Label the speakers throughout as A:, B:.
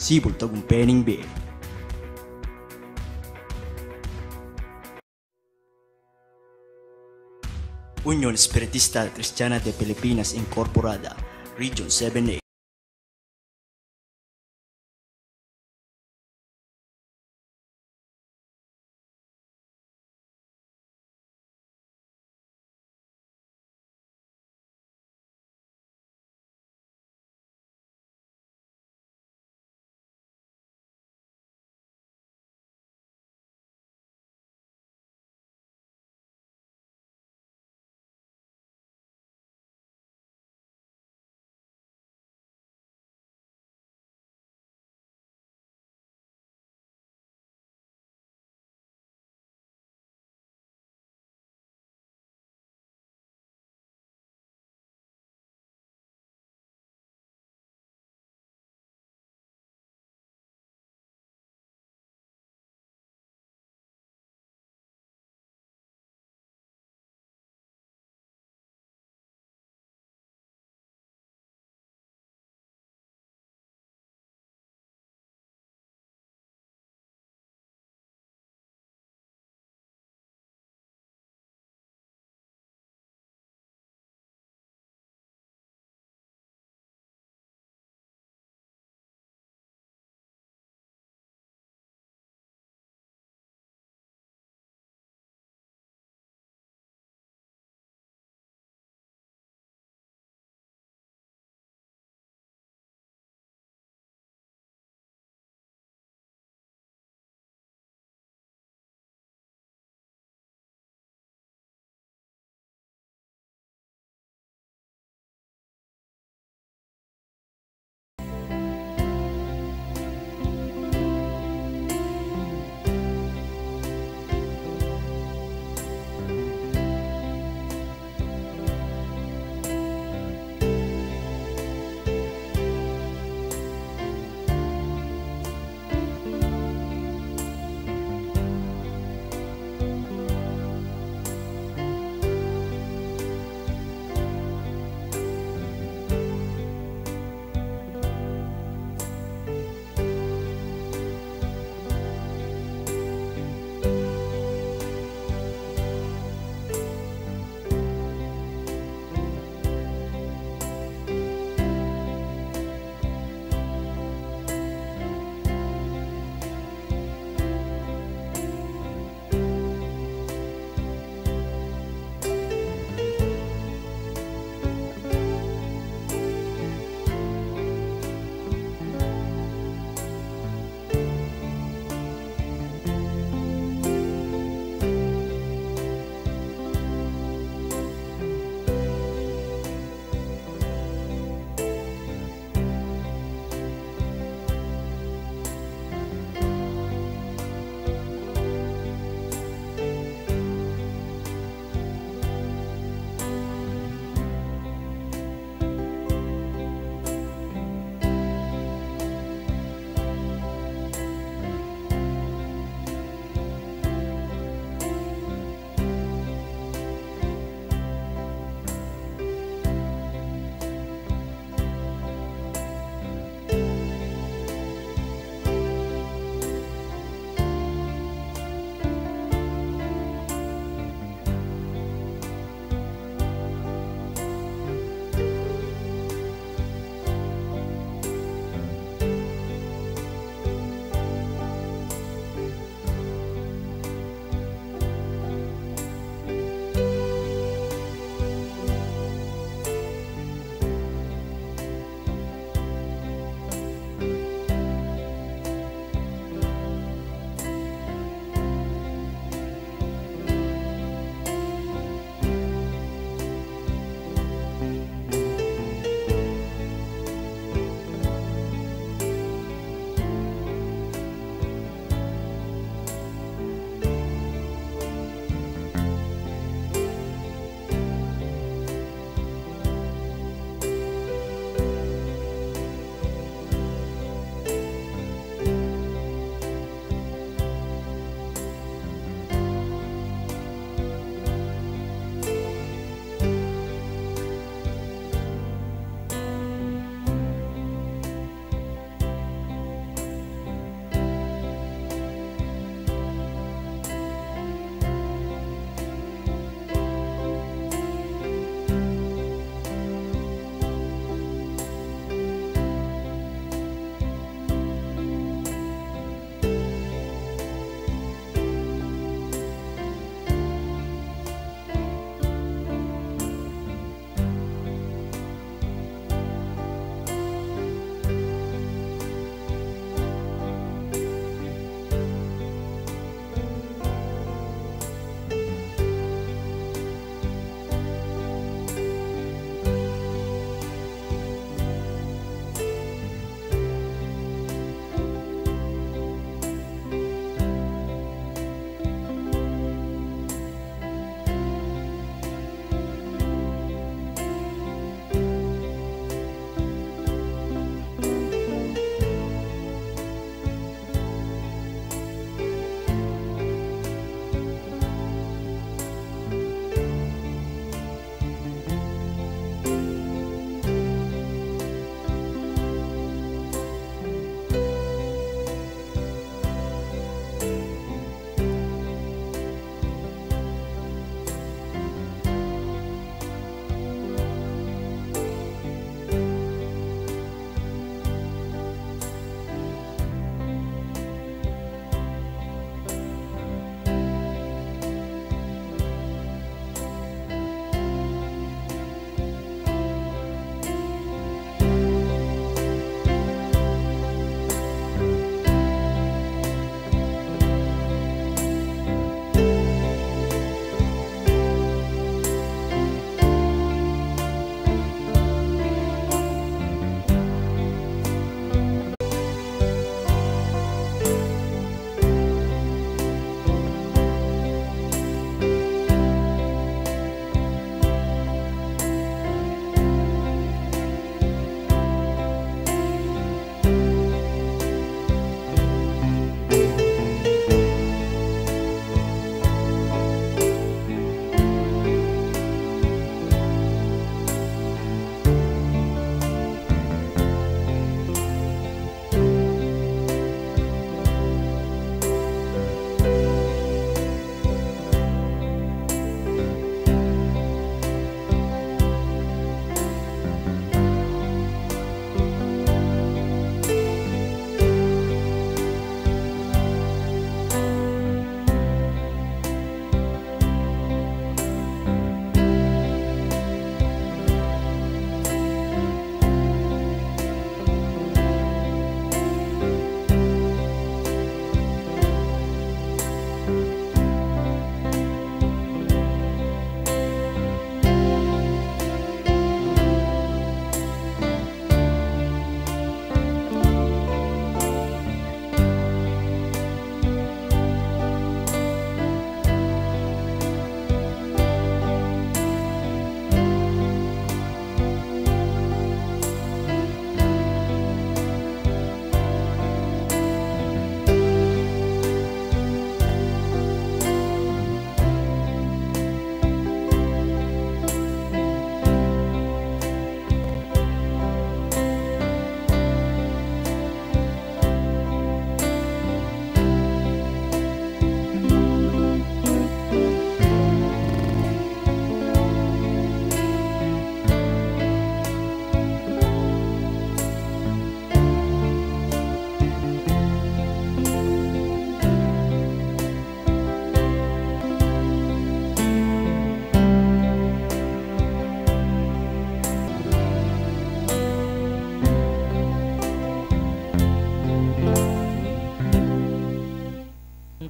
A: Sibol Tagumpaning B. Unión Espiritista Cristiana de Pilipinas Incorporada, Region 7A.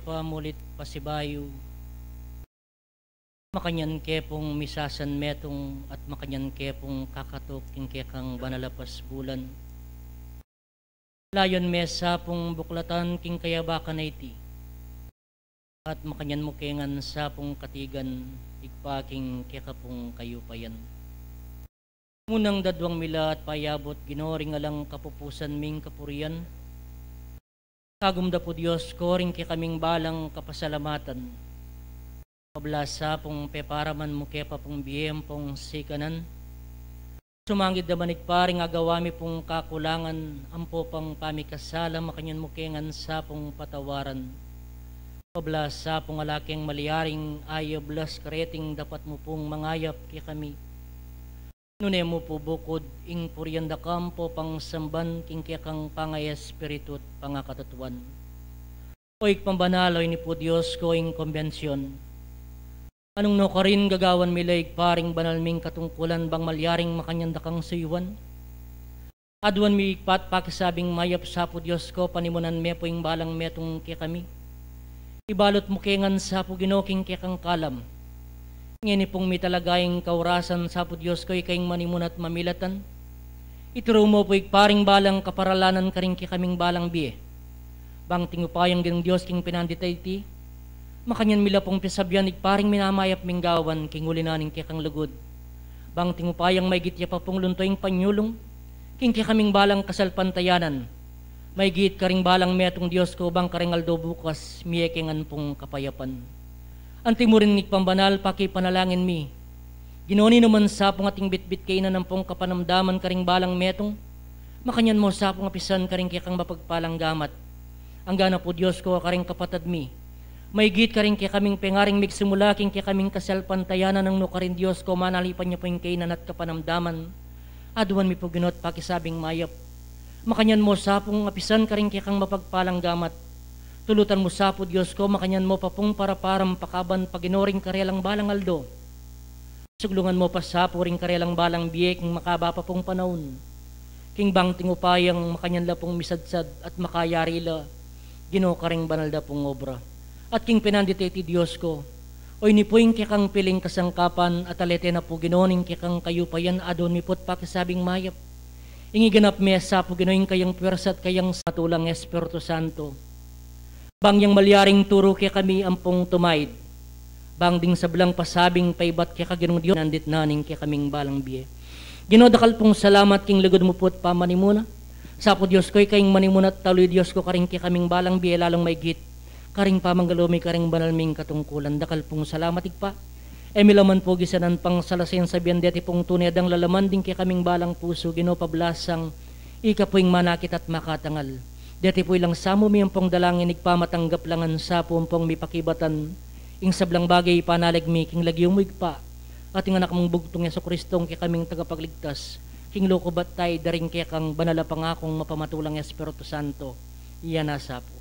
B: pamulit pasibayo. Makanyan kepong misasan metong at makanyan kepong kakatok king kekang banalapas bulan. Layon mesa pong buklatan king kayabakan na iti. At makanyan mo kengan sa pong katigan igpaking kekapong kayupayan. Munang dadwang mila at payabot ginoring alang kapupusan ming kapurian. Kagumda po Diyos ko ring kaming balang kapasalamatan. Pablasa pong peparaman mo kepa pong biyem pong sikanan. Sumangid na manik paring agawami pong kakulangan. Ampo pang pamikasala makanyan mukengan sa pong patawaran. Pablasa pong alaking maliaring ayablas kareting dapat mo pong mangayap kay kami. Nune mo po bukod ing puryanda kampo pang samban king kekang pangay espiritu at pangakatatuan. Oik pambanaloy ni po Diyos ko ing konbensyon. Anong no ka rin gagawan milaig paring banalming katungkulan bang malyaring makanyanda kang suyuan? Aduan mi ikpat pakisabing mayap sa po Diyos ko panimunan me po ing balang metong kaya kami. Ibalot mo kengan sa po ginoking kaya kang kalam. Ngini pong mi talagayang kaurasan sa po Diyos ko ikaing manimunat mamilatan. Ituro mo po paring balang kaparalanan ka rin kaya kaming balang biye. Bang tingupayang ng Diyos king pinanditay ti. Makanyan mila pong pisabyan paring minamayap minggawan king ulinaning kaya kang lugod. Bang tingupayang may gitya pa pong luntoying panyulong, king kaya kaming balang kasalpantayanan. May git karing balang metong Diyos ko bang karingaldo bukas miyekengan pong kapayapan. Anti mo rin pambanal paki panalangin mi. Ginoni naman sa pong ating bitbit kayo na ng pong kapanamdaman karing balang metong, makanyan mo sa pong apisan karing kaya kang mapagpalang gamat. Ang gana po Diyos ko karing kapatad mi. May git ka rin kaya kaming pengaring migsimula king kaya kaming kasalpantayanan ng nukarin Diyos ko manalipan niya po yung kainan at kapanamdaman. Aduan mi po ginot pakisabing mayap. Makanyan mo sa pong apisan ka rin kaya kang mapagpalang gamat. Tulutan mo sa po Diyos ko makanyan mo pa pong para-param pakaban paginoring karelang balang aldo. Suglungan mo pa sa po ring karelang balang biye king makaba pa pong panahon. King bang tingupayang makanyan la pong misadsad at makayari la. Gino ka ring banal da pong obra. At king pinanditi ti Diyos ko, oy ni puing kikang piling kasangkapan at alete na po ginoning kikang kayupayan adon mi pot pakisabing mayap. Ingi ganap mesa po ginoing kayang pwersa at kayang satulang Espiritu Santo. Bang yang malyaring turo kaya kami ampong tumaid. Bang ding sablang pasabing paibat kaya kaginong Diyos nandit naning kaya kaming balang biye. Ginodakal pong salamat king lugod mo pot pamanimuna. Sa po Diyos ko'y kayong manimuna at taloy Diyos ko karing kaya kaming balang biye lalong may git. Karing pamanggalumi karing banalming katungkulan dakal pong salamat igpa. Emilaman po gisanan pang salasayan sabihan deti pong tunedang lalaman din kay kaming balang puso ginopablasang ikapuing manakit at makatangal. Deti po ilang samo miyang pong dalangin igpamatanggap langan sa pumpong mipakibatan ing sablang bagay panalig mi king lagyong mo igpa. At ing anak mong bugtong Yesu Kristong kay kaming tagapagligtas king loko batay daring kay kang banala pangakong mapamatulang Espiritu Santo. Iyan nasa po.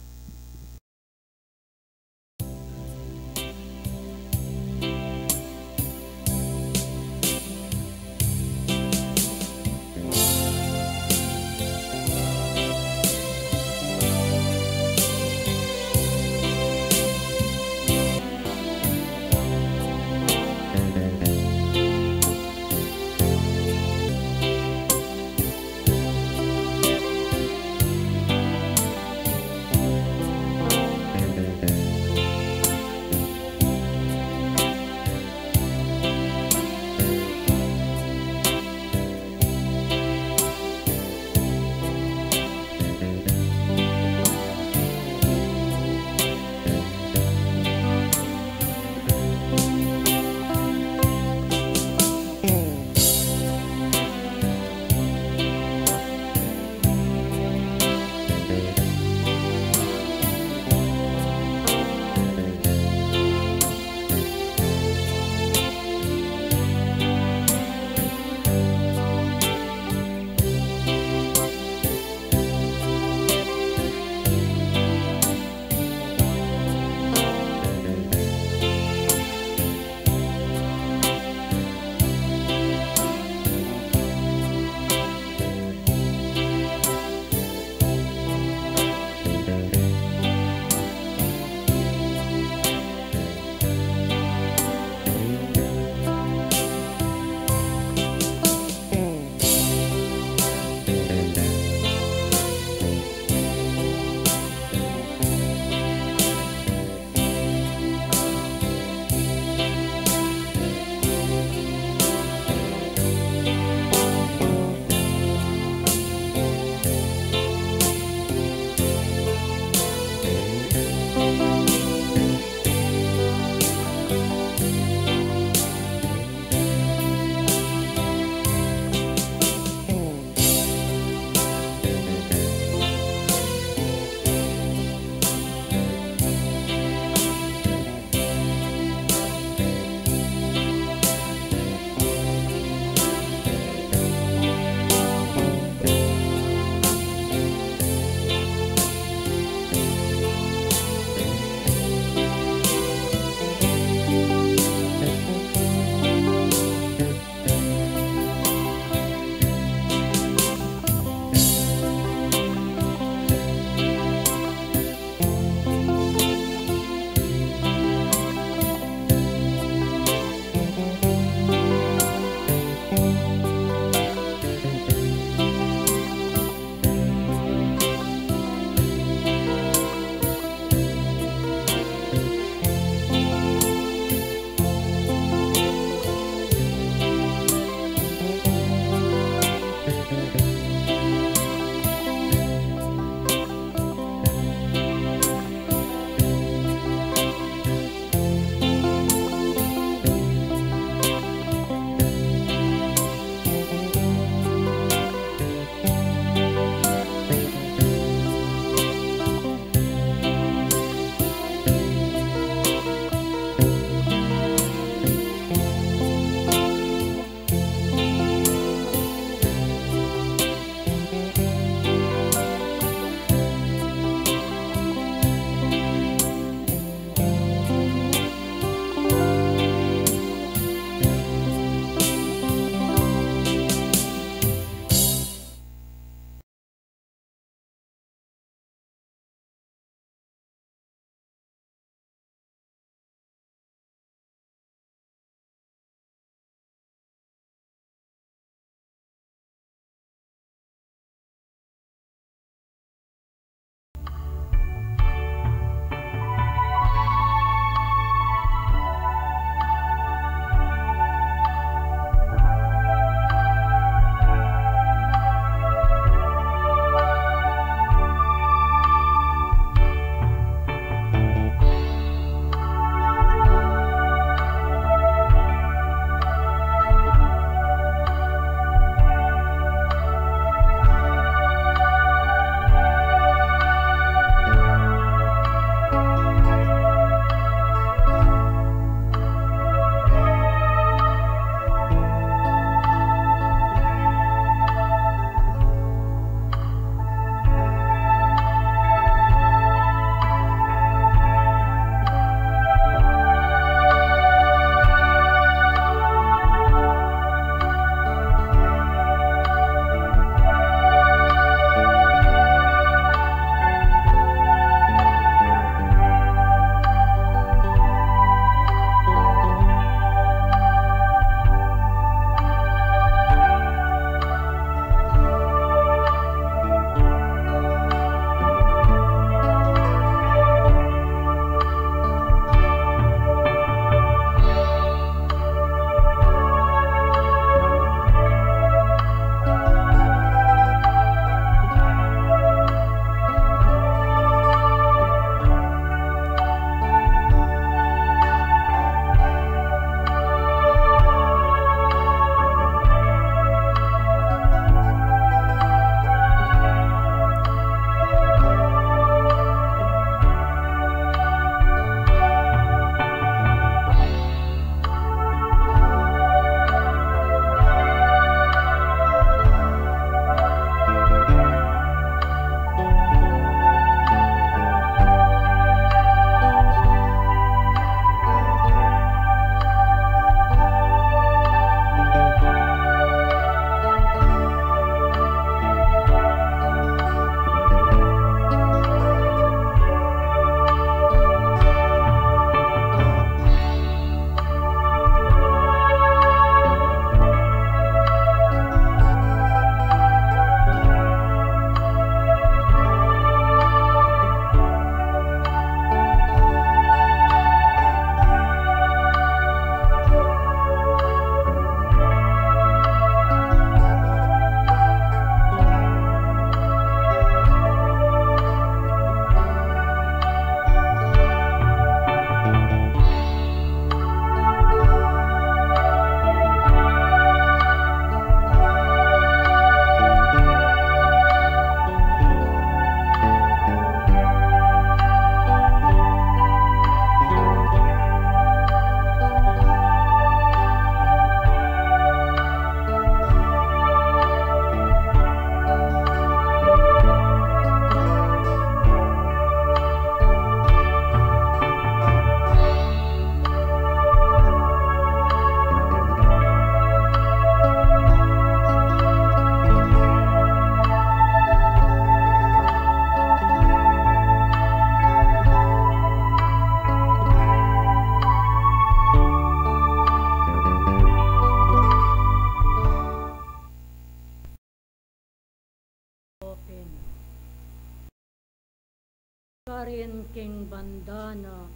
C: karin king bandana.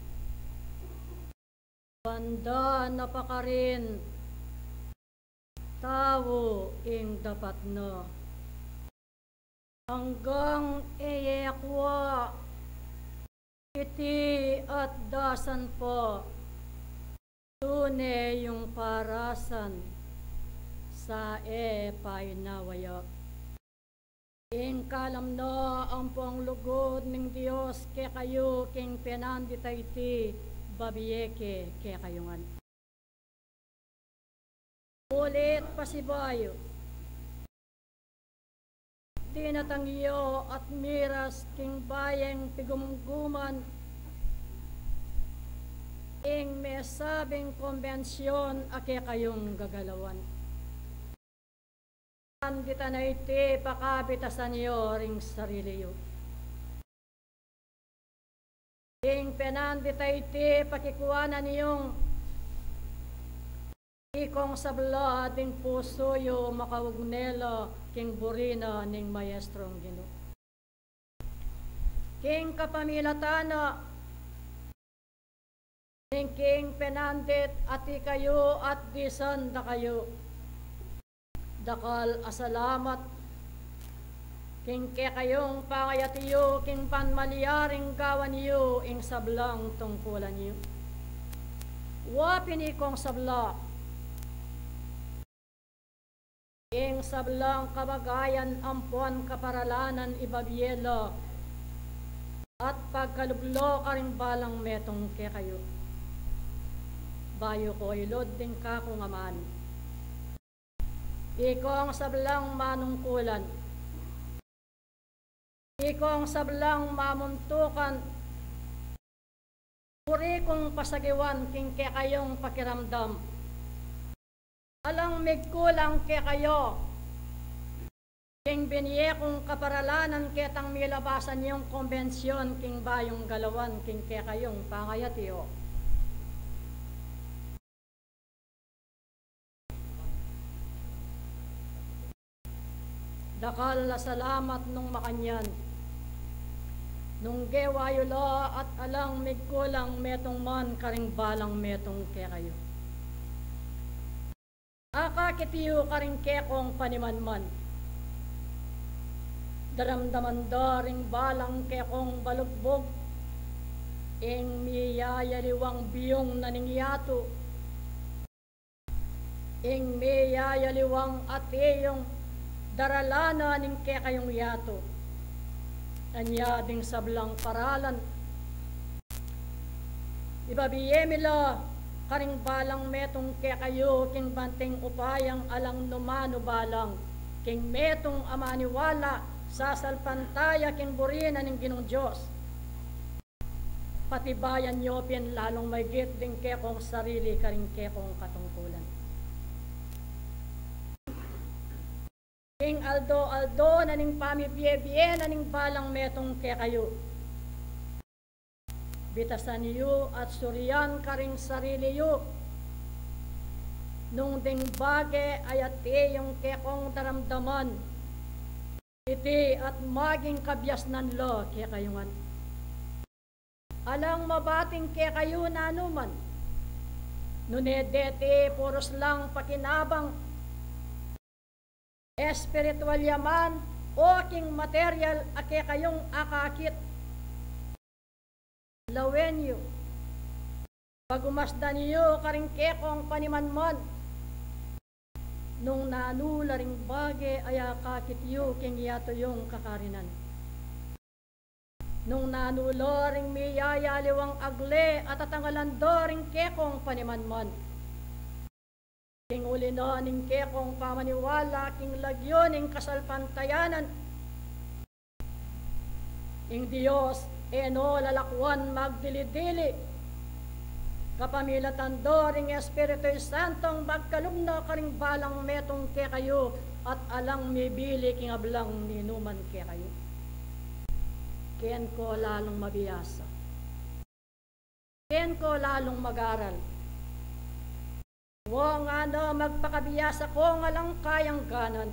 C: Bandana pa ka rin, tao ing dapat na. Hanggang iyekwa, iti at dasan po, tune yung parasan, sa painawaya. Ing kalam na ang puang lugod ng Diyos ke kayo king pinandita iti babiyeke ke kayungan. Ulit pasibayo, tinatangyo at miras king bayeng pigumguman ing mesabing konbensyon ake kayong gagalawan. Andita na iti pakabitasan niyo ring sarili yo. Ing penandita iti pakikuanan niyong ikong sabla ding puso yo makaugnelo king burina ning maestrong Ginoo. King kapamilatana ning king penandit ati kayo at disan da kayo. Dakal asalamat king ke kayong pangayatiyo king panmaliaring gawan niyo ing sablang tungkulan niyo. Wapin ikong sabla ing sablang kabagayan ampuan kaparalanan ibabyelo at pagkalublo karing balang metong ke kayo. Bayo ko ilod din ka kung aman. Ikong sablang manungkulan, ikong sablang mamuntukan, puri kong pasagiwan king ke kayong pakiramdam. Alang migkulang ke kayo, king binye kong kaparalanan ketang milabasan yung konbensyon king bayong galawan king ke kayong pangayatiyo. Dakal na salamat nung makanyan, nung gewayo la at alang migkulang metong man karing balang metong ke kayo. Akakitiyo karing kekong panimanman, daramdaman daring balang kekong balugbog, ing miyayaliwang biyong naningyato, ing miyayaliwang atiyong daralana ning ke kayong yato. Anya ding sablang paralan. Ibabiyemila karing balang metong ke kayo king banting upayang alang numano balang. King metong amaniwala sa salpantaya king burina ning Ginong Diyos. Patibayan nyo pin lalong maygit ding ke kong sarili karing ke kong katungkulan. King aldo na ning pamibiye-biye na ning balang metong ke kayo. Bitasan niyo at suryan karing sarili yo. Nung ding bage ayati yung ke kong daramdaman. Iti at maging kabyasnan lo ke kayungan. Alang mabating ke kayo na anuman. Nunedete puros lang pakinabang espiritual yaman o king material ake kayong akakit. Lawen yu. Pagumasdan niyo karing kekong panimanman. Nung nanula ring bage ay akakit yu king yato yung kakarinan. Nung nanula ring miyayaliwang agle at atangalando ring kekong panimanman. King ulino ning kekong pamaniwala, king lagyo ning kasalpantayanan. Ing Diyos, eno lalakwan magdili-dili. Kapamilatan ring Espiritu Santong magkalugna karing balang metong ke kayo at alang mibili king ablang ninuman ke kayo. Ken ko lalong mabiyasa. Ken ko lalong mag-aral. Wo nga no, magpakabiyasa ko nga lang kayang ganan.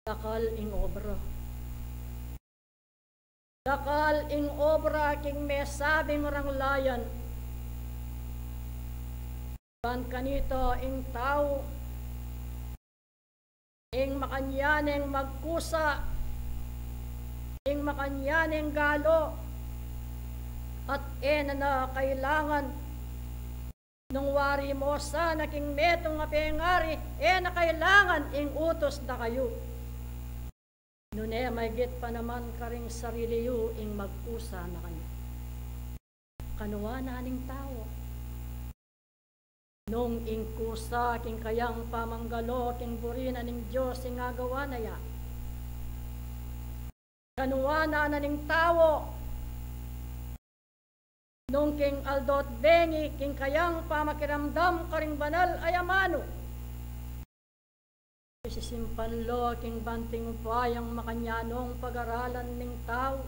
C: Takal ing obra. dakal ing obra king may sabing ranglayan, ban kanito ing tao, ing makanyaneng magkusa, ing makanyaneng galo, at na kailangan nung wari mo sa naking metong apengari, na kailangan ing utos na kayo. Nune maygit pa naman karing sarili yu ing magkusa na kayo. Kanuwa na aning tao. Nung ing kusa king kayang pamanggalo king burina ning Diyos ing agawa na ya. Kanuwa na aning tao. Nung king aldot bengi, king kayang pamakiramdam karing banal ayamano. Isisimpan lo, king banting upayang makanyanong pag-aralan ning tao.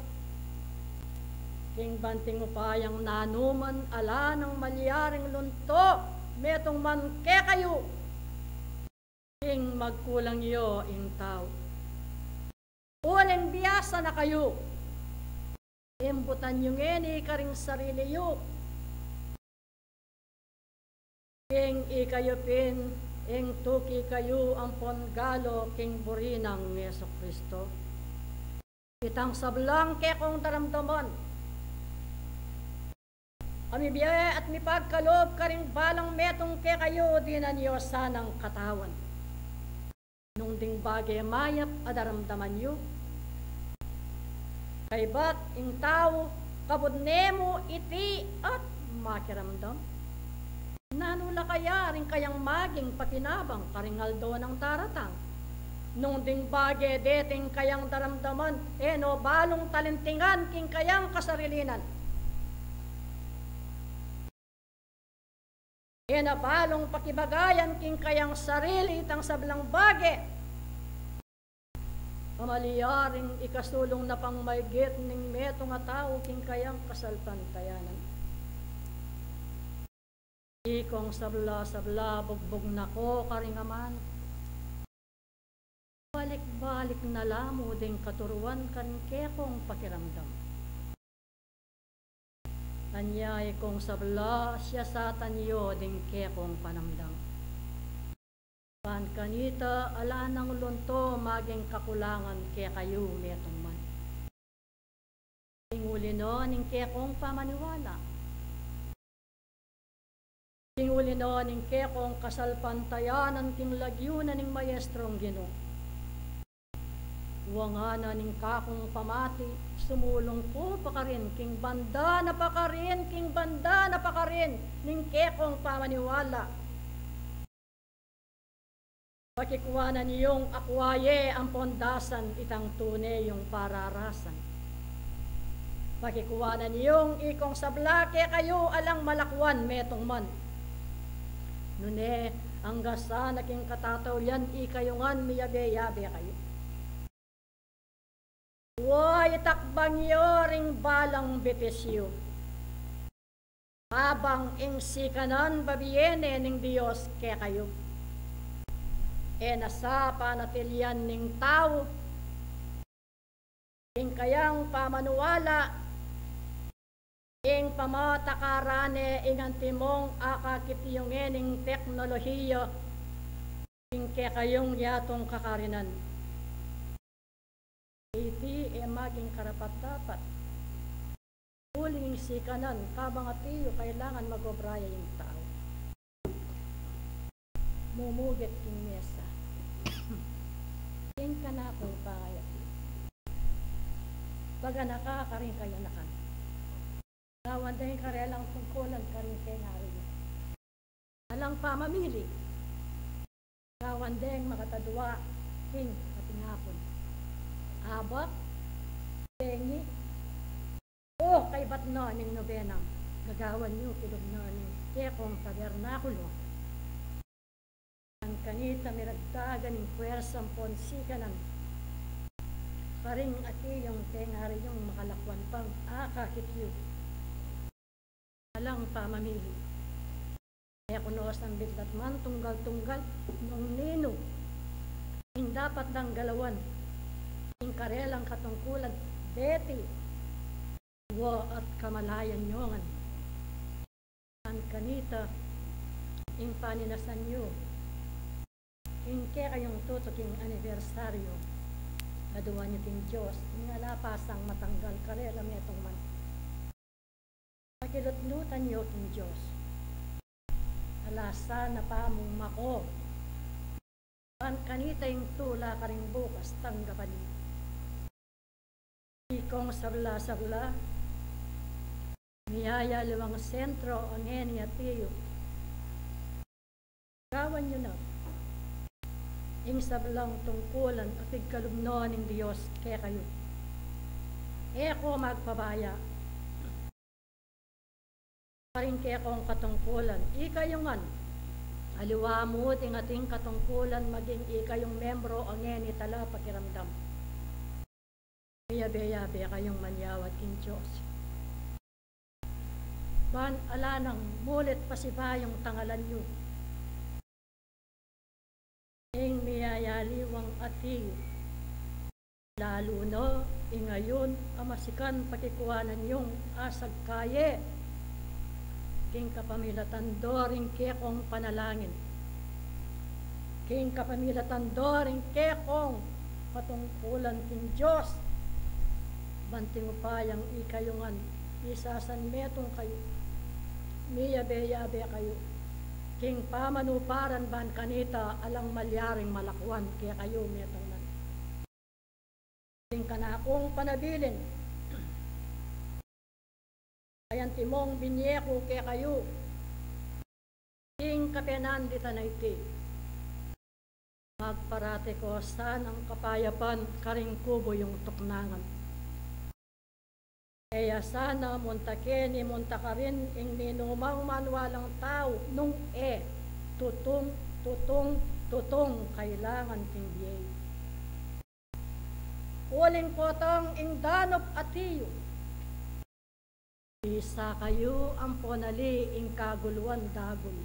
C: King banting upayang nanuman ala ng malyaring lunto, metong man ke kayo. King magkulang yo ing tao. Uling biyasa na kayo. Imbutan yung ngeni karing sarili yu. King ikayo pin, ing tuki kayo ang pongalo king burinang Yeso Kristo. Itang sablang ke kong daramdaman. Amibiya at mipagkalob karing balang metong ke kayo dinanyo sanang katawan. Nung ding bagay mayap adaramdaman yu. Kay bat ing tao kabudnemo iti at makiramdam. Nanula kaya rin kayang maging pakinabang karingaldo ng taratang. Nung ding bagay deting kayang daramdaman, no balong talintingan king kayang kasarilinan. Na balong pakibagayan king kayang sarili itang sablang bagay. Pamaliyaring ikasulong na pangmaygit ning meto nga tao king kayang kasalpantayanan. Ikong sabla-sabla bugbog nako karingaman. Balik-balik na lamo ding katuruan kan kekong pakiramdam. Anyay kong sabla siya sa tanyo ding kekong panamdam. Pan kanita ala ng lunto maging kakulangan kaya kayo metong man. Inguli no ning kekong pamaniwala. Inguli no ning kekong kasalpantayanan king lagyunan ning maestrong Ginoo. Wangana ning kakong pamati sumulong ko pakarin king banda na pakarin ning kekong pamaniwala. Pakikuwanan niyong akwaye ang pondasan itang tunay yung pararasan. Pakikuwanan niyong ikong sablake kayo alang malakwan metong man. Nune, ang gasa naking katataw yan ikayungan miyabe-yabe kayo. Huwag takbang yo ring balang betisyo. Habang ing sikanan babiyene ning Diyos ke kayo. Nasa panatilian ning tao, ing kayang pamanuwala, ing pamatakarane, ing antimong akakitiyongin ing teknolohiya, ing kayong yatong kakarinan. Iti maging karapat-dapat. Uling sikanan, kabang atiyo kailangan mag-obraya yung tao. Mumugit king mesa. King ka na akong pangayat. Baga nakakaring kayo na ka. Nawan dahil karelang tungkulan karing kay hari. Alang pamamili. Nawan dahil makatadwa king katingapon. Abak, pengi. Kay ba't na ning nobenang. Gagawan niyo kilog na ning kekong tabernakulo. Ang kanita miragdagan ng puwersang ponsikanan. Paring ati yung tengari yung makalakwan pang akakityo. Alang pamamili. Kaya kunoos ng biglat man tunggal-tunggal nung nino. Yung dapat ng galawan. Yung karelang katungkulan. Beti. wo at kamalayan nyo ang kanita ing paninasan nyo ing kayong tutuking anibersaryo aduan nyo king Diyos nga lapasang matanggal karela metong man pagilutlutan nyo king Diyos alasa na pamong mako ang kanita ing tula karing bukas tanggapan niyo ikong sabla niyaya luwang sentro ang eni at iyo. Gawan nyo na ing sablang tungkulan at igkalumnoan ng Diyos kaya kayo. Eko magpabaya. Paring kaya kong katungkulan. Ikayungan. Aliwa mo ting ating katungkulan maging ikayong membro ang eni tala pakiramdam. Yabe-yabe kayong manyawat king Diyos. Ban alanang mulit pa si bayong tangalan nyo. Ing miyayaliwang ati. Lalo no, ingayon amasikan pakikuanan yung asag kaye. King kapamilatan doring kekong panalangin. King kapamilatan doring kekong patungkulan king Diyos. Banting upayang ikayungan, isasan metong kayo, miyabe-yabe kayo, king pamanuparan ban kanita alang malyaring malakwan, kaya kayo metong nan. King kanakong panabilin, kayan timong binyeko kaya kayo, king kapenan dita na iti, magparate ko saan ang kapayapan karing kubo yung tuknangan. Kaya sana muntake ni muntaka rin ing minumang manwalang tao nung tutong kailangan king biyay. Uling potong ing danop atiyo. Isa kayo ang ponali ing kaguluan dagol.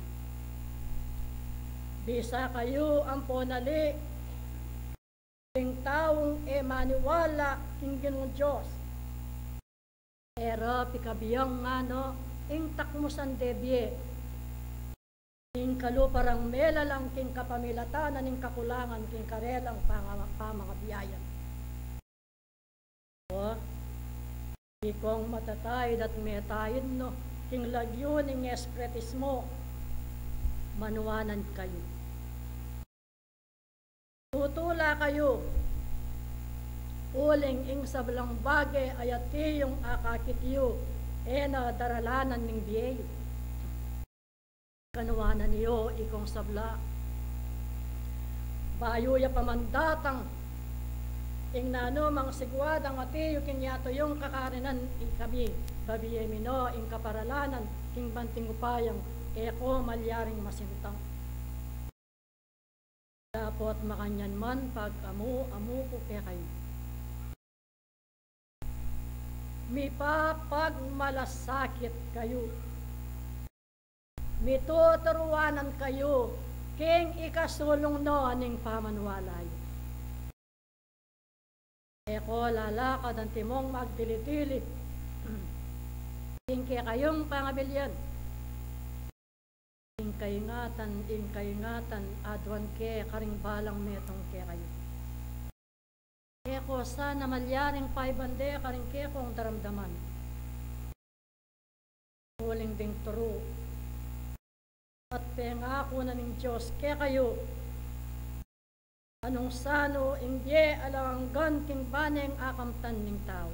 C: Bisa kayo ang ponali ing taong maniwala king Ginoong Diyos. Pero pikabiyang ngano, ing takmusan debye, ing kaluparang melalang king kapamilatanan, ing kakulangan, king karelang pamangabyayan. O, ikong matatayid at metayin no, king lagyon, ing espretismo, manuwanan kayo. Tutula kayo, uling ing sablang bagay ayati yung akakitiyo na daralanan ng biyay. Kanuwanan niyo ikong sabla. Bayo ya pamandatang ing nano mang sigwadang atiyo kinyato yung kakarinan ikabi. Babiye mino ing kaparalanan king banting upayang eko malyaring masintang. Dapat makanyan man pag amu ko kaya kayo. Mipapagmalasakit kayo. Mituturuanan kayo king ikasulong no aning pamanwalay. Eko lalakad ang timong magdilitili. King kayong pangabilyan. Ing kaingatan, adwan ke karing balang metong ke kayo. Eko sana malyaring paibande karing kekong daramdaman. Huling ding turo. At pengako na ng Diyos kaya kayo. Anong sano ingye alanggan king baneng akamtan ning tao.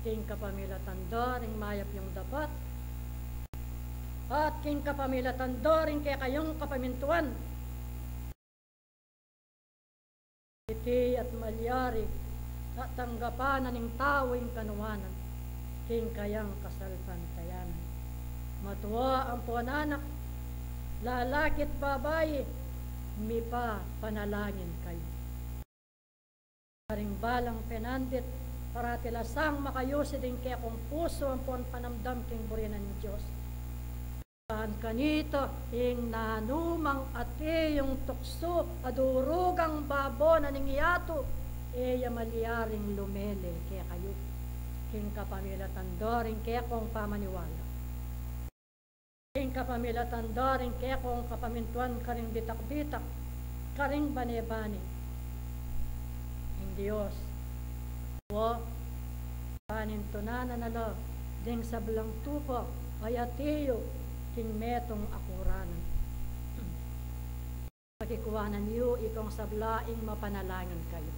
C: King kapamilatan doring mayap yung dapat. At king kapamilatan doring kaya kayong kapamintuan. Iti at malyari at tanggapan ng tawing kanuwanan king kayang kasalpantayanan. Matuwa ang puananak, lalakit babae, mipa panalangin kayo. Karing balang penandit, para tilasang makayusi din kaya kung puso ang puan panamdam king burinan ng Diyos. Paan kanito, ing nanumang ati yung tukso, adurugang babo na ningyato, eya malyaring lumele kaya kayo. king kapamilatan doring kekong pamaniwala. King kapamilatan doring kekong kapamintuan karing bitak-bitak, karing bane-bane. Ing Diyos, o panintunanan na lo, ding sablang tupo, ayatiyo, king metong akuranan. Pakikuwanan niyo ikong sablaing mapanalangin kayo.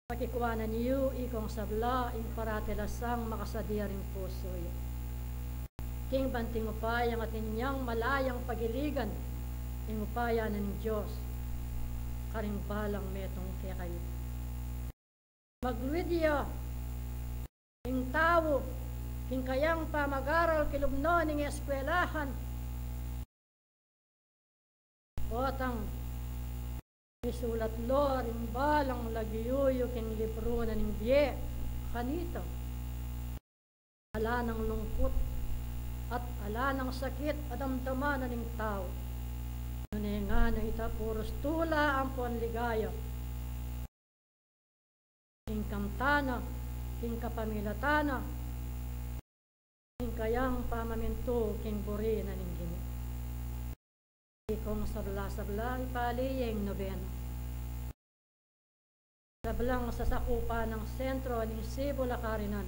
C: Pakikuwanan niyo ikong sablaing paratilasang makasadiring puso yo. King banting upayang at inyang malayang pagiligan, ing upaya ng Diyos, karing balang metong kaya kayo. Magluidya, ing tao, king kayang pamagaral kilubno ning eskwelahan, otang isulat lo ring balang lagiyuyo king libro na ning biye, kanito, ala ng lungkot, at ala ng sakit at damdaman ng tao. Ngunit nga na ita puros tula ang ponligaya. King kamtana, king kapamilatana, king kayang pamaminto, king buri na ning gini. Ikong sabla-sabla ipaliyeng nobena. Sablang sasakupa ng sentro ng Cebu Lacarinan.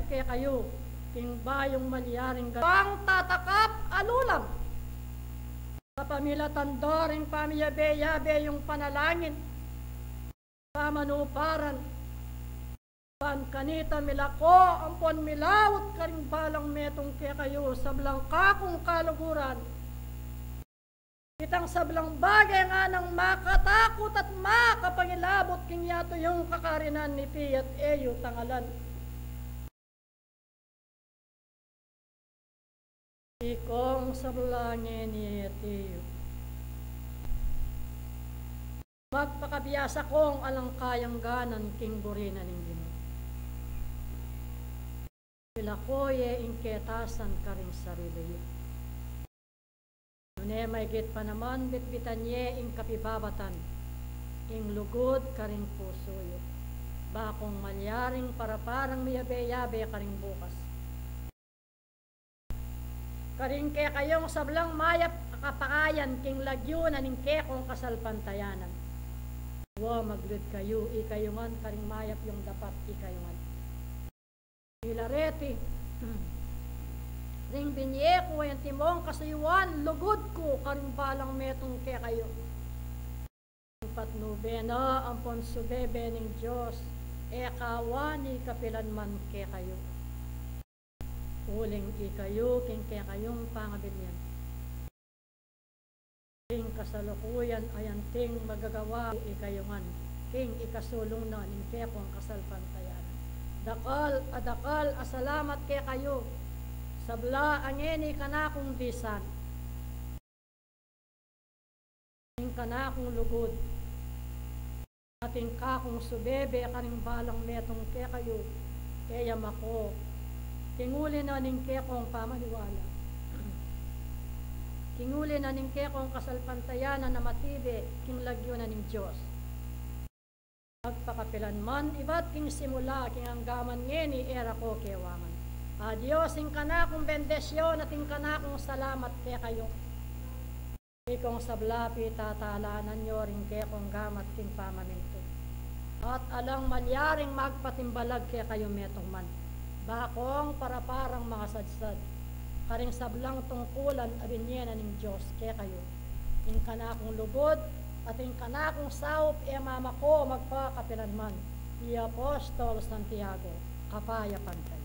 C: Kaya kayo, king bayong malyaring pang tatakap alulam. Kapamilatan doring pamiyabe-yabe yung panalangin, pamanuparan, pankanita milako, ampon milawot karing balang metong kaya kayo, sablang kakong kaluguran. Kitang sablang bagay nga ng makatakot at makapangilabot king yato yung kakarinan ni Piyat Eyo tangalan. Ikong sablangin ni Etiyo. Magpakabiyasa kong alang kayang ganan king burina ning Ginoo. Sila ko'y inketasan ka ring sarili. Nune may git pa naman bitbitan ye ing kapibabatan, ing lugod ka ring puso yo. Bakong malyaring para parang miyabe-yabe ka ring bukas. Karing kaya kayong sablang mayap kapakayan king lagyo na ning kekong kasalpantayanan. Maglud kayo, ikayungan karing mayap yung dapat ikayungan. Ilareti, ring binye ko yung timong kasayuan, lugod ko karing balang metong kaya kayo. Patnubena ang ponsubebe ning Diyos, ekawani kapilan man kaya kayo. Uling ikayo, king kaya kayong pangabilian. King kasalukuyan ayan ting magagawa ikayungan. King ikasulong na ning kaya kong kasalpantayan. Dakal, asalamat kaya kayo. Sabla angeni kanakong bisan. King kanakong lugod. Ating kakong subebe karing balang metong kaya kayo. Kaya mako. Kinguli na ning kekong pamaniwala. Kinguli na ning kekong kasalpantayanan na matibe, king lagyo na ning Diyos. Magpakapilan man, iba't king simula, king anggaman ngeni, era ko kewangan. Diyos, ing kanakong bendesyon at ing kanakong salamat kaya kayo. Ikong sablapi tatalanan nyo ring kekong gamat king pamaminto. At alang malyaring magpatimbalag kaya kayo metong man. Bakong para parang mga sadsad, karing sablang tungkulan abinyena ng Diyos kaya kayo. Ing kanakong lugod at ing kanakong saup mama ko magpakapilan man. I Apostol Santiago, kapaya pantay.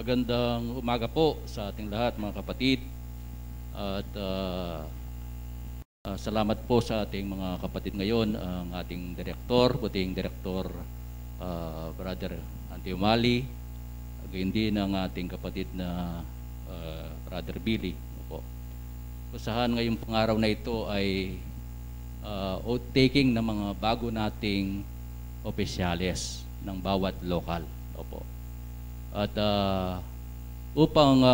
D: magandang umaga po sa ating lahat mga kapatid. At salamat po sa ating mga kapatid ngayon, ang ating direktor, puting direktor Brother Andy Umali, gayon din ang ating kapatid na Brother Billy. Opo. Kusahan ngayong pangaraw na ito ay oath-taking ng mga bago nating opisyales ng bawat lokal. Opo. At upang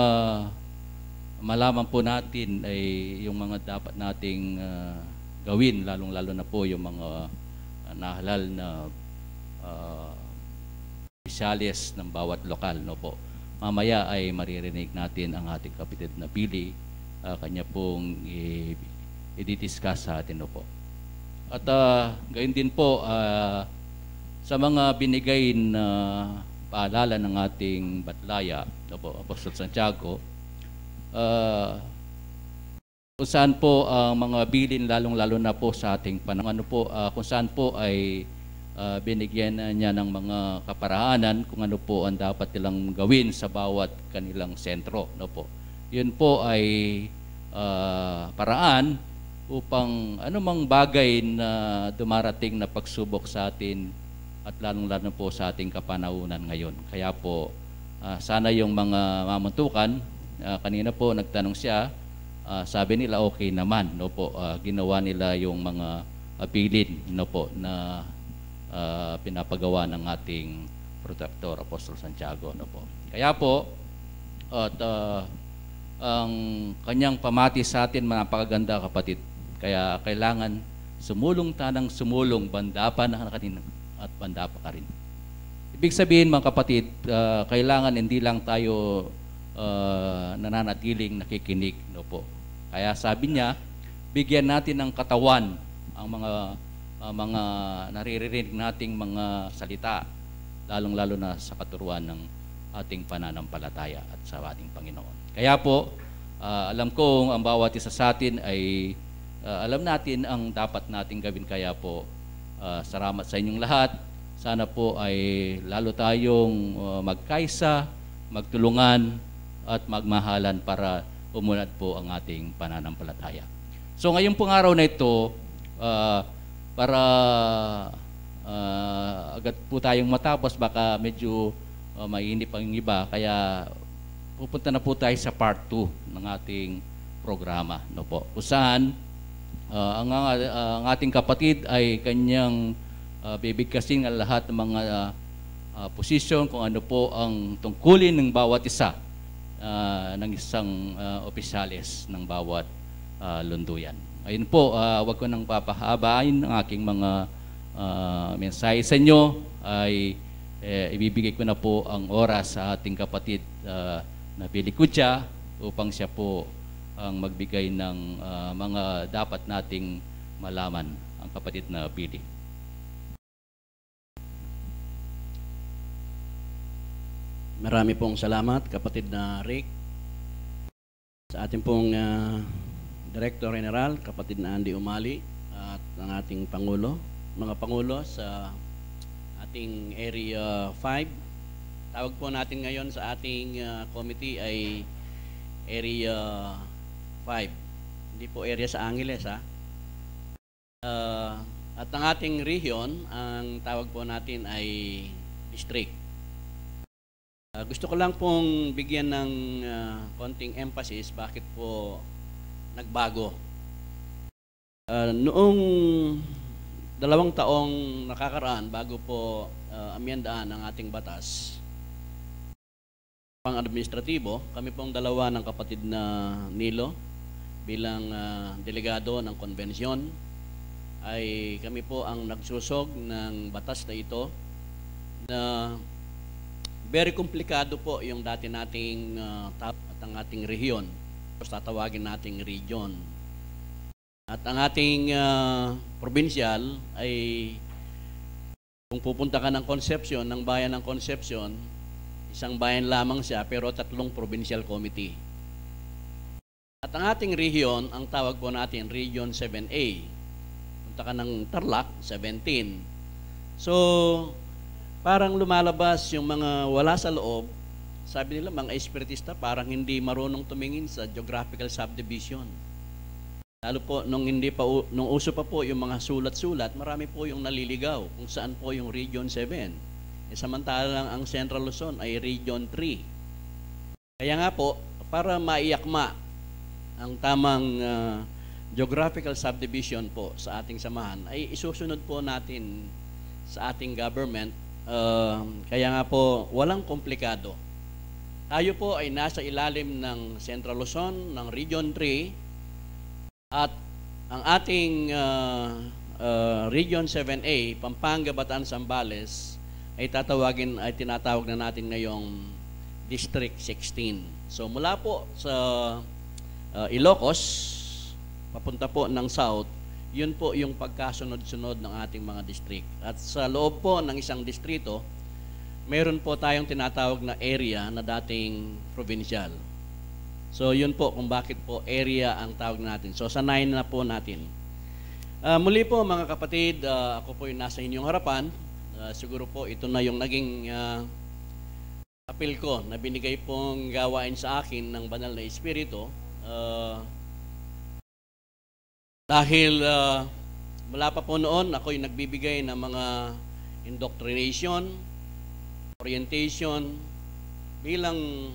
D: malaman po natin ay yung mga dapat nating gawin, lalong-lalo na po yung mga nahalal na opisyales ng bawat lokal. No po. Mamaya ay maririnig natin ang ating kapatid na Billy, kanya pong i-discuss sa atin. No po. At gayon din po, sa mga binigay na paalala ng ating batlaya, Apostol Santiago, kung saan po ang mga bilin, lalong-lalo na po sa ating panahon, kung saan po ay binigyan niya ng mga kaparahanan kung ano po ang dapat nilang gawin sa bawat kanilang sentro. No po. Yun po ay paraan upang anumang bagay na dumarating na pagsubok sa atin at lalong-lalo po sa ating kapanahunan ngayon. Kaya po, sana yung mga mamuntukan, kanina po nagtanong siya, sabi nila okay naman. No po, ginawa nila yung mga apilin, no po, na pinapagawa ng ating protector, Apostol Santiago. No po. Kaya po, at ang kanyang pamati sa atin, napakaganda kapatid. Kaya kailangan sumulong tanang sumulong, banda pa na kanina at banda pa ka rin. Ibig sabihin mga kapatid, kailangan hindi lang tayo nananatiling nakikinig. No po. Kaya sabi niya, bigyan natin ng katawan ang mga naririnig nating mga salita, lalong-lalo na sa katuruan ng ating pananampalataya at sa ating Panginoon. Kaya po, alam ko ang bawat isa sa atin ay alam natin ang dapat nating gawin. Kaya po, salamat sa inyong lahat. Sana po ay lalo tayong magkaisa, magtulungan at magmahalan para umunad po ang ating pananampalataya. So ngayong pong araw na ito, para agad po tayong matapos, baka medyo mainip ang iba, kaya pupunta na po tayo sa part 2 ng ating programa. No po. Kung saan ang ating kapatid ay kanyang bibigkasin ang lahat ng mga posisyon, kung ano po ang tungkulin ng bawat isa ng isang opisyales ng bawat lunduyan. Ayun po, wag ko nang papahabain ang aking mga mensahe sa inyo. Ay ibibigay ko na po ang oras sa ating kapatid na Billy Kutya upang siya po ang magbigay ng mga dapat nating malaman, ang kapatid na Billy.
E: Marami pong salamat, kapatid na Rick, sa ating pong Director General, kapatid na Andy Umali, at ang ating Pangulo, mga Pangulo sa ating Area 5. Tawag po natin ngayon sa ating committee ay Area 5. Hindi po area sa Angeles, ha? At ang ating region, ang tawag po natin ay district. Gusto ko lang pong bigyan ng konting emphasis bakit po nagbago. Noong 2 taong nakakaraan, bago po amyendaan ang ating batas pang-administratibo, kami pong dalawa ng kapatid na Nilo bilang delegado ng konbensyon ay kami po ang nagsusog ng batas na ito na very komplikado po yung dati nating at ang ating rehiyon, tatawagin nating region. At ang ating provincial ay kung pupunta ka ng Concepcion, ng bayan ng Concepcion, isang bayan lamang siya pero 3 provincial committee. At ang ating region, ang tawag po natin Region 7A. Punta ka ng Tarlac, 17. So, parang lumalabas yung mga wala sa loob sabi nila mga espiritista parang hindi marunong tumingin sa geographical subdivision. Lalo po nung nung uso pa po yung mga sulat-sulat, marami po yung naliligaw kung saan po yung Region 7. Samantalang ang Central Luzon ay Region 3. Kaya nga po, para maiyakma ang tamang geographical subdivision po sa ating samahan, ay isusunod po natin sa ating government. Kaya nga po, walang komplikado. Tayo po ay nasa ilalim ng Central Luzon, ng Region 3, at ang ating Region 7A, Pampanga, Bataan, Zambales, ay tinatawag na natin ngayong District 16. So mula po sa Ilocos, papunta po ng South, yun po yung pagkasunod-sunod ng ating mga district. At sa loob po ng isang distrito, meron po tayong tinatawag na area na dating provincial. So yun po kung bakit po area ang tawag natin. So sanayin na po natin. Muli po mga kapatid, ako po yung nasa inyong harapan. Siguro po ito na yung naging appeal ko na binigay pong gawain sa akin ng Banal na Espiritu. Dahil mula pa po noon, ako yung nagbibigay ng mga indoctrination, orientation, bilang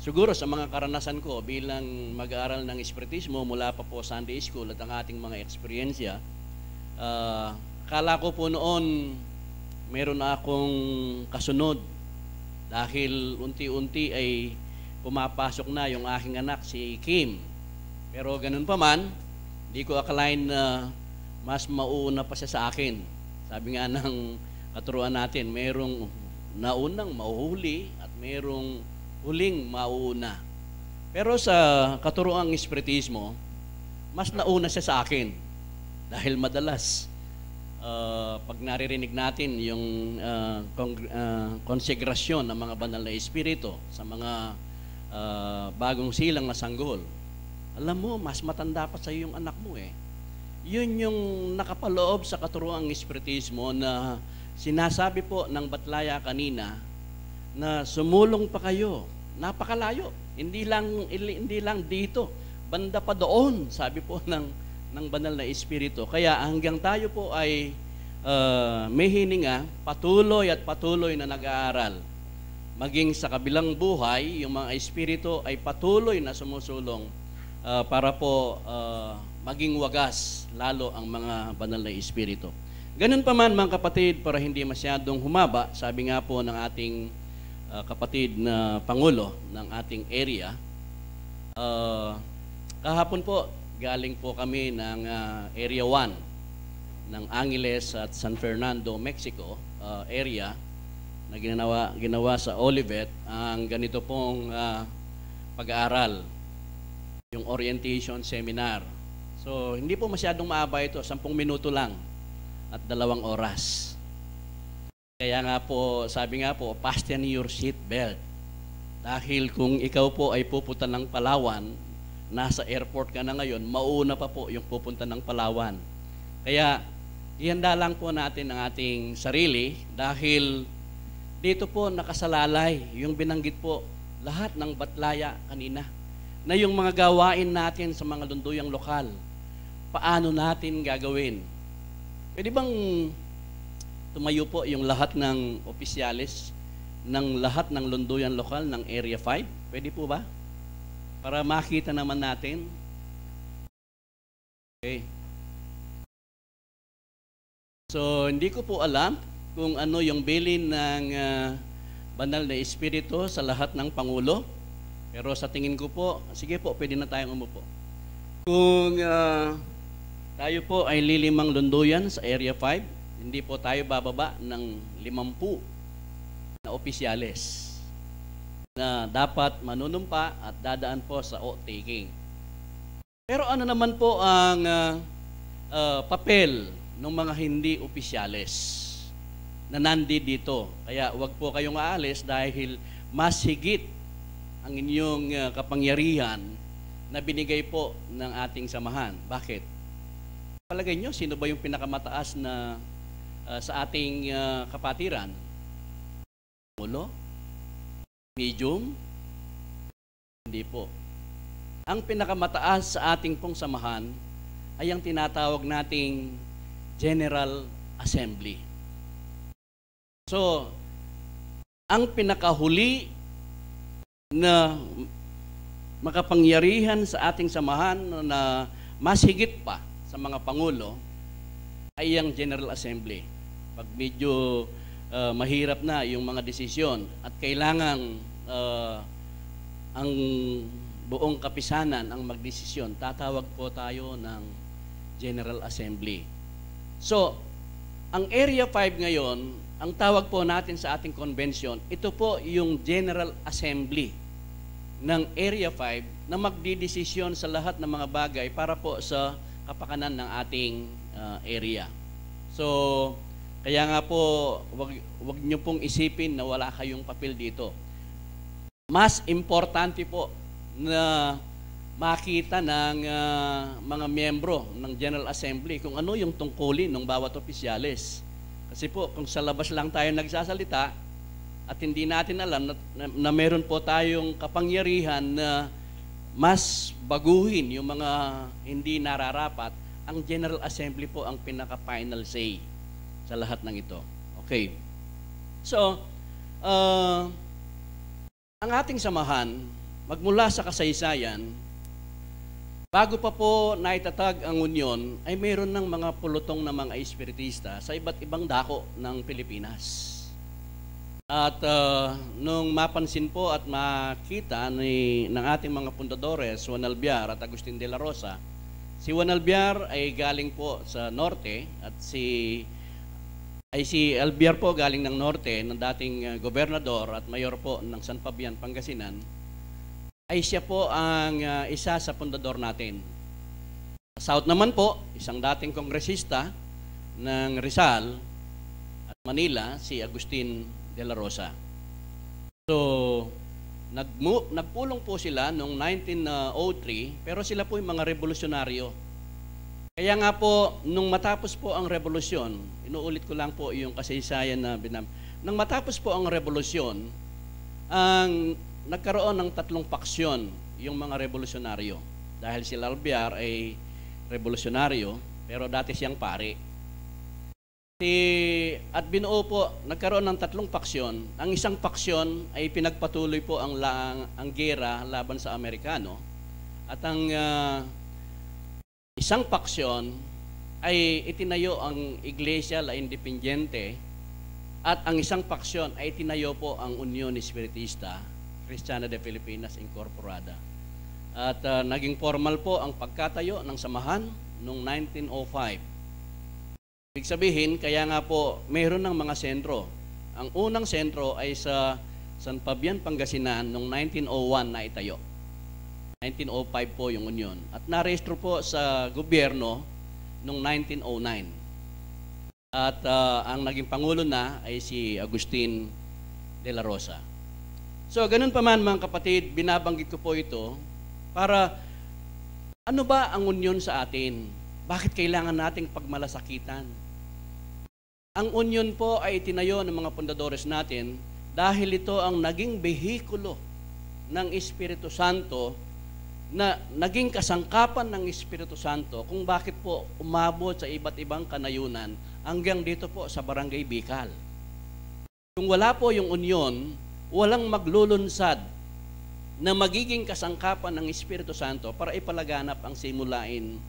E: siguro sa mga karanasan ko bilang mag-aaral ng Espiritismo mula pa po Sunday School at ang ating mga eksperyensya, akala ko po noon meron na akong kasunod dahil unti-unti ay pumapasok na yung aking anak si Kim. Pero ganun pa man, di ko akalain na mas mauuna pa siya sa akin. Sabi nga ng katuruan natin, merong naunang mauhuli at merong huling mauuna. Pero sa katuroang Espiritismo, mas nauna siya sa akin. Dahil madalas, pag naririnig natin yung konsegrasyon ng mga banal na Espiritu sa mga bagong silang na sanggol, alam mo, mas matanda pa sa iyo yung anak mo eh. Yun yung nakapaloob sa katuroang Espiritismo na sinasabi po ng Batlaya kanina na sumulong pa kayo. Napakalayo. Hindi lang dito. Banda pa doon, sabi po ng Banal na Espiritu. Kaya hanggang tayo po ay may hininga, patuloy at patuloy na nag-aaral. Maging sa kabilang buhay, yung mga Espiritu ay patuloy na sumusulong para po maging wagas lalo ang mga Banal na Espiritu. Ganun pa man mga kapatid, para hindi masyadong humaba, sabi nga po ng ating kapatid na Pangulo ng ating area, kahapon po galing po kami ng Area 1 ng Angeles at San Fernando, Mexico area na ginawa sa Olivet ang ganito pong pag-aaral, yung orientation seminar. So hindi po masyadong maaba ito, 10 minuto lang at 2 oras. Kaya nga po, sabi nga po, fasten your seat belt. Dahil kung ikaw po ay pupunta ng Palawan, nasa airport ka na ngayon, mauna pa po yung pupunta ng Palawan. Kaya, ihanda lang po natin ang ating sarili dahil dito po nakasalalay yung binanggit po lahat ng Batlaya kanina na yung mga gawain natin sa mga lunduyang lokal, paano natin gagawin? Pwede bang tumayo po yung lahat ng opisyalis ng lahat ng lunduyan lokal ng Area 5? Pwede po ba? Para makita naman natin. Okay. So, hindi ko po alam kung ano yung bilin ng Banal na Espiritu sa lahat ng Pangulo. Pero sa tingin ko po, sige po, pwede na tayong umupo. Kung tayo po ay lilimang lunduyan sa Area 5, hindi po tayo bababa ng 50 na opisyales na dapat manunumpa at dadaan po sa oath-taking. Pero ano naman po ang papel ng mga hindi opisyales na nandito? Kaya wag po kayong aalis dahil mas higit ang inyong kapangyarihan na binigay po ng ating samahan. Bakit? Palagay nyo, sino ba yung pinakamataas na sa ating kapatiran? Pangulo? Medium? Hindi po. Ang pinakamataas sa ating pong samahan ay ang tinatawag nating General Assembly. So, ang pinakahuli na makapangyarihan sa ating samahan na mas higit pa sa mga pangulo ay ang General Assembly. Pag medyo mahirap na yung mga desisyon at kailangan ang buong kapisanan ang magdesisyon, tatawag po tayo ng General Assembly. So, ang Area 5 ngayon, ang tawag po natin sa ating convention, ito po yung General Assembly ng Area 5 na magdidesisyon sa lahat ng mga bagay para po sa kapakanan ng ating area. So, kaya nga po, wag niyo pong isipin na wala kayong papel dito. Mas importante po na makita ng mga miyembro ng General Assembly kung ano yung tungkulin ng bawat opisyales. Kasi po, kung sa labas lang tayo nagsasalita at hindi natin alam na meron po tayong kapangyarihan na mas baguhin yung mga hindi nararapat, ang General Assembly po ang pinaka-final say sa lahat ng ito. Okay. So, ang ating samahan, magmula sa kasaysayan, bago pa po naitatag ang Union, ay mayroon ng mga pulutong na mga espiritista sa iba't ibang dako ng Pilipinas. At nung mapansin po at makita ng ating mga pundadores, Juan Albiar at Agustin de la Rosa, si Juan Albiar ay galing po sa norte at si Albiar po galing ng norte, ng dating gobernador at mayor po ng San Fabian, Pangasinan, ay siya po ang isa sa pundador natin. Sa South naman po, isang dating kongresista ng Rizal at Manila, si Agustin de la Rosa. So, nagpulong po sila noong 1903, pero sila po yung mga revolusyonaryo. Kaya nga po, nung matapos po ang revolusyon, inuulit ko lang po yung kasaysayan na nung matapos po ang revolusyon, nagkaroon ng tatlong paksyon yung mga revolusyonaryo. Dahil si Albiar ay revolusyonaryo, pero dati siyang pari. At binuo po, nagkaroon ng tatlong paksyon. Ang isang paksyon ay pinagpatuloy po ang gera laban sa Amerikano. At ang isang paksyon ay itinayo ang Iglesia La Independiente. At ang isang paksyon ay itinayo po ang Union Espiritista Cristiana de Pilipinas Incorporada. At naging formal po ang pagkatayo ng samahan noong 1905. Ibig sabihin, kaya nga po mayroon ng mga sentro. Ang unang sentro ay sa San Fabian, Pangasinan noong 1901 na itayo. 1905 po yung Union. At narehistro po sa gobyerno noong 1909. At ang naging pangulo na ay si Agustin de la Rosa. So, ganun pa man mga kapatid, binabanggit ko po ito para ano ba ang union sa atin? Bakit kailangan nating pagmalasakitan? Ang union po ay itinayo ng mga pundadores natin dahil ito ang naging behikulo ng Espiritu Santo na naging kasangkapan ng Espiritu Santo kung bakit po umabot sa iba't ibang kanayunan hanggang dito po sa Barangay Bicol. Kung wala po yung union, walang maglulunsad na magiging kasangkapan ng Espiritu Santo para ipalaganap ang simulain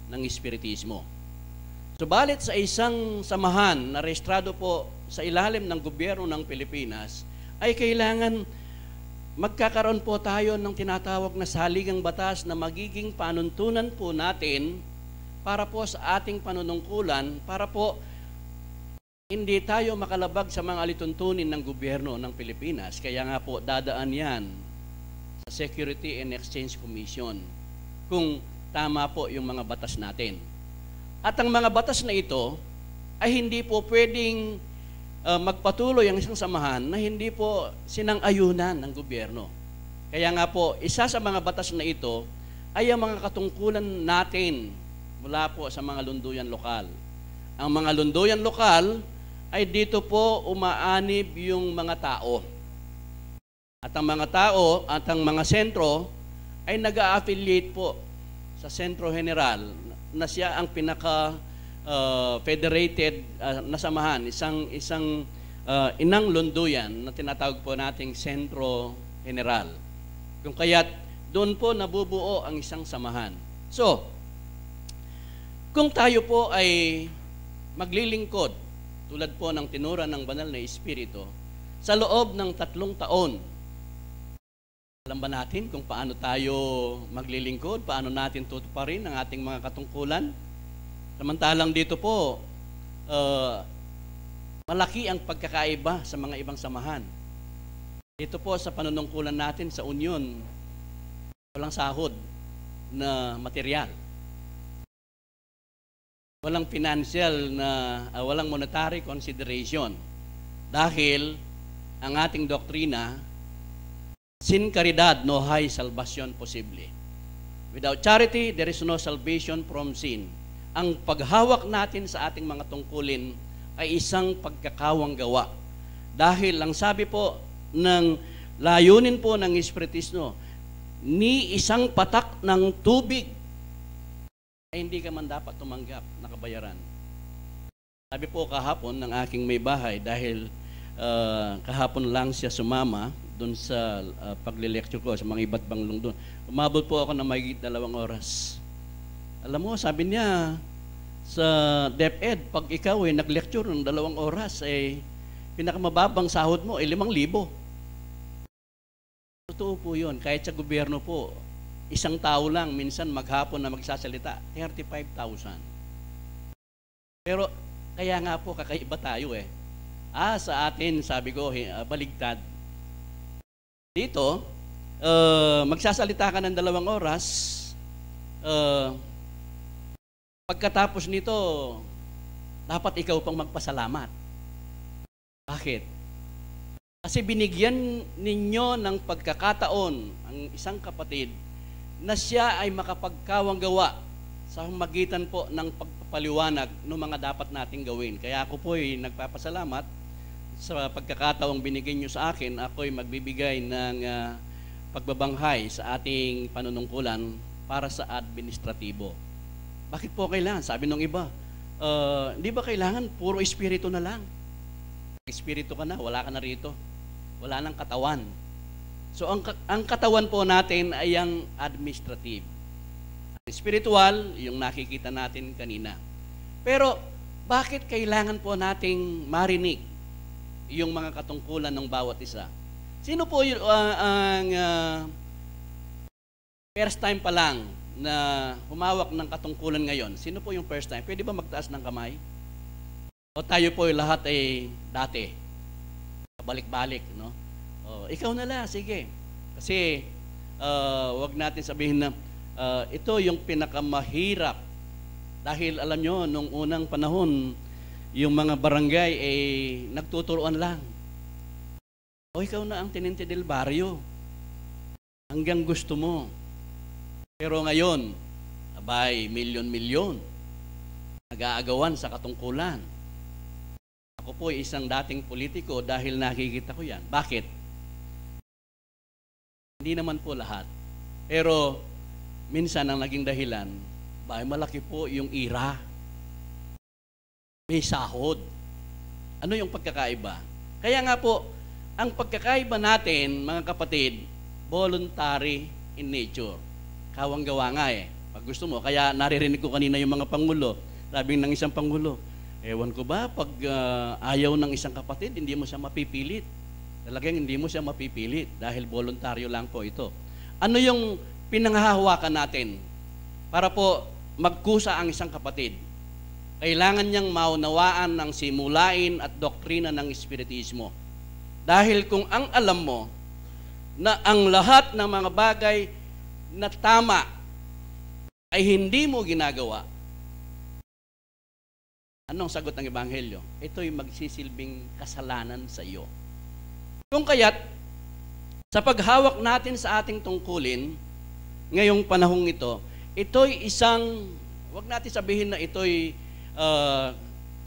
E: ng Espiritismo. Subalit sa isang samahan na rehistrado po sa ilalim ng gobyerno ng Pilipinas, ay kailangan magkakaroon po tayo ng tinatawag na saligang batas na magiging panuntunan po natin para po sa ating panunungkulan, para po hindi tayo makalabag sa mga alituntunin ng gobyerno ng Pilipinas. Kaya nga po dadaan yan sa Security and Exchange Commission kung tama po yung mga batas natin. At ang mga batas na ito ay hindi po pwedeng magpatuloy ang isang samahan na hindi po sinang-ayunan ng gobyerno. Kaya nga po, isa sa mga batas na ito ay ang mga katungkulan natin mula po sa mga lunduyan lokal. Ang mga lunduyan lokal ay dito po umaanib yung mga tao. At ang mga tao at ang mga sentro ay nag-a-affiliate po sa Sentro General na siya ang pinaka federated na samahan, isang inang lunduyan na tinatawag po nating Sentro General. Kung kaya't doon po nabubuo ang isang samahan. So, kung tayo po ay maglilingkod tulad po ng tinura ng banal na Espiritu sa loob ng 3 taon, alam ba natin kung paano tayo maglilingkod, paano natin tutuparin ang ating mga katungkulan? Samantalang dito po, malaki ang pagkakaiba sa mga ibang samahan. Dito po sa panunungkulan natin sa Union, walang sahod na material. Walang financial na, walang monetary consideration. Dahil ang ating doktrina, sin caridad no hay salvation posible. Without charity, there is no salvation from sin. Ang paghawak natin sa ating mga tungkulin ay isang pagkakawang gawa. Dahil ang sabi po ng layunin po ng Espiritismo, ni isang patak ng tubig ay hindi ka man dapat tumanggap na kabayaran. Sabi po kahapon ng aking may bahay, dahil kahapon lang siya sumama doon sa pagle-lecture ko sa mga iba't bang lungdon. Umabot po ako ng mahigit 2 oras. Alam mo, sabi niya sa DepEd, pag ikaw ay nag-lecture ng 2 oras, pinakamababang sahod mo ay 5,000. Totoo po yun. Kahit sa gobyerno po, isang tao lang minsan maghapon na magsasalita, 35,000. Pero kaya nga po kakaiba tayo sa atin, sabi ko, baligtad. Dito, magsasalita ka ng 2 oras, pagkatapos nito, dapat ikaw pang magpasalamat. Bakit? Kasi binigyan ninyo ng pagkakataon ang isang kapatid na siya ay makapagkawang gawa sa magitan po ng pagpapaliwanag ng mga dapat nating gawin. Kaya ako po ay nagpapasalamat sa pagkakataong binigyan nyo sa akin. Ako ay magbibigay ng pagbabanghay sa ating panunungkulan para sa administratibo. Bakit po kailangan? Sabi ng iba, hindi ba kailangan puro espiritu na lang? Espiritu ka na, wala ka na rito. Wala nang katawan. So ang katawan po natin ay ang administrative. Spiritual, yung nakikita natin kanina. Pero bakit kailangan po nating marinig yung mga katungkulan ng bawat isa? Sino po yung first time pa lang na humawak ng katungkulan ngayon? Sino po yung first time? Pwede ba magtaas ng kamay? O tayo po yung lahat ay dati? Balik-balik, no? Ikaw na lang, sige. Kasi wag natin sabihin na ito yung pinakamahirap. Dahil alam nyo, nung unang panahon, yung mga barangay ay nagtuturuan lang. O ikaw na ang Tenente del Barrio. Hanggang gusto mo. Pero ngayon, abay, milyon-milyon. Nag-aagawan sa katungkulan. Ako po ay isang dating politiko dahil nakikita ko yan. Bakit? Hindi naman po lahat. Pero minsan ang naging dahilan, malaki po yung ira. May sahod. Ano yung pagkakaiba? Kaya nga po, ang pagkakaiba natin, mga kapatid, voluntary in nature. Kawang gawa nga Pag gusto mo, kaya naririnig ko kanina yung mga pangulo. Sabing ng isang pangulo, ewan ko ba, pag ayaw ng isang kapatid, hindi mo siya mapipilit. Talagang hindi mo siya mapipilit dahil voluntaryo lang po ito. Ano yung pinanghahawakan natin para po magkusa ang isang kapatid? Kailangan niyang maunawaan ng simulain at doktrina ng Espiritismo. Dahil kung ang alam mo na ang lahat ng mga bagay na tama ay hindi mo ginagawa, anong sagot ng Ebanghelyo? Ito'y magsisilbing kasalanan sa iyo. Kung kaya't, sa paghawak natin sa ating tungkulin, ngayong panahong ito, ito'y isang, wag natin sabihin na ito'y,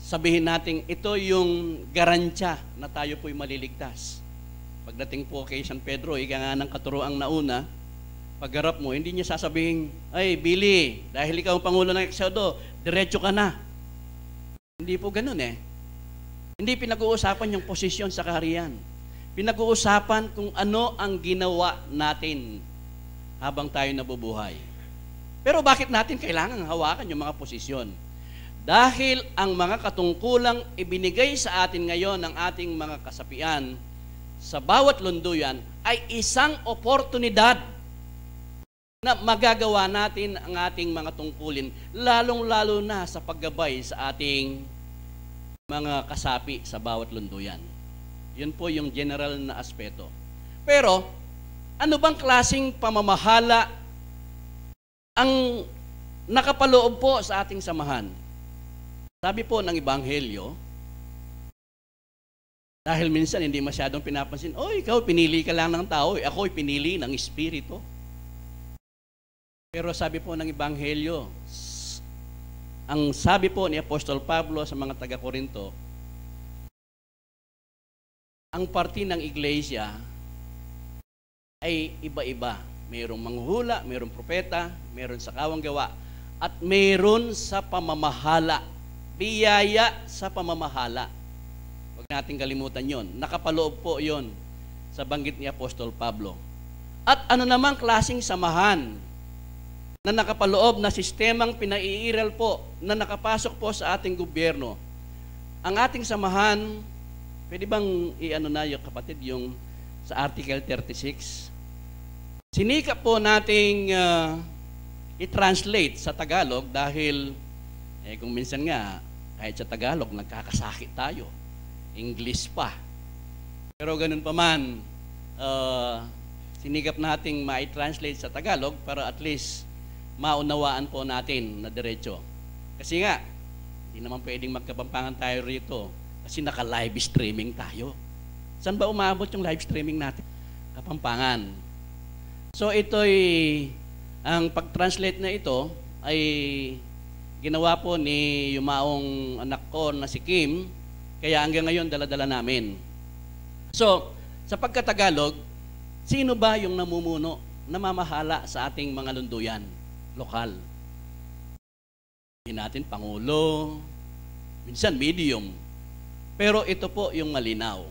E: sabihin natin, ito yung garansya na tayo po'y maliligtas. Pagdating po kay San Pedro, ika nga ng katuroang nauna, pagharap mo, hindi niya sasabihin, ay, Billy, dahil ikaw ang Pangulo ng Exodo, diretso ka na. Hindi po ganun eh. Hindi pinag-uusapan yung posisyon sa kaharian. Pinag-uusapan kung ano ang ginawa natin habang tayo nabubuhay. Pero bakit natin kailangan hawakan yung mga posisyon? Dahil ang mga katungkulang ibinigay sa atin ngayon ng ating mga kasapian sa bawat lunduyan ay isang oportunidad na magagawa natin ang ating mga tungkulin, lalong-lalo na sa paggabay sa ating mga kasapi sa bawat lunduyan. Yun po yung general na aspeto. Pero, ano bang klaseng pamamahala ang nakapaloob po sa ating samahan? Sabi po ng Ebanghelyo, dahil minsan hindi masyadong pinapansin, ikaw pinili ka lang ng tao, ako'y pinili ng Espiritu. Pero sabi po ng Ebanghelyo, ang sabi po ni Apostol Pablo sa mga taga-Korinto, ang parte ng iglesia ay iba-iba. Mayroong manghuhula, mayroong propeta, mayroong sakawang gawa, at mayroon sa pamamahala. Biyaya sa pamamahala. Huwag natin kalimutan yon. Nakapaloob po yon sa banggit ni Apostol Pablo. At ano namang klaseng samahan na nakapaloob na sistemang pinaiiral po na nakapasok po sa ating gobyerno. Ang ating samahan, pwede bang yung kapatid yung sa Article 36? Sinikap po nating i-translate sa Tagalog dahil kung minsan nga kahit sa Tagalog nagkakasakit tayo. English pa. Pero ganun pa man, sinikap nating ma-translate sa Tagalog para at least maunawaan po natin na diretso. Kasi nga, hindi naman pwedeng magkapampangan tayo rito kasi naka-live streaming tayo. Saan ba umabot yung live streaming natin? Kapampangan. So ito'y, ang pag-translate na ito ay ginawa po ni yumaong anak ko na si Kim, kaya hanggang ngayon dala-dala namin. So, sa pagkatagalog, sino ba yung namumuno, namamahala sa ating mga lunduyan, lokal? Hindi natin Pangulo, minsan medium. Pero ito po yung malinaw.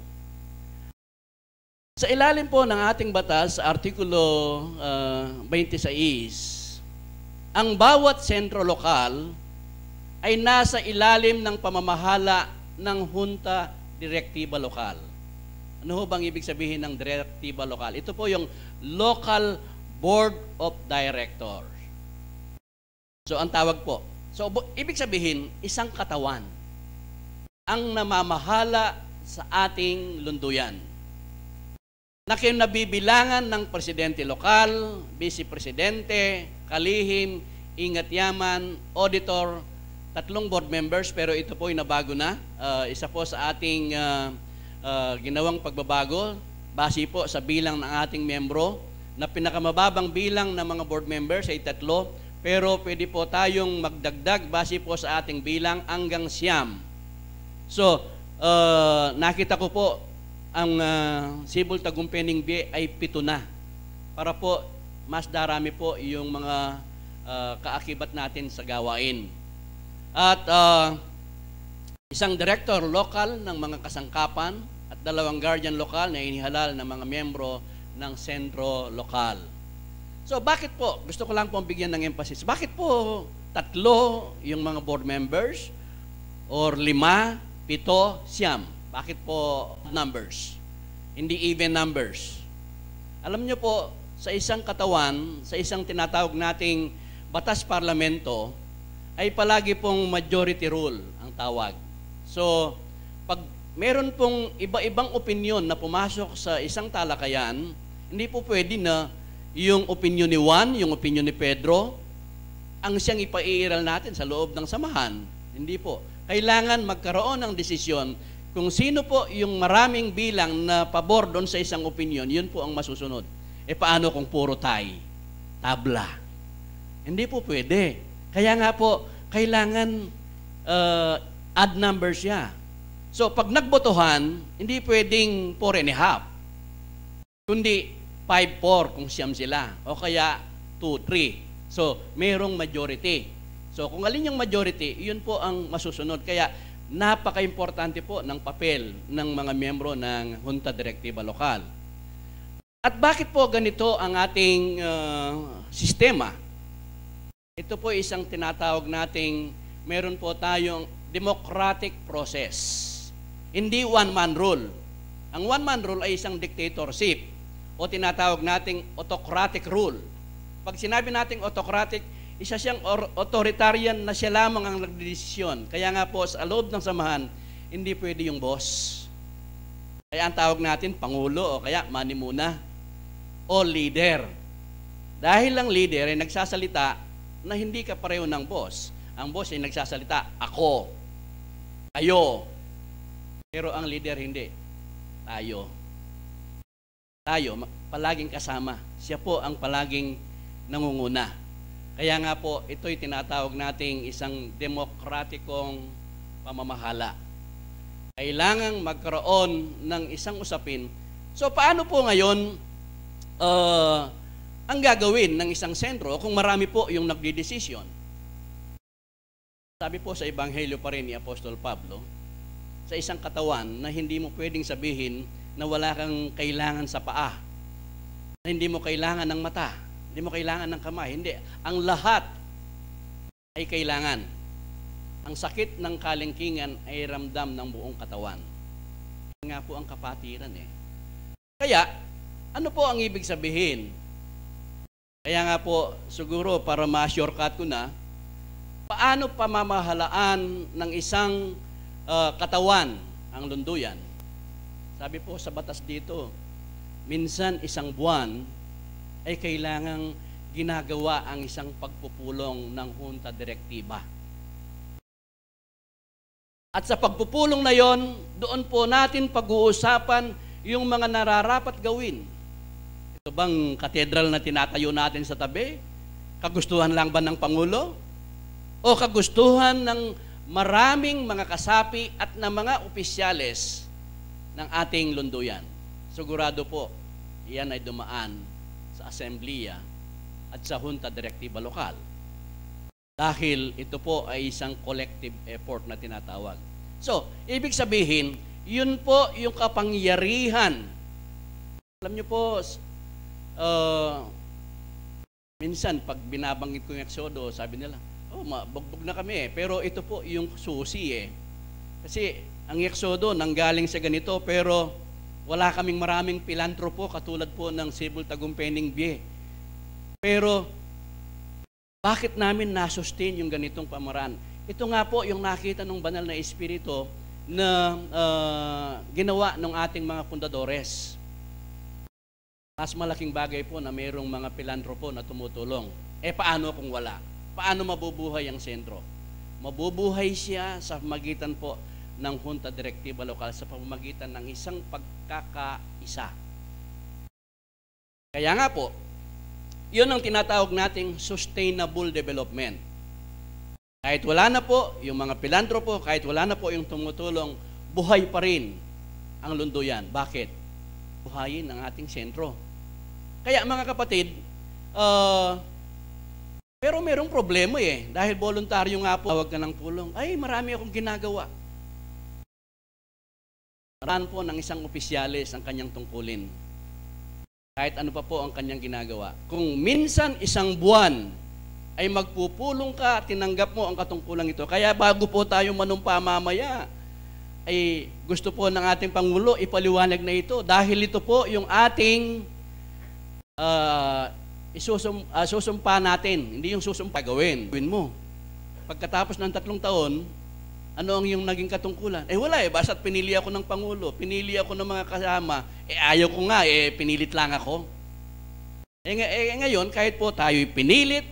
E: Sa ilalim po ng ating batas, sa Artikulo 26, ang bawat sentro lokal ay nasa ilalim ng pamamahala ng Junta Direktiba Lokal. Ano ho bang ibig sabihin ng Direktiba Lokal? Ito po yung Local Board of Directors. So, ang tawag po. So, ibig sabihin, isang katawan ang namamahala sa ating lunduyan. Na kinabibilangan ng presidente lokal, vice-presidente, kalihim, ingat-yaman, auditor, 3 board members, pero ito po ay nabago na. Isa po sa ating ginawang pagbabago, base po sa bilang ng ating membro, na pinakamababang bilang ng mga board members ay 3, pero pwede po tayong magdagdag base po sa ating bilang hanggang 9. So, nakita ko po, ang Sibol Tagumpay-Ningbe ay 7 na. Para po, mas darami po yung mga kaakibat natin sa gawain. At isang director lokal ng mga kasangkapan at 2 guardian lokal na inihalal ng mga miyembro ng sentro lokal. So bakit po, gusto ko lang po bigyan ng emphasis, bakit po 3 yung mga board members or 5, 7, 9? Bakit po numbers? Hindi even numbers. Alam niyo po, sa isang katawan, sa isang tinatawag nating batas parlamento, ay palagi pong majority rule ang tawag. So, pag meron pong iba-ibang opinion na pumasok sa isang talakayan, hindi po pwede na yung opinion ni Juan, yung opinion ni Pedro, ang siyang ipaiiral natin sa loob ng samahan. Hindi po. Kailangan magkaroon ng desisyon kung sino po yung maraming bilang na pabor doon sa isang opinion, yun po ang masusunod. Paano kung puro tie? Tabla. Hindi po pwede. Kaya nga po, kailangan odd number siya. So, pag nagbotohan, hindi pwedeng 4 and a half. kundi 5-4 kung siyam sila, o kaya 2-3. So, mayroong majority. So, kung alin yung majority, yun po ang masusunod. Kaya, napaka-importante po ng papel ng mga miyembro ng Junta Direktiba Lokal. At bakit po ganito ang ating sistema? Ito po isang tinatawag nating, meron po tayong democratic process. Hindi one-man rule. Ang one-man rule ay isang dictatorship o tinatawag nating autocratic rule. Pag sinabi nating autocratic, isa siyang authoritarian na siya lamang ang nagdedesisyon. Kaya nga po sa loob ng samahan, hindi pwede yung boss. Kaya ang tawag natin pangulo o kaya manimuna o leader. Dahil ang leader ay nagsasalita na hindi ka pareho ng boss. Ang boss ay nagsasalita, ako, kayo. Pero ang leader hindi. Tayo. Tayo, palaging kasama. Siya po ang palaging nangunguna. Kaya nga po, ito'y tinatawag nating isang demokratikong pamamahala. Kailangang magkaroon ng isang usapin. So, paano po ngayon ang gagawin ng isang sentro kung marami po yung nagdidesisyon? Sabi po sa Ebanghelyo pa rin ni Apostol Pablo, sa isang katawan na hindi mo pwedeng sabihin na wala kang kailangan sa paa, na hindi mo kailangan ng mata, hindi mo kailangan ng kamay. Hindi. Ang lahat ay kailangan. Ang sakit ng kalingkingan ay ramdam ng buong katawan. Yan nga po ang kapatiran eh. Kaya, ano po ang ibig sabihin? Kaya nga po, siguro para ma-shortcut ko na, paano pamamahalaan ng isang katawan ang lunduyan? Sabi po sa batas dito, minsan isang buwan ay kailangang ginagawa ang isang pagpupulong ng Junta Direktiba. At sa pagpupulong na yon, doon po natin pag-uusapan yung mga nararapat gawin. Ito bang katedral na tinatayo natin sa tabi? Kagustuhan lang ba ng Pangulo? O kagustuhan ng maraming mga kasapi at ng mga opisyales ng ating lunduyan? Sigurado po, iyan ay dumaan sa Asembleya at sa Junta Direktiba Lokal. Dahil ito po ay isang collective effort na tinatawag. So, ibig sabihin, yun po yung kapangyarihan. Alam niyo po, minsan pag binabanggit ko yung Exodo, sabi nila, mabugbog na kami eh. Pero ito po yung susi eh. Kasi ang Exodo nanggaling sa ganito, pero wala kaming maraming pilantropo katulad po ng Cebu Tagumpay-Ning Bie. Pero bakit namin nasustain yung ganitong pamaraan? Ito nga po yung nakita ng banal na espiritu na ginawa ng ating mga fundadores. Mas malaking bagay po na mayroong mga pilantropo na tumutulong. Paano kung wala? Paano mabubuhay ang sentro? Mabubuhay siya sa pamamagitan po ng Junta Direktiba Lokal, sa pamamagitan ng isang pagkakaisa. Kaya nga po, yun ang tinatawag nating sustainable development. Kahit wala na po yung mga pilantropo, kahit wala na po yung tumutulong, buhay pa rin ang lunduyan. Bakit? Buhayin ang ating sentro. Kaya mga kapatid, pero merong problema eh. Dahil voluntaryo nga po, tawag ka ng pulong, ay marami akong ginagawa. Maraan po ng isang opisyalis ang kanyang tungkulin. Kahit ano pa po ang kanyang ginagawa. Kung minsan isang buwan ay magpupulong ka, tinanggap mo ang katungkulang ito. Kaya bago po tayo manumpa mamaya, ay gusto po ng ating Pangulo ipaliwanag na ito. Dahil ito po yung ating isusumpa natin. Hindi yung susumpa gawin mo. Pagkatapos ng 3 taon, ano ang yung naging katungkulan? Wala basta't pinili ako ng Pangulo, pinili ako ng mga kasama, ayaw ko nga, pinilit lang ako. Ngayon, kahit po tayo'y pinilit,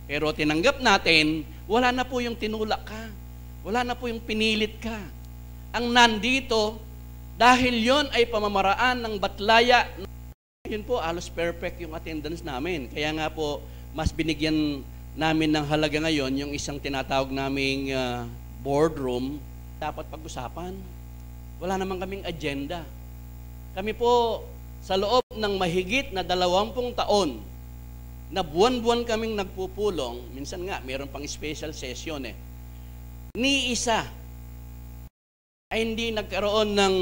E: pero tinanggap natin, wala na po yung tinulak ka. Wala na po yung pinilit ka. Ang nandito, dahil yon ay pamamaraan ng batlaya, yun po, halos perfect yung attendance namin. Kaya nga po, mas binigyan namin ng halaga ngayon yung isang tinatawag naming boardroom, dapat pag-usapan. Wala naman kaming agenda. Kami po, sa loob ng mahigit na 20 taon na buwan-buwan kaming nagpupulong, minsan nga, mayroon pang special session ni isa ay hindi nagkaroon ng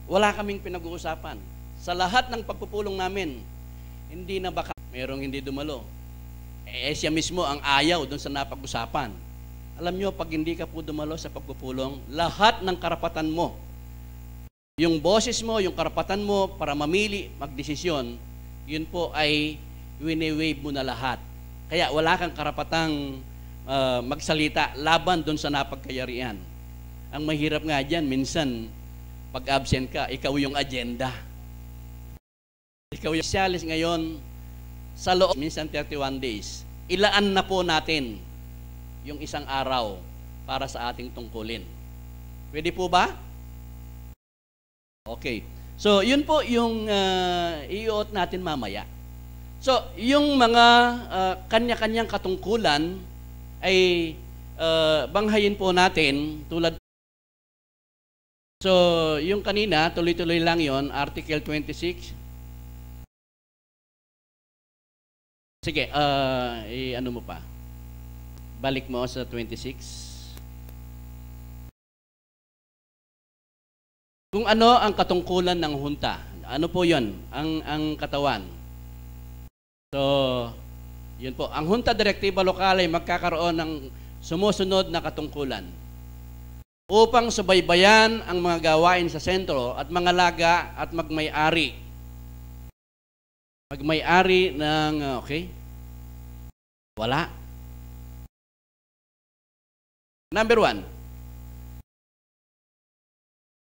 E: wala kaming pinag-uusapan. Sa lahat ng pagpupulong namin, hindi na baka mayroong hindi dumalo. Siya mismo ang ayaw doon sa napag-usapan. Alam nyo, pag hindi ka po dumalo sa pagpupulong, lahat ng karapatan mo, yung boses mo, yung karapatan mo para mamili, magdesisyon, yun po ay wini-waive mo na lahat. Kaya wala kang karapatang magsalita laban doon sa napagkayarian. Ang mahirap nga dyan, minsan, pag absent ka, ikaw yung agenda. Ikaw yung specialist ngayon, sa loob, minsan 31 days, ilaan na po natin yung isang araw para sa ating tungkulin. Pwede po ba? Okay. So, yun po yung iuot natin mamaya. So, yung mga kanya-kanyang katungkulan ay banghayin po natin tulad. So, yung kanina, tuloy-tuloy lang yon, Article 26. Sige, ano mo pa? Balik mo sa 26. Kung ano ang katungkulan ng hunta. Ano po yon? Ang katawan. So, yun po. Ang Junta Direktiba Lokal ay magkakaroon ng sumusunod na katungkulan upang subaybayan ang mga gawain sa sentro at mga laga at magmay-ari. Magmay-ari ng, okay? Wala. Number 1.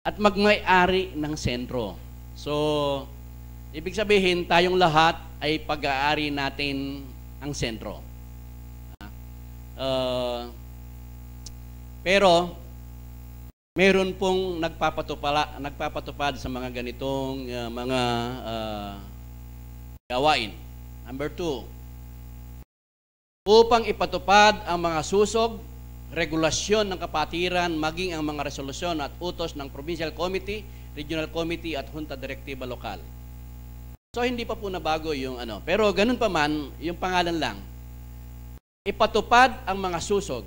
E: At magmay-ari ng sentro. So, ibig sabihin, tayong lahat ay pag-aari natin ang sentro. Pero, meron pong nagpapatupad sa mga ganitong mga gawain. Number 2, upang ipatupad ang mga susog, regulasyon ng kapatiran, maging ang mga resolusyon at utos ng Provincial Committee, Regional Committee at Junta Direktiba Lokal. So, hindi pa po nabago yung ano. Pero ganun pa man, yung pangalan lang, ipatupad ang mga susog.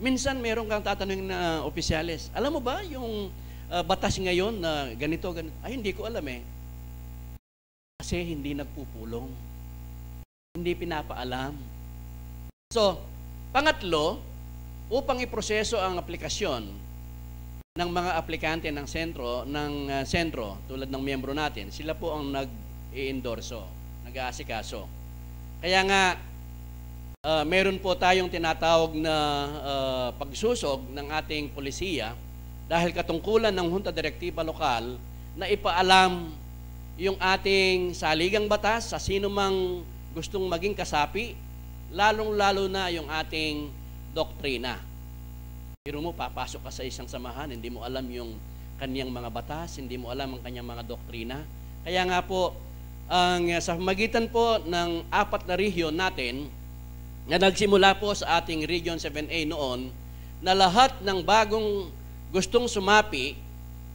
E: Minsan, meron kang tatanungin na opisyalis, alam mo ba yung batas ngayon na ganito, ganito? Ay, hindi ko alam eh. Kasi hindi nagpupulong. Hindi pinapaalam. So, pangatlo, upang iproseso ang aplikasyon ng mga aplikante ng sentro, tulad ng miyembro natin, sila po ang nag-i-endorso, nag-aasikaso. Kaya nga, meron po tayong tinatawag na pagsusog ng ating polisiya dahil katungkulan ng Junta Direktiba Lokal na ipaalam yung ating saligang batas sa sino mang gustong maging kasapi, lalong-lalo na yung ating doktrina. Pero mo, papasok ka sa isang samahan, hindi mo alam yung kanyang mga batas, hindi mo alam ang kanyang mga doktrina. Kaya nga po, sa magitan po ng 4 na region natin, na nagsimula po sa ating Region 7A noon, na lahat ng bagong gustong sumapi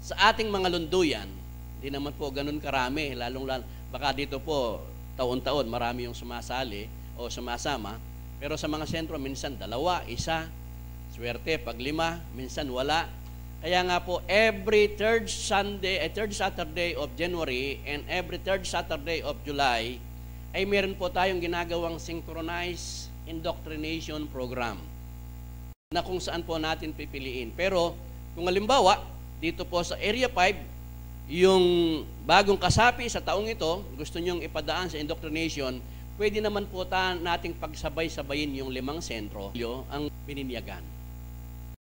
E: sa ating mga lunduyan, hindi naman po ganun karami, lalong-lalo, baka dito po, taon-taon, marami yung sumasali o sumasama, pero sa mga sentro, minsan 2, 1, swerte, pag 5, minsan wala. Kaya nga po, every third Saturday of January and every third Saturday of July, ay meron po tayong ginagawang synchronized indoctrination program na kung saan po natin pipiliin. Pero kung halimbawa, dito po sa Area 5, yung bagong kasapi sa taong ito, gusto nyong ipadaan sa indoctrination, pwede naman po nating pagsabay-sabayin yung 5 sentro ang bininyagan.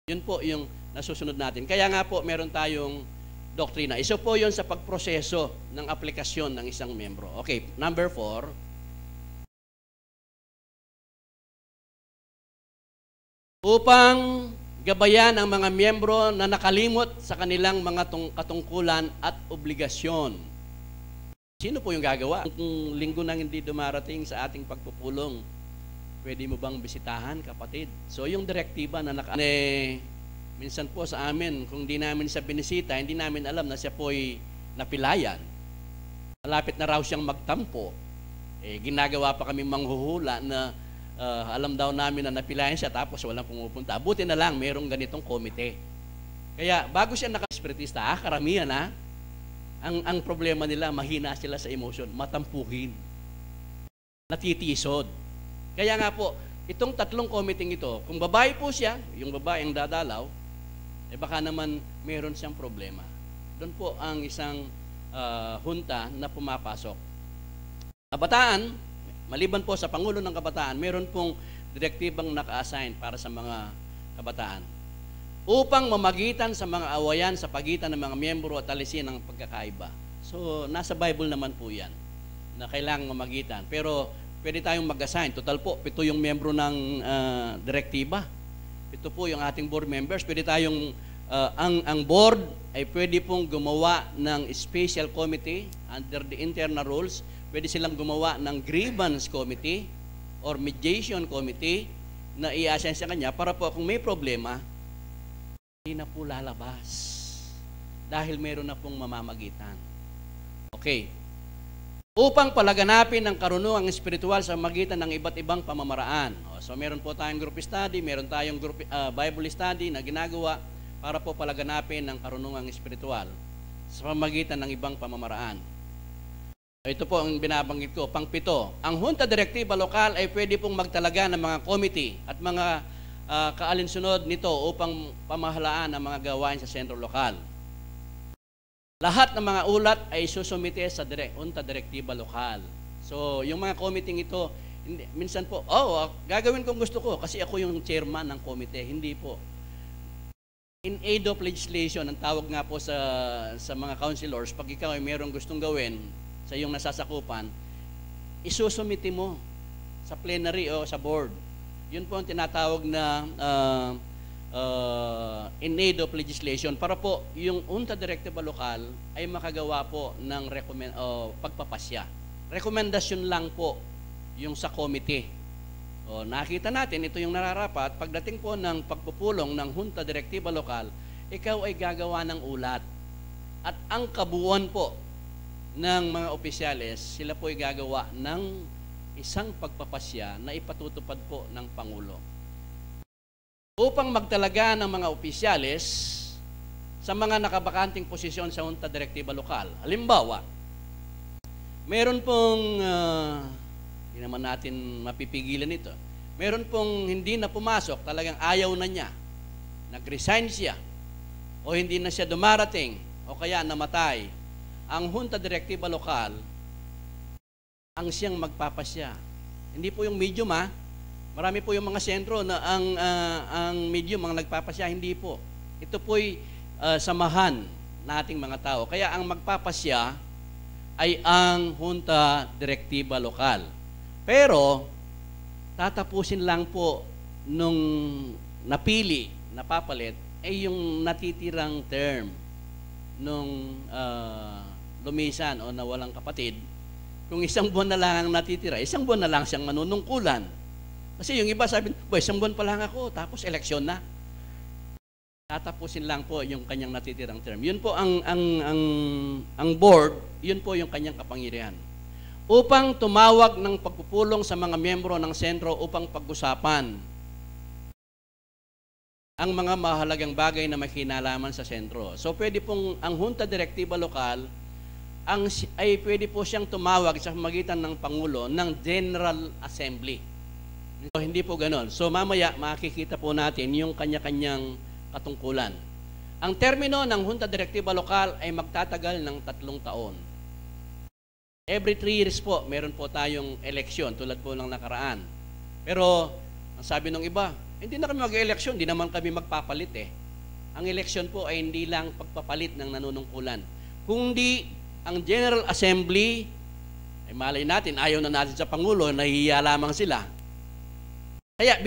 E: Yun po yung nasusunod natin. Kaya nga po meron tayong doktrina. Isa po yun sa pagproseso ng aplikasyon ng isang membro. Okay, number 4. Upang gabayan ang mga miyembro na nakalimot sa kanilang mga katungkulan at obligasyon. Sino po yung gagawa? Kung linggo nang hindi dumarating sa ating pagpupulong, pwede mo bang bisitahan, kapatid? So yung direktiba na minsan po sa amin, kung di namin siya binisita, hindi namin alam na siya po'y napilayan. malapit na raw siyang magtampo, ginagawa pa kami manghuhula na alam daw namin na napilayan siya tapos walang pumupunta. Buti na lang, mayroong ganitong komite. Kaya bago siya naka-espiritista, karamihan ang problema nila, mahina sila sa emotion, matampuhin, natitisod. Kaya nga po, itong tatlong committee ito, kung babae po siya, yung babae ang dadalaw, baka naman meron siyang problema. Doon po ang isang hunta na pumapasok. Kabataan, maliban po sa Pangulo ng Kabataan, meron pong direktibang naka-assign para sa mga kabataan upang mamagitan sa mga awayan sa pagitan ng mga miyembro at alisin ng pagkakaiba. So, nasa Bible naman po yan, na kailangang mamagitan. Pero, pwede tayong mag-assign. Total po, 7 yung miyembro ng direktiba. 7 po yung ating board members. Pwede tayong, ang board ay pwede pong gumawa ng special committee under the internal rules. Pwede silang gumawa ng grievance committee or mediation committee na i-assign sa kanya para po kung may problema, hindi na po lalabas dahil meron na pong mamamagitan. Okay. Upang palaganapin ang karunungang espiritual sa magitan ng iba't ibang pamamaraan. So meron po tayong group study, meron tayong group, Bible study na ginagawa para po palaganapin ang karunungang espiritual sa pamagitan ng ibang pamamaraan. Ito po ang binabanggit ko. Pang-7, ang Junta Direktiba Lokal ay pwede pong magtalaga ng mga committee at mga kaalinsunod nito upang pamahalaan ang mga gawain sa sentro lokal. Lahat ng mga ulat ay susumite sa Junta Direktiba Lokal. So, yung mga committee ito, minsan po, gagawin kong gusto ko kasi ako yung chairman ng komite. Hindi po. In aid of legislation, ang tawag nga po sa mga councilors, pag ikaw ay mayroong gustong gawin sa iyong nasasakupan, isusumite mo sa plenary o sa board. Yun po ang tinatawag na in aid of legislation para po yung Junta Direktiba Lokal ay makagawa po ng pagpapasya. Rekomendasyon lang po yung sa committee. Nakita natin, ito yung nararapat. Pagdating po ng pagpupulong ng Junta Direktiba Lokal, ikaw ay gagawa ng ulat. At ang kabuuan po ng mga opisyales, sila po ay gagawa ng isang pagpapasya na ipatutupad po ng Pangulo. Upang magtalaga ng mga opisyales sa mga nakabakanting posisyon sa Junta Direktiba Lokal. Halimbawa, meron pong, hindi naman natin mapipigilan ito, meron pong hindi na pumasok, talagang ayaw na niya, nag-resign siya, o hindi na siya dumarating, o kaya namatay. Ang Junta Direktiba Lokal, ang siyang magpapasya. Hindi po yung medium Marami po yung mga sentro na ang medium ang nagpapasya, hindi po. Ito po'y samahan nating mga tao. Kaya ang magpapasya ay ang Junta Direktiba Lokal. Pero tatapusin lang po nung napili, napapalit ay yung natitirang term nung lumisan o nawalang kapatid. Kung 1 buwan na lang ang natitira, 1 buwan na lang siyang manunungkulan. Kasi yung iba sabi, 1 buwan pa lang ako, tapos eleksyon na. Tatapusin lang po yung kanyang natitirang term. Yun po ang board, yun po yung kanyang kapangyarihan. Upang tumawag ng pagpupulong sa mga miyembro ng sentro upang pag-usapan ang mga mahalagang bagay na may kinalaman sa sentro. So pwede pong ang Junta Direktiba Lokal ay pwede po siyang tumawag sa magitan ng Pangulo ng General Assembly. So, hindi po ganon. So mamaya makikita po natin yung kanya-kanyang katungkulan. Ang termino ng Junta Direktiba Lokal ay magtatagal ng 3 taon. Every 3 years po, meron po tayong eleksyon tulad po ng nakaraan. Pero, ang sabi ng iba, hindi na kami mag-eleksyon, hindi naman kami magpapalit Ang eleksyon po ay hindi lang pagpapalit ng nanunungkulan. Kundi ang General Assembly, ay malay natin, ayaw na natin sa Pangulo, nahihiya lamang sila. Kaya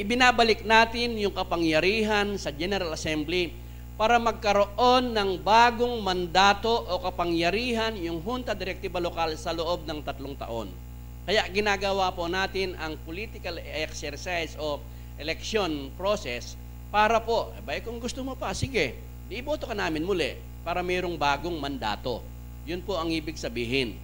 E: binabalik natin yung kapangyarihan sa General Assembly para magkaroon ng bagong mandato o kapangyarihan yung Junta Direktiba Lokal sa loob ng 3 taon. Kaya ginagawa po natin ang political exercise o election process para po, kung gusto mo pa, sige, iboto ka namin muli para mayroong bagong mandato. Yun po ang ibig sabihin.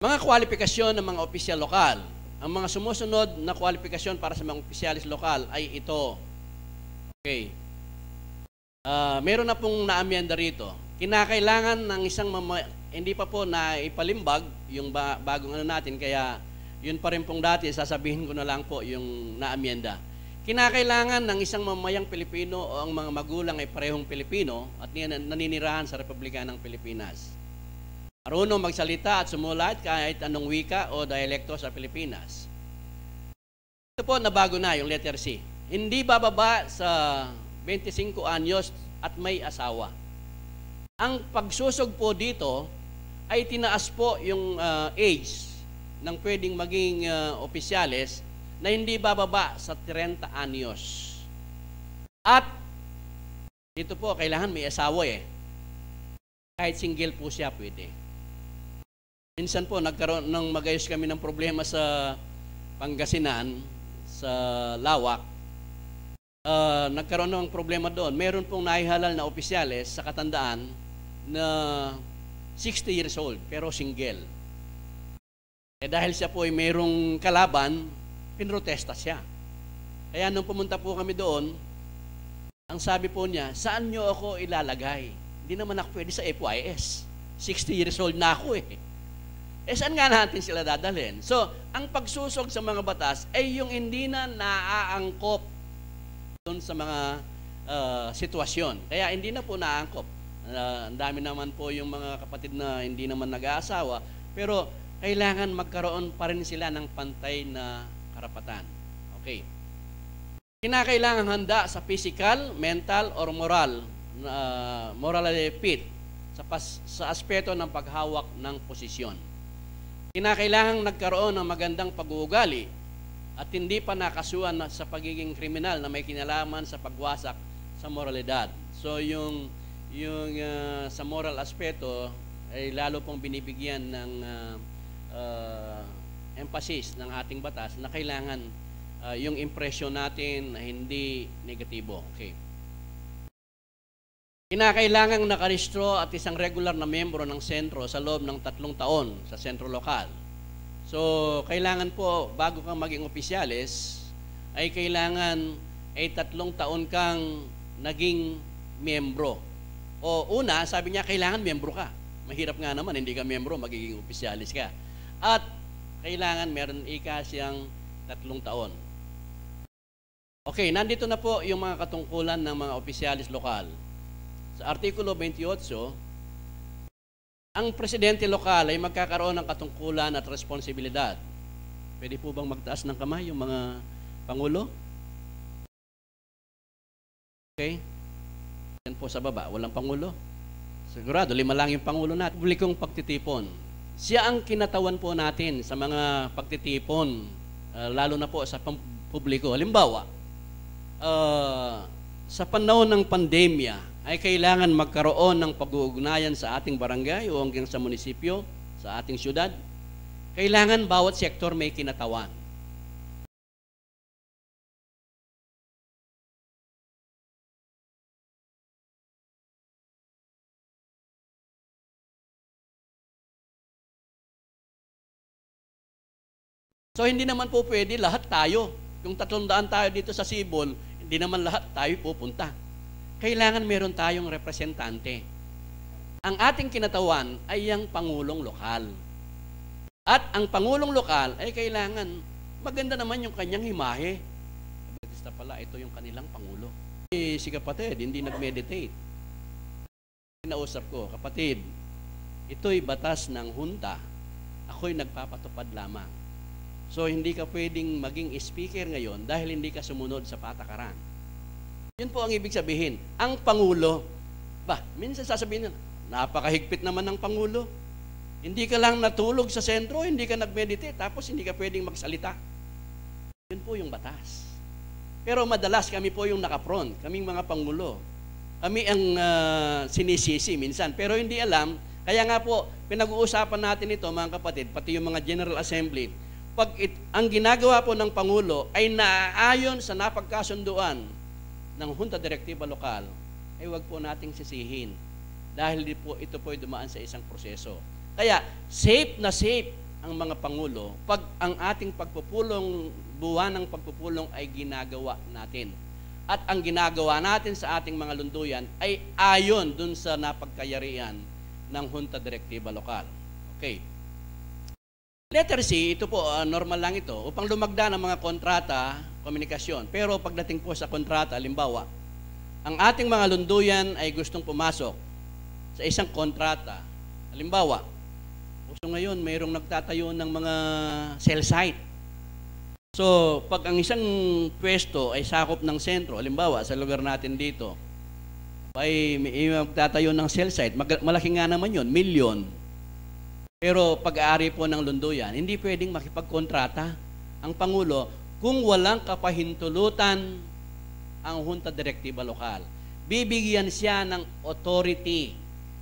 E: Mga kwalifikasyon ng mga opisyal lokal. Ang mga sumusunod na kwalifikasyon para sa mga opisyalis lokal ay ito. Okay. Meron na pong naamyenda rito. Kinakailangan ng isang hindi pa po na ipalimbag yung bagong ano natin, kaya yun pa rin pong dati, sasabihin ko na lang po yung naamyenda. Kinakailangan ng isang mamayang Pilipino o ang mga magulang ay parehong Pilipino at naninirahan sa Republika ng Pilipinas. Marunong magsalita at sumulat kahit anong wika o dialekto sa Pilipinas. Ito po na bago na yung letter C. Hindi bababa sa 25 anyos at may asawa. Ang pagsusog po dito ay tinaas po yung age ng pwedeng maging opisyales na hindi bababa sa 30 anyos. At dito po, kailangan may asawa eh. Kahit single po siya, pwede. Minsan po, nagkaroon ng magayos kami ng problema sa Pangasinan, sa Lawak. Nagkaroon ng problema doon. Meron pong naihalal na opisyales sa katandaan na 60 years old, pero single. Dahil siya po ay mayroong kalaban, pinrotesta siya. Kaya nung pumunta po kami doon, ang sabi po niya, saan nyo ako ilalagay? Hindi naman ako pwede sa FYS. 60 years old na ako eh. Saan nga natin sila dadalhin? So, ang pagsusog sa mga batas ay yung hindi na naaangkop doon sa mga sitwasyon. Kaya hindi na po naaangkop. Ang dami naman po yung mga kapatid na hindi naman nag-aasawa, pero kailangan magkaroon pa rin sila ng pantay na karapatan. Okay. Kinakailangan handa sa physical, mental, or moral fit sa aspeto ng paghawak ng posisyon. Kinakailangan nagkaroon ng magandang pag-uugali at hindi pa nakasuhan sa pagiging kriminal na may kinalaman sa pagwasak sa moralidad. So yung sa moral aspeto ay lalo pong binibigyan ng emphasis ng ating batas na kailangan yung impression natin na hindi negatibo. Okay. Kinakailangang nakarehistro at isang regular na membro ng sentro sa loob ng 3 taon sa sentro lokal. So, kailangan po, bago kang maging opisyales, ay kailangan ay 3 taon kang naging membro. O una, sabi niya, kailangan membro ka. Mahirap nga naman, hindi ka membro, magiging opisyalis ka. At kailangan meron siyang 3 taon. Okay, nandito na po yung mga katungkulan ng mga opisyalis lokal. Sa Artikulo 28, ang presidente lokal ay magkakaroon ng katungkulan at responsibilidad. Pwede po bang magtaas ng kamay yung mga pangulo? Okay? Yan po sa baba, walang pangulo. Sigurado, 5 lang yung pangulo natin. Publikong pagtitipon. Siya ang kinatawan po natin sa mga pagtitipon, lalo na po sa publiko. Halimbawa, sa panahon ng pandemya, ay kailangan magkaroon ng pag-uugnayan sa ating barangay o hanggang sa munisipyo, sa ating syudad. Kailangan bawat sektor may kinatawan. So hindi naman po pwede lahat tayo. Kung 300 tayo dito sa Sibol, hindi naman lahat tayo pupunta. Kailangan meron tayong representante. Ang ating kinatawan ay ang Pangulong Lokal. At ang Pangulong Lokal ay kailangan, maganda naman yung kanyang himahe. Basta pala, ito yung kanilang Pangulo. Si kapatid, hindi nag-meditate. Kinausap ko, kapatid, ito'y batas ng hunta. Ako'y nagpapatupad lamang. So, hindi ka pwedeng maging speaker ngayon dahil hindi ka sumunod sa patakaran. Yun po ang ibig sabihin. Ang Pangulo, minsan sasabihin nila, napakahigpit naman ng Pangulo. Hindi ka lang natulog sa sentro, hindi ka nag-meditate, tapos hindi ka pwedeng magsalita. Yun po yung batas. Pero madalas kami po yung nakapront, kaming mga Pangulo. Kami ang sinisisi minsan, pero hindi alam. Kaya nga po, pinag-uusapan natin ito mga kapatid, pati yung mga General Assembly, ang ginagawa po ng Pangulo ay naaayon sa napagkasunduan ng Junta Direktiba Lokal, ay wag po nating sisihin. dahil ito po ay dumaan sa isang proseso. Kaya safe na safe ang mga pangulo pag ang ating pagpupulong, buwan ng pagpupulong ay ginagawa natin. At ang ginagawa natin sa ating mga lunduyan ay ayon dun sa napagkayarian ng Junta Direktiba Lokal. Okay. Letter C, ito po, normal lang ito, upang lumagda ng mga kontrata, komunikasyon. Pero pagdating po sa kontrata, halimbawa, ang ating mga lunduyan ay gustong pumasok sa isang kontrata. Halimbawa, so ngayon mayroong nagtatayo ng mga cell site. So, pag ang isang pwesto ay sakop ng sentro, halimbawa sa lugar natin dito, ay may magtatayo ng cell site, malaki nga naman yun, milyon. Pero pag-aari po ng lunduyan, hindi pwedeng makipagkontrata ang Pangulo kung walang kapahintulutan ang Junta Direktiba Lokal. Bibigyan siya ng authority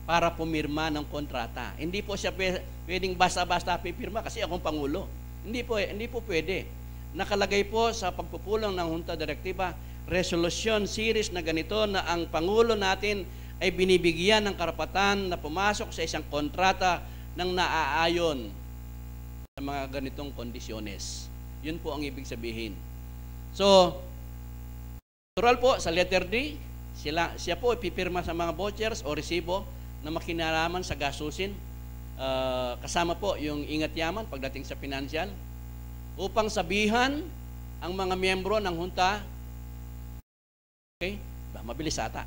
E: para pumirma ng kontrata. Hindi po siya pwedeng basta-basta pipirma kasi akong Pangulo. Hindi po pwede. Nakalagay po sa pagpupulong ng Junta Direktiba, resolution series na ganito na ang Pangulo natin ay binibigyan ng karapatan na pumasok sa isang kontrata ng naaayon sa mga ganitong kondisyones. Yun po ang ibig sabihin. So, natural po sa letter D, siya po ipipirma sa mga vouchers o resibo na makinalaman sa gastusin. Kasama po yung ingat yaman pagdating sa financial, upang sabihan ang mga miyembro ng Junta. Okay? Mabilis ata.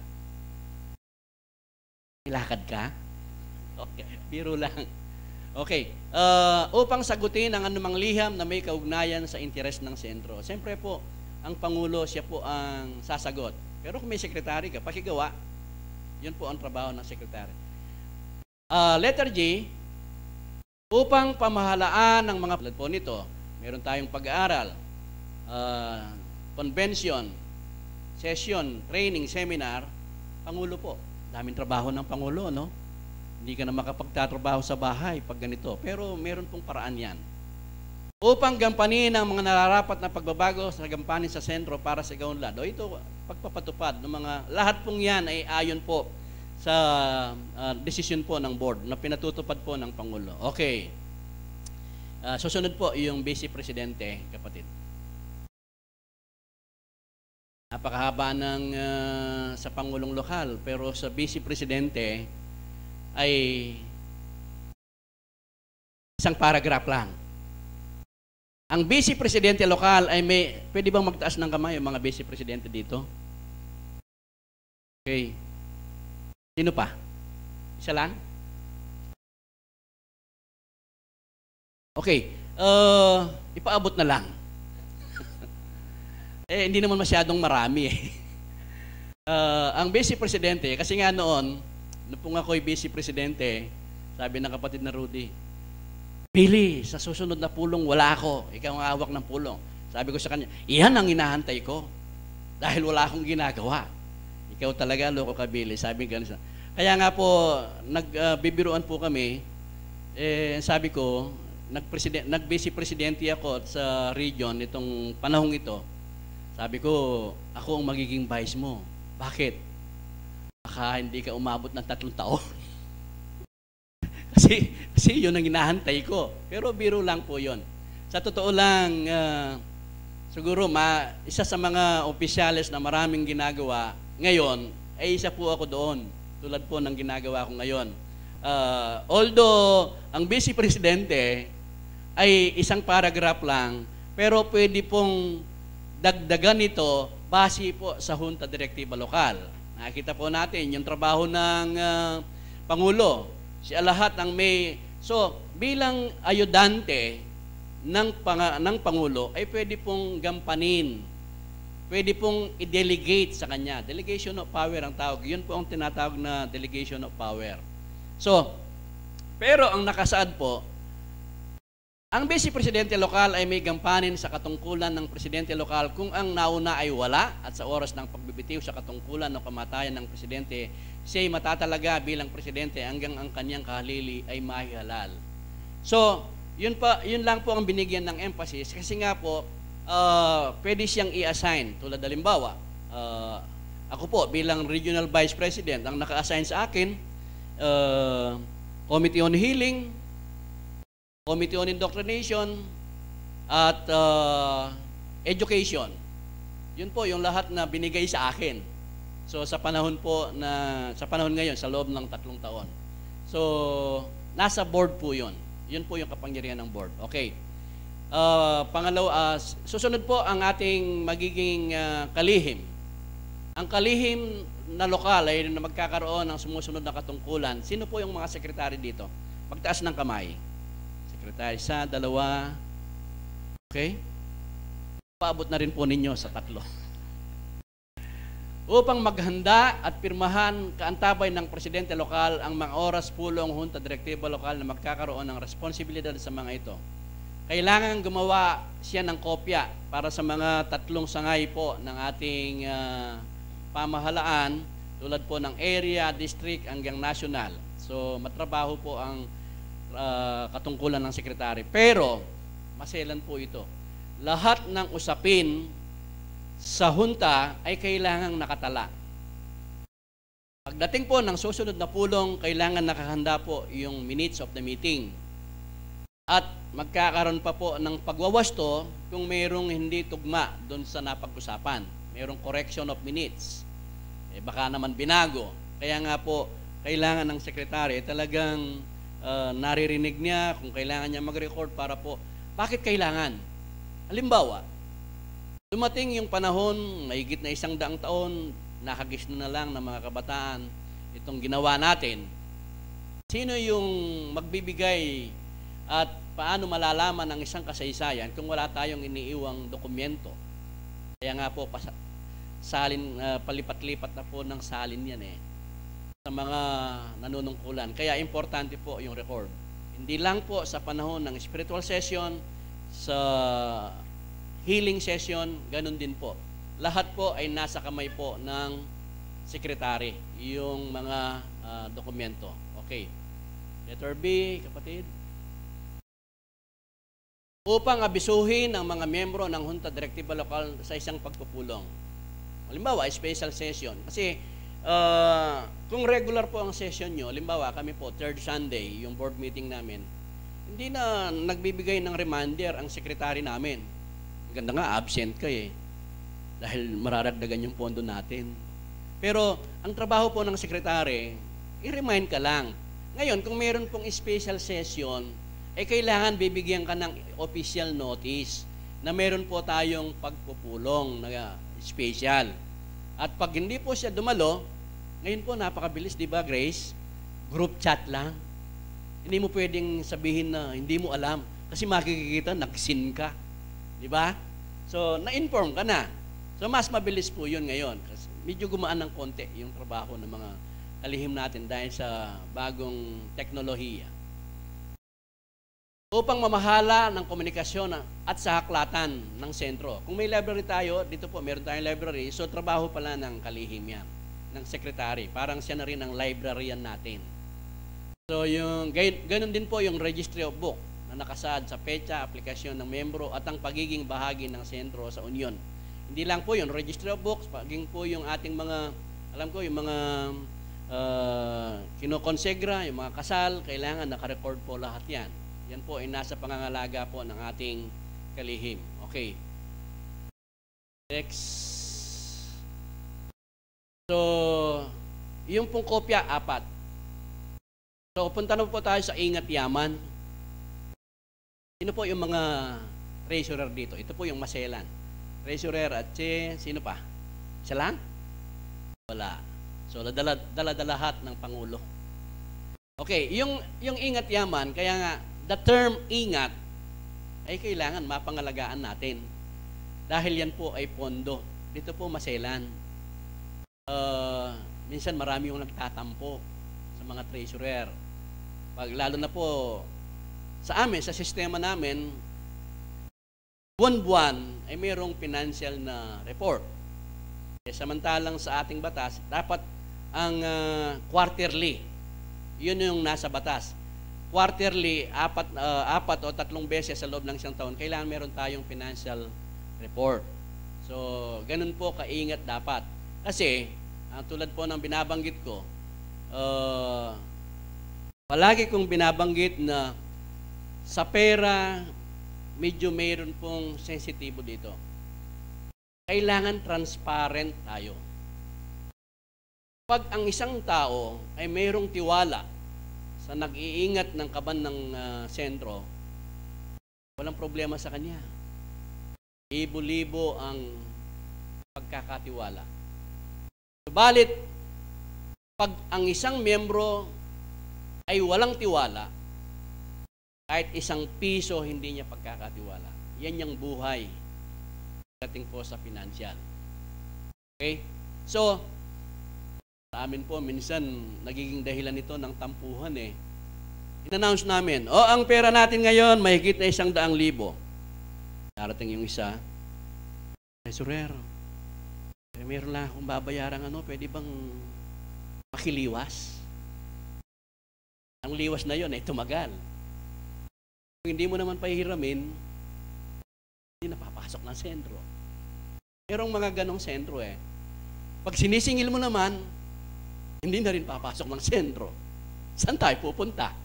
E: Ilakad ka? Okay, biro lang. Okay. Upang sagutin ang anumang liham na may kaugnayan sa interes ng sentro. Siyempre po, ang Pangulo, siya po ang sasagot. Pero kung may sekretary ka, pakigawa, yun po ang trabaho ng sekretary. Letter G, upang pamahalaan ng mga tulad po nito, meron tayong pag-aaral, convention, session, training, seminar, Pangulo po. Daming trabaho ng Pangulo, no? Hindi ka na makapagtatrabaho sa bahay pag ganito. Pero meron pong paraan yan. Upang gampanin ang mga nararapat na pagbabago sa gampanin sa sentro para sa gaunlad. O ito, pagpapatupad ng mga, lahat pong yan ay ayon po sa desisyon po ng board na pinatutupad po ng Pangulo. Okay. Susunod po yung Vice Presidente, kapatid. Napakahaba ng sa Pangulong Lokal, pero sa Vice Presidente ay isang paragraph lang. Ang Vice Presidente Lokal ay pwede bang magtaas ng kamay yung mga Vice Presidente dito? Okay. Sino pa? Isa lang? Okay, ipaabot na lang. Hindi naman masyadong marami. Ang Vice Presidente, kasi nga noon po ako'y Vice Presidente, sabi ng kapatid na Rudy, Billy, sa susunod na pulong wala ako, ikaw ang hawak ng pulong. Sabi ko sa kanya, iyan ang hinahantay ko, dahil wala akong ginagawa. Ikaw talaga, loko ka Billy, sabi ganun. Kaya nga po, nagbibiruan po kami, sabi ko, nag-Vice Presidente ako sa region itong panahong ito. Sabi ko, ako ang magiging vice mo. Bakit? Baka hindi ka umabot ng 3 taon. kasi yun ang hinahantay ko. Pero biro lang po yun. Sa totoo lang, siguro isa sa mga opisyales na maraming ginagawa ngayon, ay isa po ako doon. Tulad po ng ginagawa ko ngayon. Although, ang Vice Presidente ay isang paragraph lang, pero pwede pong dagdagan ito base po sa Junta Direktiba Lokal. Nakita po natin yung trabaho ng Pangulo. Siya lahat ang may... So, bilang ayudante ng Pangulo, ay pwede pong gampanin. Pwede pong i-delegate sa kanya. Delegation of power ang tawag. Yun po ang tinatawag na delegation of power. So, pero ang nakasaad po, ang Vice Presidente Lokal ay may gampanin sa katungkulan ng Presidente Lokal kung ang nauna ay wala at sa oras ng pagbibitiw sa katungkulan o kamatayan ng Presidente, siya ay matatalaga bilang Presidente hanggang ang kanyang kahalili ay mahihalal. So, yun lang po ang binigyan ng emphasis kasi nga po, pwede siyang i-assign. Tulad halimbawa, ako po bilang Regional Vice President, ang naka-assign sa akin Committee on Healing, Committee on Indoctrination, at Education. Yun po yung lahat na binigay sa akin. So sa panahon ngayon, sa loob ng 3 taon. So nasa board po yun. Yun po yung kapangyarihan ng board. Okay. Pangalawa, susunod po ang ating magiging kalihim. Ang kalihim na lokal ay na magkakaroon ng sumusunod na katungkulan. Sino po yung mga sekretary dito? Pagtaas ng kamay. Sekretary, 1, 2. Okay? Paabot na rin po ninyo sa 3. Upang maghanda at pirmahan kaantabay ng presidente lokal ang mga oras pulong junta direktiba lokal na magkakaroon ng responsibilidad sa mga ito. Kailangan gumawa siya ng kopya para sa mga 3 sangay po ng ating pamahalaan, tulad po ng area, district, hanggang national. So matrabaho po ang katungkulan ng sekretary. Pero maselan po ito. Lahat ng usapin sa junta ay kailangang nakatala. Pagdating po ng susunod na pulong, kailangan nakahanda po yung minutes of the meeting. At magkakaroon pa po ng pagwawasto kung mayroong hindi tugma doon sa napag-usapan. Mayroong correction of minutes. Baka naman binago. Kaya nga po, kailangan ng sekretary talagang naririnig niya kung kailangan niya mag-record para po. Bakit kailangan? Halimbawa, dumating yung panahon, mahigit na 100 taon, nakagisno na lang ng mga kabataan itong ginawa natin. Sino yung magbibigay at paano malalaman ang isang kasaysayan kung wala tayong iniiwang dokumento? Kaya nga po, palipat-lipat na po ng salin yan sa mga nanunungkulan. Kaya importante po yung record. Hindi lang po sa panahon ng spiritual session, sa healing session, ganun din po. Lahat po ay nasa kamay po ng sekretary, yung mga dokumento. Okay. Letter B, kapatid. Upang abisuhin ang mga miyembro ng Junta Direktiba Lokal sa isang pagpupulong. Halimbawa, special session. Kasi kung regular po ang session nyo, halimbawa kami po, 3rd Sunday, yung board meeting namin, hindi na nagbibigay ng reminder ang sekretary namin. Ganda nga, absent ka dahil mararagdagan yung pondo natin. Pero ang trabaho po ng sekretary, i-remind ka lang. Ngayon, kung meron pong special session, kailangan bibigyan ka ng official notice na meron po tayong pagpupulong na special. At pag hindi po siya dumalo, ngayon po napakabilis, di ba, Grace? Group chat lang. Hindi mo pwedeng sabihin na hindi mo alam kasi makikita, nag-sin ka. Di ba? So, na-inform ka na. So, mas mabilis po yun ngayon. Kasi medyo gumaan ng konti yung trabaho ng mga kalihim natin dahil sa bagong teknolohiya. Upang mamahala ng komunikasyon at sa haklatan ng sentro. Kung may library tayo, dito po meron tayong library, so trabaho pala ng kalihim yan, ng secretary. Parang siya na rin ang librarian natin. So, ganun din po yung registry of book na nakasaad sa petsa, aplikasyon ng membro at ang pagiging bahagi ng sentro sa union. Hindi lang po yung registry of books, pagiging po yung ating mga, alam ko, yung mga kinokonsegra, yung mga kasal, kailangan nakarecord po lahat yan. Yan po ay nasa pangangalaga po ng ating kalihim. Okay. Next. So, yung pong kopya, 4. So, punta na po tayo sa Ingat Yaman. Sino po yung mga treasurer dito? Ito po yung maselan. Treasurer at sino pa? Siya lang? Wala. So, dala lahat ng Pangulo. Okay, yung Ingat Yaman, kaya nga, the term ingat ay kailangan mapangalagaan natin. Dahil yan po ay pondo. Dito po maselan. Minsan marami yung nagtatampo sa mga treasurer. Lalo na po sa amin, sa sistema namin, buwan-buwan ay mayroong financial na report. Samantalang sa ating batas, dapat ang quarterly. Yun yung nasa batas. Quarterly, 4 o 3 beses sa loob ng isang taon, kailangan meron tayong financial report. So, ganun po kaingat dapat. Kasi, tulad po ng binabanggit ko, palagi kong binabanggit na sa pera, medyo mayroon pong sensitibo dito. Kailangan transparent tayo. Pag ang isang tao ay mayroong tiwala sa nag-iingat ng kaban ng sentro, walang problema sa kanya. Libo-libo ang pagkakatiwala. Subalit, pag ang isang miyembro ay walang tiwala, kahit isang piso hindi niya pagkakatiwala. Yan yung buhay dating po sa financial. Okay? So, sa amin po, minsan nagiging dahilan ito ng tampuhan eh. In-announce namin, ang pera natin ngayon, mahigit na 100,000. Darating yung isa, Tesorero, meron lang akong babayarang pwede bang makiliwas? Ang liwas na yon ay tumagal. Kung hindi mo naman pahihiramin, hindi napapasok ng sentro. Merong mga ganong sentro eh. Pag sinisingil mo naman, hindi na rin papasok ng sentro. Saan tayo pupunta?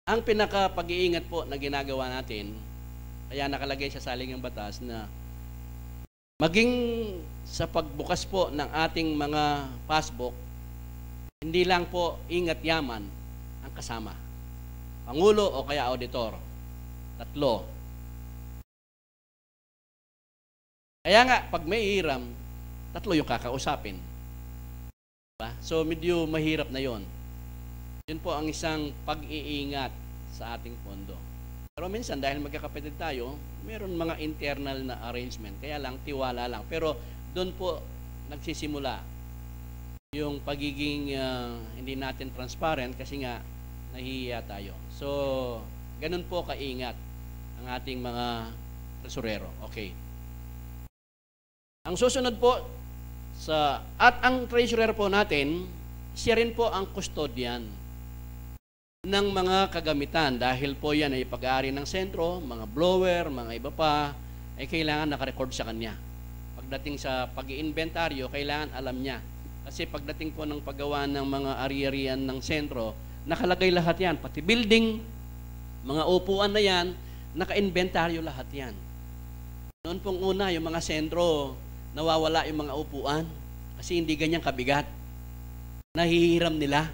E: Ang pinaka-pag-iingat po na ginagawa natin, kaya nakalagay sa saligang batas na maging sa pagbukas po ng ating mga passbook, hindi lang po ingat yaman ang kasama. Pangulo o kaya auditor. 3. Kaya nga, pag may hiram, 3 yung kakausapin. Diba? So, medyo mahirap na yon. Yun po ang isang pag-iingat sa ating pondo. Pero minsan, dahil magkakapatid tayo, meron mga internal na arrangement. Kaya lang, tiwala lang. Pero doon po nagsisimula yung pagiging hindi natin transparent kasi nga nahihiya tayo. So, ganun po kaingat ang ating mga tresurero. Okay. Ang susunod po, at ang treasurer po natin, siya rin po ang custodian ng mga kagamitan. Dahil po yan ay pag-aari ng sentro, mga blower, mga iba pa, ay kailangan nakarecord sa kanya. Pagdating sa pag-iinventaryo, kailangan alam niya. Kasi pagdating po ng paggawa ng mga ari-arian ng sentro, nakalagay lahat yan. Pati building, mga upuan na yan, naka-inventaryo lahat yan. Noon pong una, yung mga sentro, nawawala yung mga upuan. Kasi hindi ganyan kabigat. Nahihiram nila.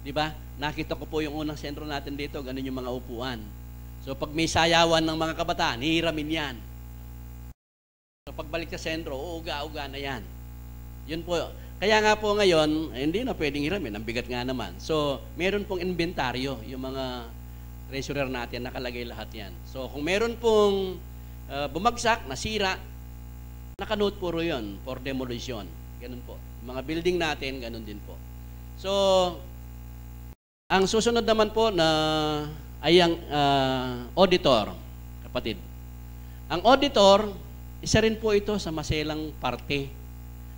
E: Diba? Nakita ko po yung unang sentro natin dito, ganun yung mga upuan. So pag may sayawan ng mga kabataan, hihiramin yan. So pagbalik sa sentro, uuga-uga na yan. Yun po. Kaya nga po ngayon, hindi na pwedeng hiramin. Ang bigat nga naman. So, meron pong inventaryo. Yung mga treasurer natin, nakalagay lahat yan. So, kung meron pong bumagsak, nasira, nakanote puro yun for demolition. Ganun po. Yung mga building natin, ganun din po. So, ang susunod naman po na ay ang auditor, kapatid. Ang auditor, isa rin po ito sa maselang parte.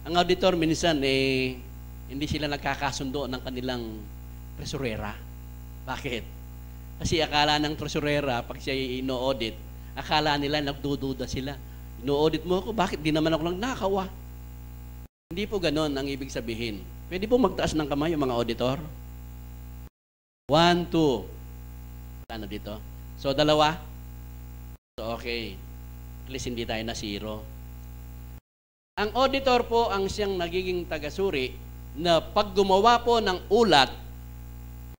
E: Ang auditor minsan hindi sila nagkakasundo ng kanilang tresurera. Bakit? Kasi akala ng tresurera, pag siya ino-audit, akala nila nagdududa sila. Ino-audit mo ako, bakit di naman ako nagnakaw? Hindi po ganon ang ibig sabihin. Pwede po magtaas ng kamay yung mga auditor? 1, 2. Ano dito? So, 2? So, okay. At least hindi tayo na 0. Ang auditor po ang siyang nagiging tagasuri na pag gumawa po ng ulat,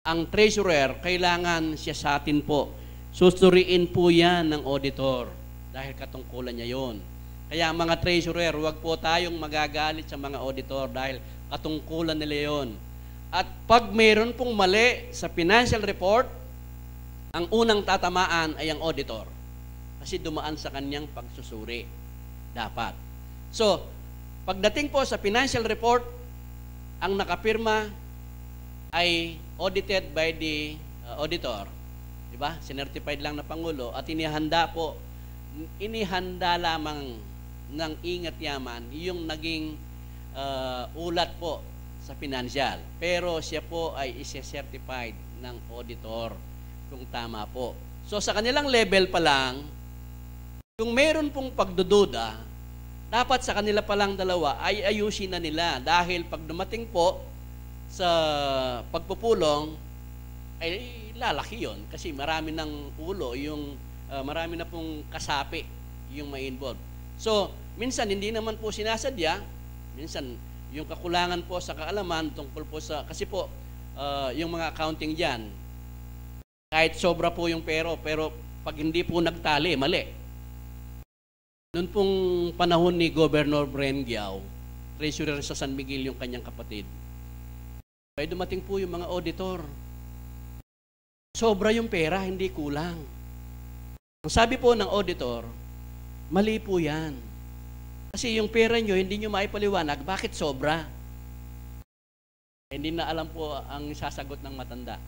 E: ang treasurer, kailangan siya sa atin po. Susuriin po yan ng auditor dahil katungkulan niya yon. Kaya mga treasurer, huwag po tayong magagalit sa mga auditor dahil katungkulan nila yon. At pag mayroon pong mali sa financial report, ang unang tatamaan ay ang auditor. Kasi dumaan sa kanyang pagsusuri. Dapat. So, pagdating po sa financial report, ang nakapirma ay audited by the auditor. Diba? Sinertified lang na Pangulo at inihanda lamang ng ingat yaman yung naging ulat po sa financial. Pero siya po ay isa-certified ng auditor kung tama po. So sa kanilang level pa lang, kung meron pong pagdududa, dapat sa kanila pa lang dalawa ay ayusin na nila dahil pag dumating po sa pagpupulong, ay lalaki yon kasi marami ng ulo, marami na pong kasapi yung may involved. So, minsan hindi naman po sinasadya, minsan yung kakulangan po sa kaalaman tungkol po sa, kasi po, yung mga accounting dyan, kahit sobra po yung pero pag hindi po nagtali, mali. Noon pong panahon ni Governor Brengiao, treasurer sa San Miguel yung kanyang kapatid, ay dumating po yung mga auditor. Sobra yung pera, hindi kulang. Ang sabi po ng auditor, mali po yan. Kasi yung pera nyo, hindi nyo maipaliwanag, bakit sobra? Hindi na alam po ang sasagot ng matanda.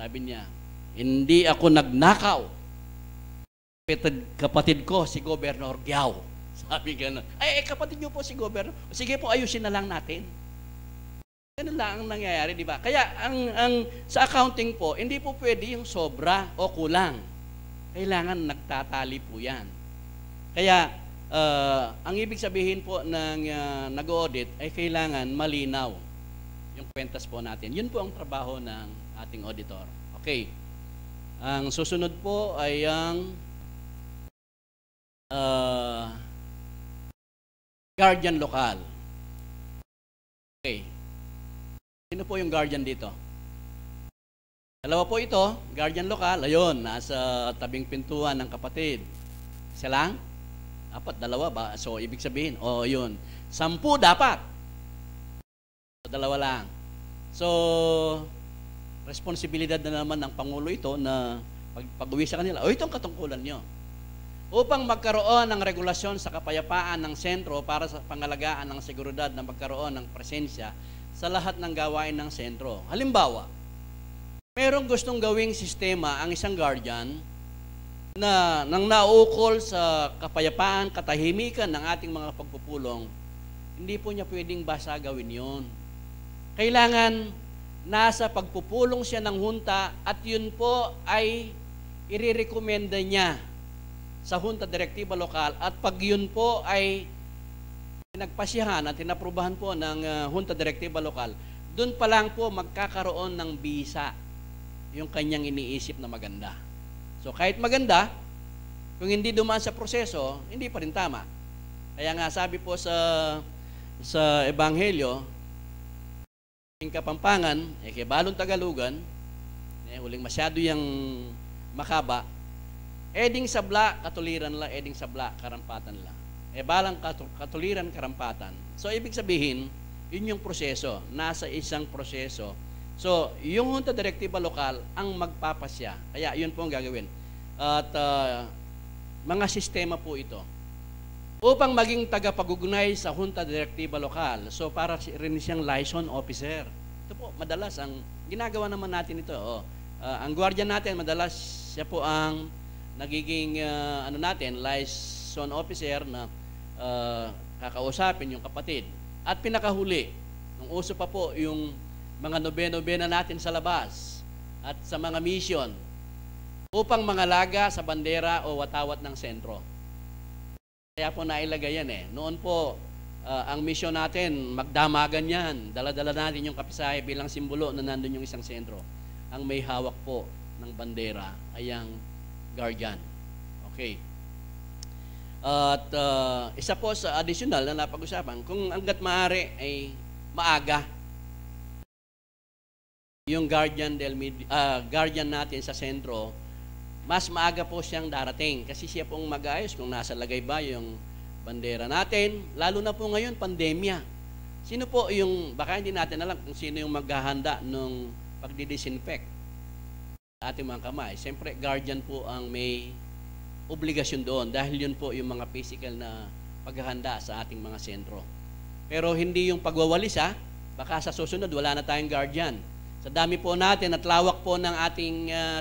E: Sabi niya, hindi ako nagnakaw. Kapatid ko, si Governor Giao. Sabi gano'n. Kapatid niyo po si Governor. Sige po, ayusin na lang natin. Ganun lang ang nangyayari, di ba? Kaya sa accounting po, hindi po pwede yung sobra o kulang. Kailangan nagtatali po yan. Kaya, ang ibig sabihin po ng nag-audit ay kailangan malinaw yung kwentas po natin. Yun po ang trabaho ng ating auditor. Okay. Ang susunod po ay ang guardian lokal. Okay. Sino po yung guardian dito? Dalawa po ito, guardian lokal. Ayun, nasa tabing pintuan ng kapatid. Isa lang? Dapat dalawa ba? So, ibig sabihin, yun. 10 dapat. So, dalawa lang. So, responsibilidad na naman ng Pangulo ito na pag-uwi sa kanila, ito ang katungkulan nyo. Upang magkaroon ng regulasyon sa kapayapaan ng sentro para sa pangalagaan ng seguridad na magkaroon ng presensya sa lahat ng gawain ng sentro. Halimbawa, merong gustong gawing sistema ang isang guardian na nang naukol sa kapayapaan, katahimikan ng ating mga pagpupulong, hindi po niya pwedeng basta gawin yon. Kailangan nasa pagpupulong siya ng hunta at yun po ay irerekomenda niya sa Junta Direktiba Lokal at pag yun po ay pinagpasyahan at tinaprubahan po ng Junta Direktiba Lokal, dun pa lang po magkakaroon ng bisa yung kanyang iniisip na maganda. So kahit maganda, kung hindi dumaan sa proseso, hindi pa rin tama. Kaya nga sabi po sa Ebanghelyo, yung Kapampangan, kay balong Tagalugan, huling masyado yung makaba, eding sabla, katuliran la, eding sabla, karampatan la. Balang katuliran, karampatan. So, ibig sabihin, yun yung proseso. Nasa isang proseso. So, yung Junta Direktiba Lokal ang magpapasya. Kaya, yun po ang gagawin. At mga sistema po ito. Upang maging tagapag-ugnay sa Junta Direktiba Lokal. So, para rin siyang liaison officer. Ito po, madalas, ang ginagawa naman natin ito. Ang guardian natin, madalas siya po ang nagiging liaison officer na kakausapin yung kapatid. At pinakahuli, nung uso pa po yung mga nobena natin sa labas at sa mga mission upang mangalaga sa bandera o watawat ng sentro. Kaya po nailagay yan Noon po, ang mission natin, magdamagan yan. Dala-dala natin yung kapisahe bilang simbolo na nandun yung isang sentro. Ang may hawak po ng bandera ay ang guardian. Okay. At isa po sa additional na napag-usapan, kung hanggat maaari ay maaga yung guardian natin sa sentro, mas maaga po siyang darating kasi siya pong mag-ayos kung nasa lagay ba yung bandera natin, lalo na po ngayon, pandemya. Sino po yung, baka hindi natin alam kung sino yung maghahanda nung pagdidisinfect sa ating mga kamay. Siyempre, guardian po ang may obligasyon doon dahil yun po yung mga physical na paghahanda sa ating mga sentro. Pero hindi yung pagwawalis baka sa susunod wala na tayong guardian. Sa dami po natin at lawak po ng ating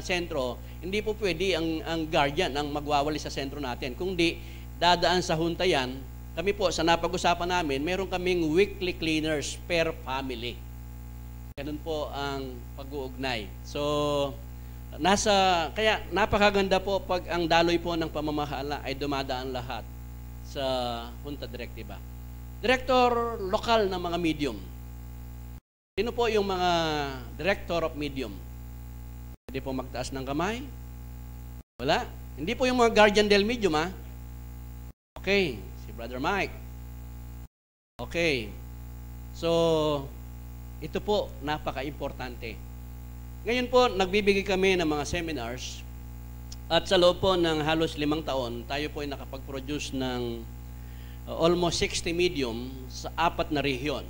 E: sentro, hindi po pwede ang guardian ang magwawalis sa sentro natin. Kung di, dadaan sa hunta yan, kami po sa napag-usapan namin, meron kaming weekly cleaners per family. Ganun po ang pag-uugnay. So, kaya napakaganda po pag ang daloy po ng pamamahala ay dumadaan lahat sa Junta Direktiba. Director lokal ng mga medium. Sino po yung mga director of medium? Pwede po magtaas ng kamay? Wala. Hindi po yung mga guardian del medium, ha? Okay. Si Brother Mike. Okay. So, ito po, napaka-importante. Ngayon po, nagbibigay kami ng mga seminars at sa loob po ng halos 5 taon, tayo po ay nakapag-produce ng almost 60 medium sa 4 na rehiyon.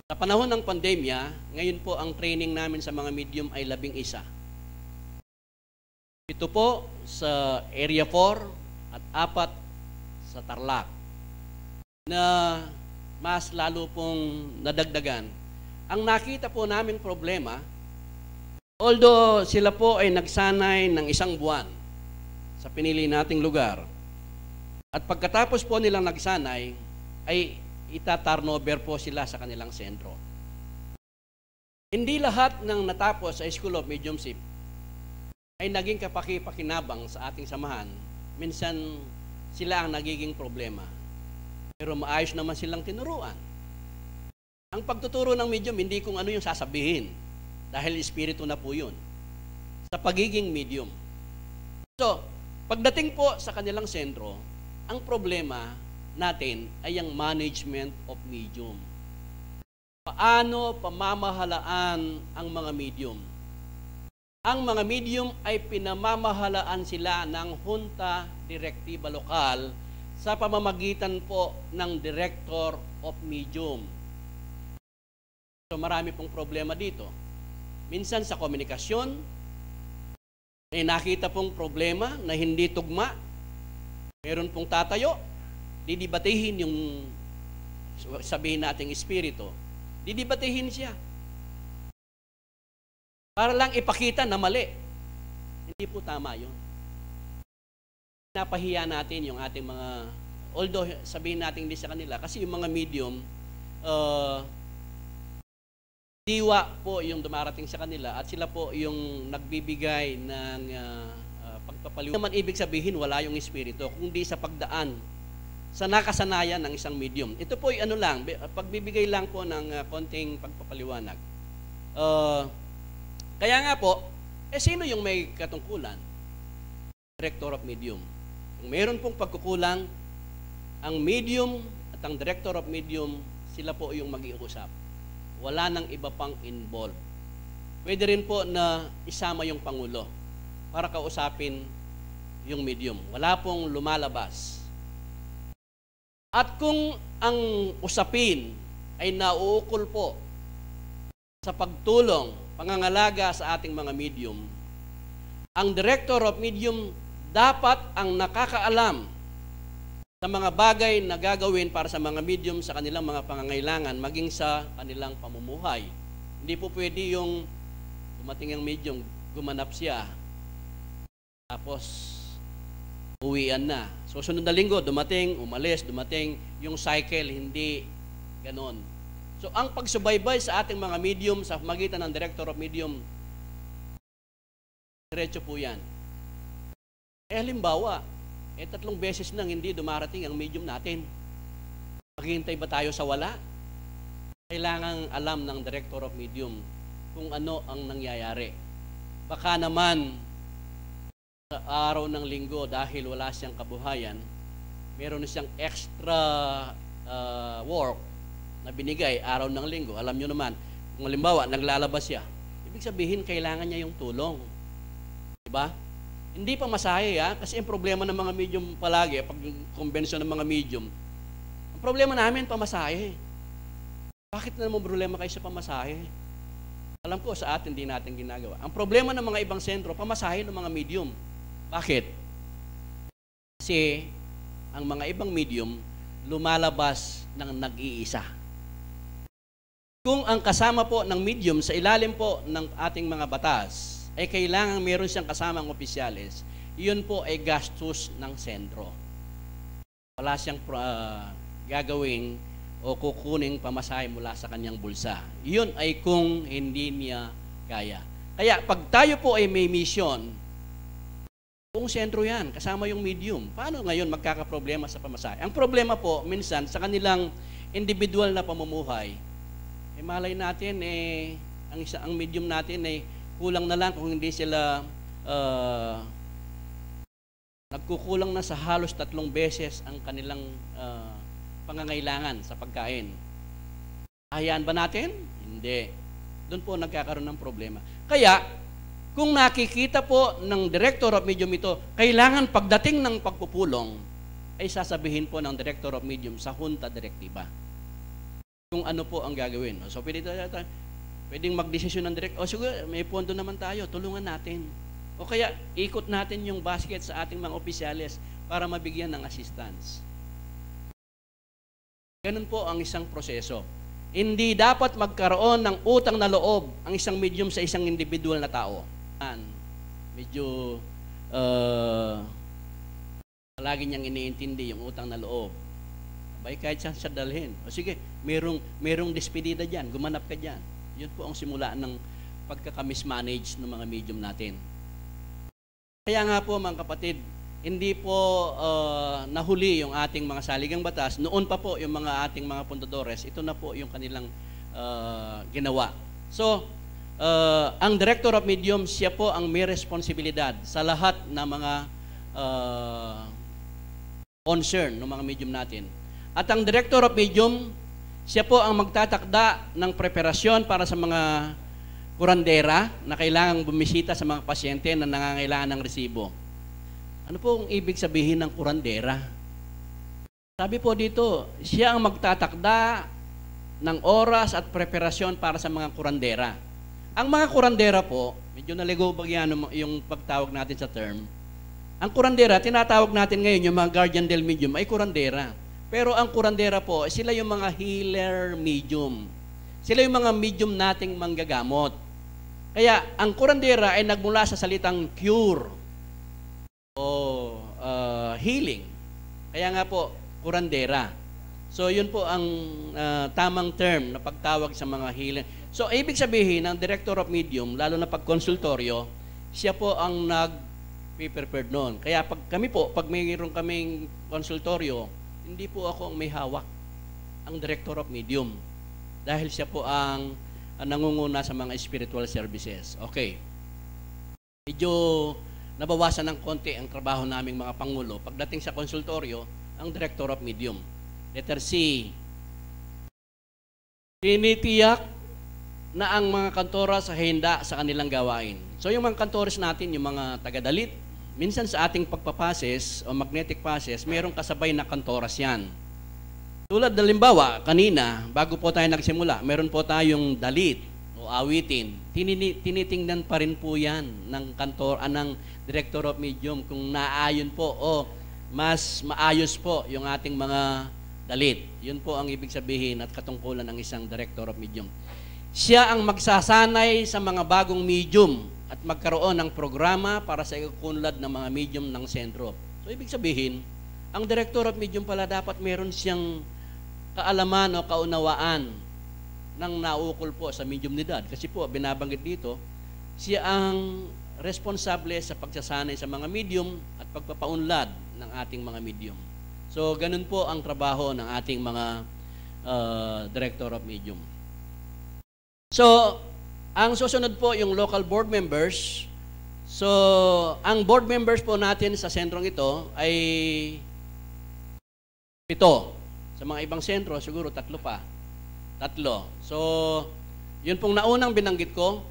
E: Sa panahon ng pandemya, ngayon po ang training namin sa mga medium ay 11. Ito po sa Area 4 at 4 sa Tarlac na mas lalo pong nadagdagan. Ang nakita po namin problema, although sila po ay nagsanay ng 1 buwan sa pinili nating lugar, at pagkatapos po nilang nagsanay, ay ita-turnover po sila sa kanilang sentro. Hindi lahat ng natapos sa School of Mediumship ay naging kapaki-pakinabang sa ating samahan. Minsan sila ang nagiging problema. Pero maayos naman silang tinuruan. Ang pagtuturo ng medium, hindi kung ano yung sasabihin. Dahil espiritu na po yun. Sa pagiging medium. So, pagdating po sa kanilang sentro, ang problema natin ay ang management of medium. Paano pamamahalaan ang mga medium? Ang mga medium ay pinamamahalaan sila ng Junta Direktiba Lokal sa pamamagitan po ng Director of Medium. So marami pong problema dito. Minsan sa komunikasyon, may nakita pong problema na hindi tugma. Meron pong tatayo, didibatehin yung sabihin nating espiritu. Didibatehin siya. Para lang ipakita na mali. Hindi po tama yun. Napahiya natin yung ating mga, although sabihin natin hindi sa kanila, kasi yung mga medium, diwa po yung dumarating sa kanila at sila po yung nagbibigay ng pagpapaliwanag. Naman ibig sabihin wala yung espiritu, kundi sa pagdaan sa nakasanayan ng isang medium. Ito po ay ano lang, pagbibigay lang po ng konting pagpapaliwanag. Kaya nga po, sino yung may katungkulan? Director of medium. Kung meron pong pagkukulang, ang medium at ang director of medium, sila po yung mag-iusap. Wala nang iba pang involved. Pwede rin po na isama yung Pangulo para kausapin yung medium. Wala pong lumalabas. At kung ang usapin ay nauukol po sa pagtulong, pangangalaga sa ating mga medium, ang director of medium dapat ang nakakaalam sa mga bagay na gagawin para sa mga medium sa kanilang mga pangangailangan, maging sa kanilang pamumuhay. Hindi po pwede yung dumating ang medium, gumanap siya, tapos uwian na. So, sunod na linggo, dumating, umalis, dumating, yung cycle, hindi ganon. So, ang pagsubaybay sa ating mga medium sa magitan ng director of medium, diretso po yan. Halimbawa, 3 beses nang hindi dumarating ang medium natin. Maghihintay ba tayo sa wala? Kailangang alam ng director of medium kung ano ang nangyayari. Baka naman, sa araw ng linggo, dahil wala siyang kabuhayan, meron siyang extra work na binigay araw ng linggo. Alam nyo naman, kung halimbawa, naglalabas siya, ibig sabihin, kailangan niya yung tulong. Diba? Hindi pa masahe, ha? Kasi ang problema ng mga medium palagi, pag konbensyon ng mga medium, ang problema namin, pamasahe. Bakit na naman problema kayo sa pamasahe? Alam ko, sa atin, di natin ginagawa. Ang problema ng mga ibang sentro, pamasahe ng mga medium. Bakit? Kasi, ang mga ibang medium, lumalabas ng nag-iisa. Kung ang kasama po ng medium sa ilalim po ng ating mga batas, ay kailangan meron siyang kasamang opisyales, iyon po ay gastos ng sentro. Wala siyang gagawing o kukuning pamasahe mula sa kanyang bulsa. Iyon ay kung hindi niya kaya. Kaya pag tayo po ay may mission, Buong sentro yan, kasama yung medium. Paano ngayon magkakaproblema sa pamasahe? Ang problema po, minsan, sa kanilang individual na pamumuhay, malay natin, ang medium natin kulang na lang kung hindi sila nagkukulang na sa halos 3 beses ang kanilang pangangailangan sa pagkain. Hayaan ba natin? Hindi. Doon po nagkakaroon ng problema. Kaya, kung nakikita po ng Director of Medium ito, kailangan pagdating ng pagpupulong, ay sasabihin po ng Director of Medium sa Junta Direktiba kung ano po ang gagawin. So, pwedeng magdesisyon ng Director, siguro, may pondo naman tayo, tulungan natin. O kaya, ikot natin yung basket sa ating mga opisyales para mabigyan ng assistance. Ganun po ang isang proseso. Hindi dapat magkaroon ng utang na loob ang isang medium sa isang individual na tao. Medyo lagi niyang iniintindi yung utang na loob. Abay, kahit siya dalhin. O sige, merong despedida dyan, gumanap ka dyan. Yun po ang simula ng pagkakamismanage ng mga medium natin. Kaya nga po mga kapatid, hindi po nahuli yung ating mga saligang batas. Noon pa po yung mga ating mga pundadores, ito na po yung kanilang ginawa. So, ang Director of Medium, siya po ang may responsibilidad sa lahat ng mga concern ng mga medium natin. At ang Director of Medium, siya po ang magtatakda ng preparasyon para sa mga kurandera na kailangang bumisita sa mga pasyente na nangangailangan ng resibo. Ano po ang ibig sabihin ng kurandera? Sabi po dito, siya ang magtatakda ng oras at preparasyon para sa mga kurandera. Ang mga kurandera po, medyo naligaw bagyan yung pagtawag natin sa term. Ang kurandera, tinatawag natin ngayon yung mga guardian del medium ay kurandera. Pero ang kurandera po, sila yung mga healer medium. Sila yung mga medium nating manggagamot. Kaya ang kurandera ay nagmula sa salitang cure o healing. Kaya nga po, kurandera. So yun po ang tamang term na pagtawag sa mga healer. So, ibig sabihin, ang Director of Medium, lalo na pag konsultoryo, siya po ang nag-prepared noon. Kaya pag mayroon kaming konsultoryo, hindi po ako ang may hawak, ang Director of Medium. Dahil siya po ang nangunguna sa mga spiritual services. Okay. Medyo nabawasan ng konti ang trabaho naming mga pangulo. Pagdating sa konsultoryo, ang Director of Medium. Letter C. Tinitiyak na ang mga kantora sa henda sa kanilang gawain. So yung mga kantores natin, yung mga taga-dalit, minsan sa ating pagpapases o magnetic passes, mayroong kasabay na kantoras yan. Tulad ng limbawa, kanina, bago po tayo nagsimula, meron po tayong dalit o awitin. Tinitingnan pa rin po yan ng ng Director of Medium kung naayon po o mas maayos po yung ating mga dalit. Yun po ang ibig sabihin at katungkulan ng isang Director of Medium. Siya ang magsasanay sa mga bagong medium at magkaroon ng programa para sa ikukunlad ng mga medium ng sentro. So, ibig sabihin, ang Director of Medium pala dapat meron siyang kaalaman o kaunawaan ng naukol po sa mediumnidad. Kasi po, binabanggit dito, siya ang responsable sa pagsasanay sa mga medium at pagpapaunlad ng ating mga medium. So, ganun po ang trabaho ng ating mga Director of Medium. So, ang susunod po yung local board members. So, ang board members po natin sa sentrong ito ay 7. Sa mga ibang sentro, siguro 3 pa. 3. So, yun pong naunang binanggit ko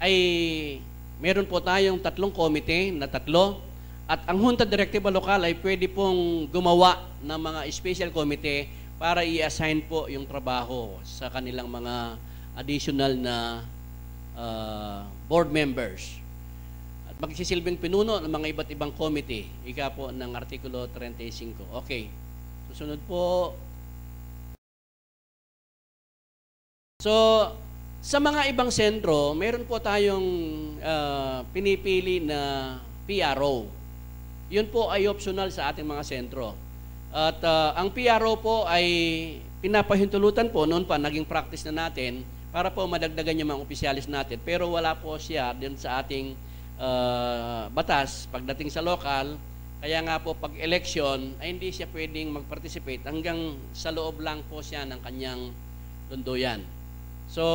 E: ay meron po tayong 3 komite na 3 at ang Junta Direktiba Lokal ay pwede pong gumawa ng mga special committee para i-assign po yung trabaho sa kanilang mga additional na board members. At magsisilbing pinuno ng mga iba't ibang committee. Ika po ng Artikulo 35. Okay. Susunod po. So, sa mga ibang sentro, meron po tayong pinipili na PRO. Yun po ay optional sa ating mga sentro. At ang PRO po ay pinapahintulutan po, noon pa naging practice na natin, para po madagdagan yung mga opisyalis natin. Pero wala po siya din sa ating batas pagdating sa local. Kaya nga po pag election ay hindi siya pwedeng mag-participate hanggang sa loob lang po siya ng kanyang lunduyan. So,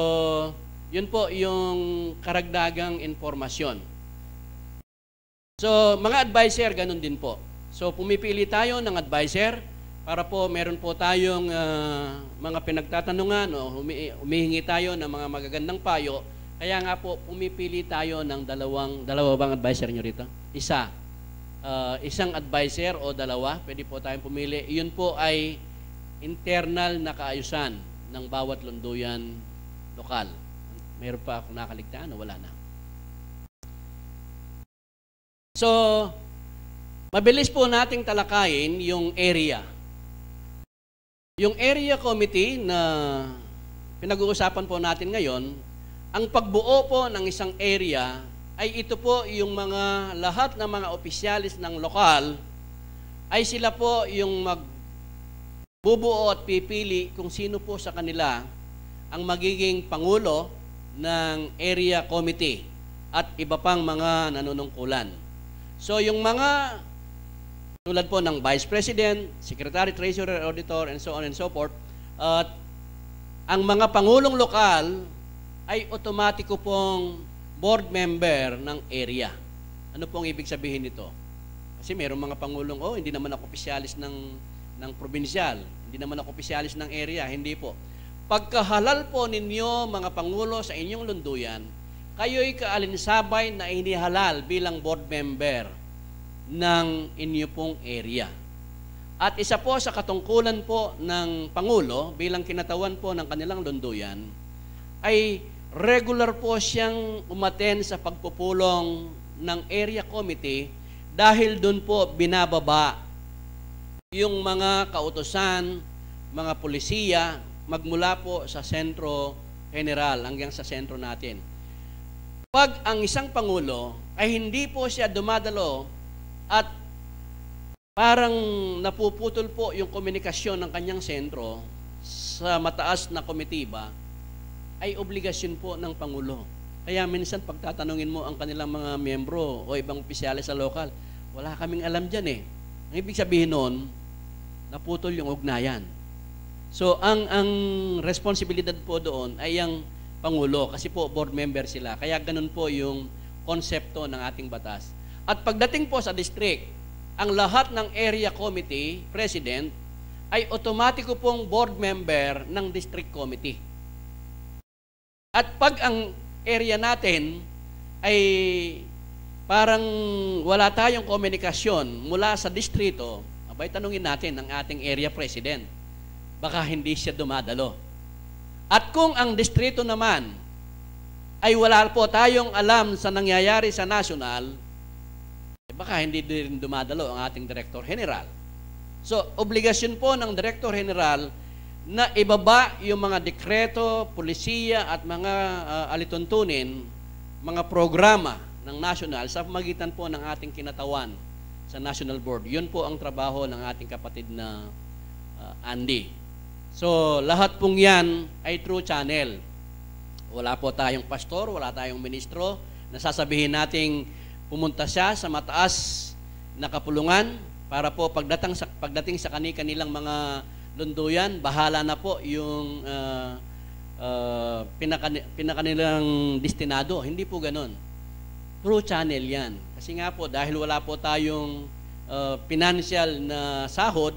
E: yun po yung karagdagang informasyon. So, mga advisor, ganun din po. So, pumipili tayo ng advisor para po meron po tayong mga pinagtatanungan o humihingi tayo ng mga magagandang payo. Kaya nga po, pumipili tayo ng dalawa bang advisor nyo rito? Isang advisor o dalawa, pwede po tayong pumili. Iyon po ay internal na kaayusan ng bawat lunduyan lokal. Mayroon pa akong nakaligtaan o wala na? So, mabilis po nating talakayin yung area. Yung area committee na pinag-uusapan po natin ngayon, ang pagbuo po ng isang area ay ito po yung mga lahat ng mga opisyalis ng lokal ay sila po yung magbubuo at pipili kung sino po sa kanila ang magiging pangulo ng area committee at iba pang mga nanunungkulan. So yung mga tulad po ng Vice President, Secretary, Treasurer, Auditor, and so on and so forth, at ang mga pangulong lokal ay otomatiko pong board member ng area. Ano pong ibig sabihin nito? Kasi mayroong mga pangulong, hindi naman ako opisyalis ng probinsyal, hindi naman ako opisyalis ng area, hindi po. Pagkahalal po ninyo mga pangulo sa inyong lunduyan, kayo'y kaalinsabay na inihalal bilang board member ng inyo pong area. At isa po sa katungkulan po ng Pangulo bilang kinatawan po ng kanilang lunduyan ay regular po siyang umaten sa pagpupulong ng area committee dahil doon po binababa yung mga kautusan, mga polisiya, magmula po sa sentro general hanggang sa sentro natin. Pag ang isang Pangulo ay hindi po siya dumadalo at parang napuputol po yung komunikasyon ng kanyang sentro sa mataas na komitiba, ay obligasyon po ng Pangulo. Kaya minsan pagtatanungin mo ang kanilang mga miyembro o ibang opisyalis sa lokal, wala kaming alam dyan eh. Ang ibig sabihin nun, naputol yung ugnayan. So, ang responsibilidad po doon ay ang Pangulo kasi po board member sila. Kaya ganun po yung konsepto ng ating batas. At pagdating po sa district, ang lahat ng area committee, president, ay otomatiko pong board member ng district committee. At pag ang area natin ay parang wala tayong komunikasyon mula sa distrito, abay tanungin natin ang ating area president. Baka hindi siya dumadalo. At kung ang distrito naman ay wala po tayong alam sa nangyayari sa national, baka hindi din dumadalo ang ating Director General. So, obligasyon po ng Director General na ibaba yung mga dekreto, polisiya at mga alituntunin, mga programa ng national sa pamagitan po ng ating kinatawan sa National Board. Yun po ang trabaho ng ating kapatid na Andy. So, lahat pong yan ay through channel. Wala po tayong pastor, wala tayong ministro, nasasabihin nating pumunta siya sa mataas na kapulungan para po pagdating sa kanilang mga lunduyan, bahala na po yung pinakanilang destinado. Hindi po ganun. Through channel yan. Kasi nga po, dahil wala po tayong financial na sahod,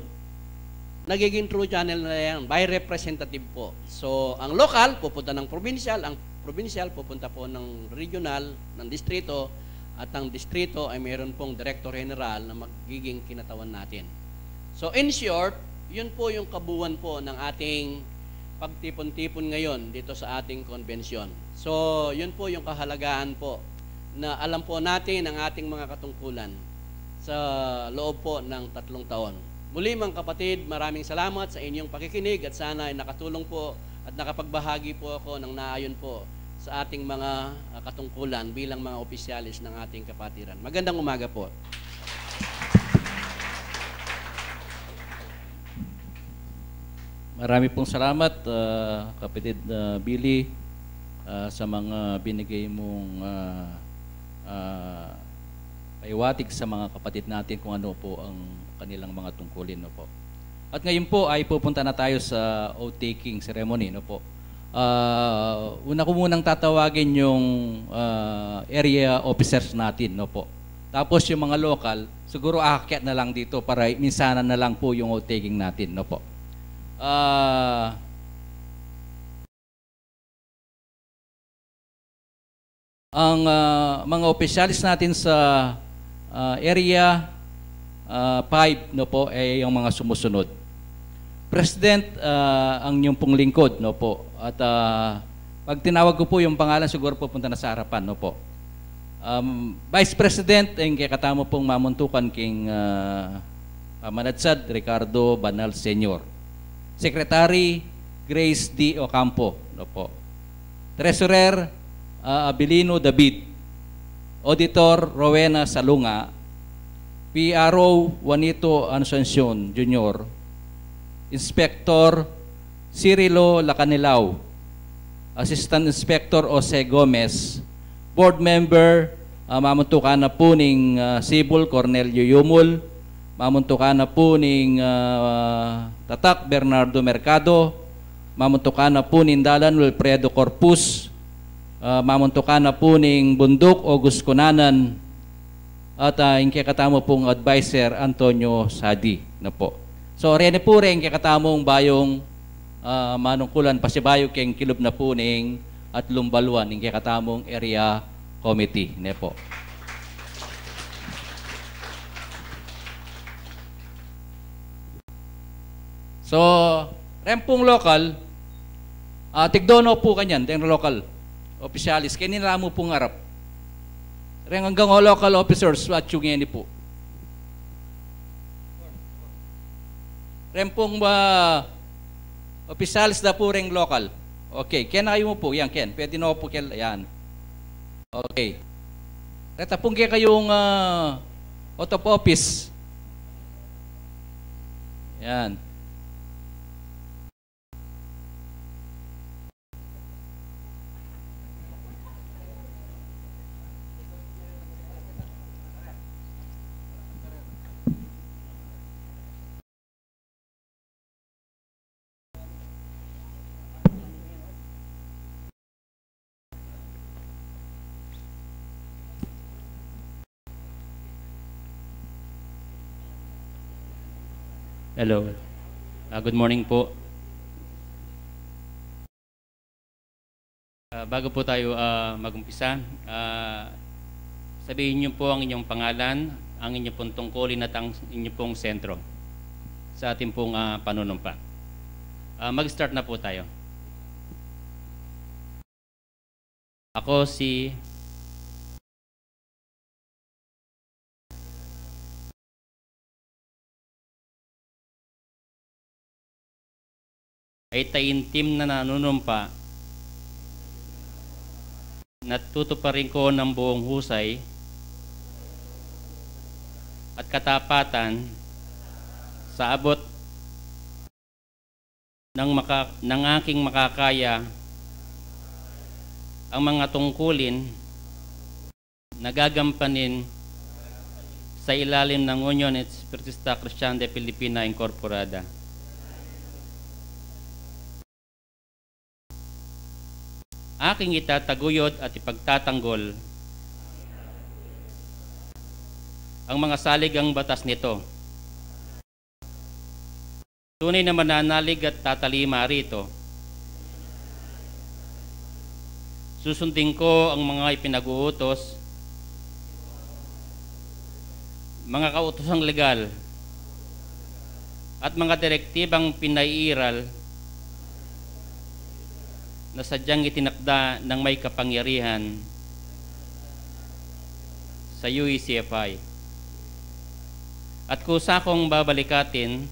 E: nagiging through channel na yan, by representative po. So, ang local, pupunta ng provincial, ang provincial, pupunta po ng regional, ng distrito, at ang distrito ay mayroon pong Director General na magiging kinatawan natin. So, in short, yun po yung kabuuan po ng ating pagtipon-tipon ngayon dito sa ating konbensyon. So, yun po yung kahalagaan po na alam po natin ang ating mga katungkulan sa loob po ng 3 taon. Muli mga kapatid, maraming salamat sa inyong pakikinig at sana ay nakatulong po at nakapagbahagi po ako ng naayon po sa ating mga katungkulan bilang mga opisyalis ng ating kapatiran. Magandang umaga po.
D: Marami pong salamat, kapatid Billy, sa mga binigay mong paiwatig sa mga kapatid natin kung ano po ang kanilang mga tungkulin, no po. At ngayon po ay pupunta na tayo sa oath-taking ceremony, no po. Una ko munang tatawagin yung area officers natin, no po. Tapos yung mga local, siguro aakyat na lang dito para minsanan na lang po yung oath-taking natin, no po. Ang mga opisyalis natin sa area 5, no po, ay yung mga sumusunod. President, ang inyong pong lingkod, no po. At pag tinawag ko po yung pangalan, siguro pupunta na sa harapan, no po. Vice President, ang katamo pong mamuntukan king Pamanadsad Ricardo Banal Sr. Secretary Grace D. Ocampo, no po. Treasurer Abilino David. Auditor Rowena Salunga. PRO Juanito Asuncion Jr. Inspector Cirilo Lacanilao, Assistant Inspector Jose Gomez, Board Member mamuntukan na po ning Sibol Cornelio Yumul, mamuntukan na po ning Tatak Bernardo Mercado, mamuntukan na po ning Dalan Wilfredo Corpus, mamuntukan na po ning Bundok August Cunanan, at yung katamo pong advisor Antonio Sadi na po. So, rene po rin katamong bayong manungkulan pasibayo keng kilub na puning at lumbaluan yung katamong area committee. Ne po. So, rempong local, tigdono po kanyan, den local officialis, kanina mo pong harap. Ren hanggang local officers, at yung yan po. Rempong opisyalis na po rin local. Okay, Ken, kayo mo po. Yan, Ken. Pwede na po, Ken. Yan. Okay. Reta pong kayong out of office. Yan.
F: Hello. Good morning po. Bago po tayo mag-umpisa, sabihin niyo po ang inyong pangalan, ang inyong pong tungkulin at ang inyong pong sentro sa ating pong panunumpa. Mag-start na po tayo. Ako si ay taintim na nanunumpa na tutuparin ko ng buong husay at katapatan sa abot ng aking makakaya ang mga tungkulin na gagampanin sa ilalim ng Union Espiritista Cristiana de Pilipina Incorporada. Aking itataguyod at ipagtatanggol ang mga saligang batas nito. Tunay na mananalig at tatalima rito. Susundin ko ang mga ipinag-uutos, mga kautosang legal, at mga direktibang pinaiiral na sadyang itinakda ng may kapangyarihan sa UECFI. At kusa kong babalikatin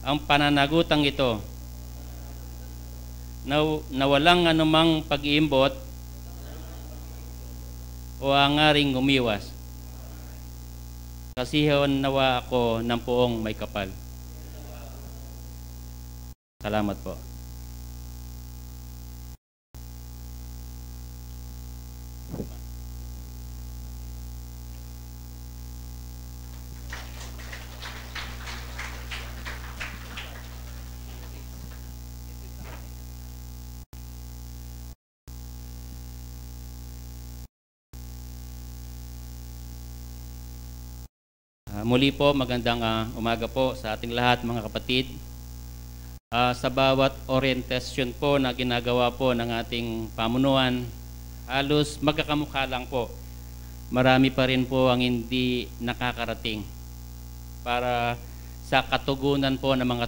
F: ang pananagutang ito na walang anumang pag-iimbot o hangaring umiwas. Kasihan nawa ako ng poong may kapal. Salamat po. Muli po, magandang umaga po sa ating lahat mga kapatid. Sa bawat orientasyon po na ginagawa po ng ating pamunuan, halos magkakamukha lang po. Marami pa rin po ang hindi nakakarating para sa katugunan po ng mga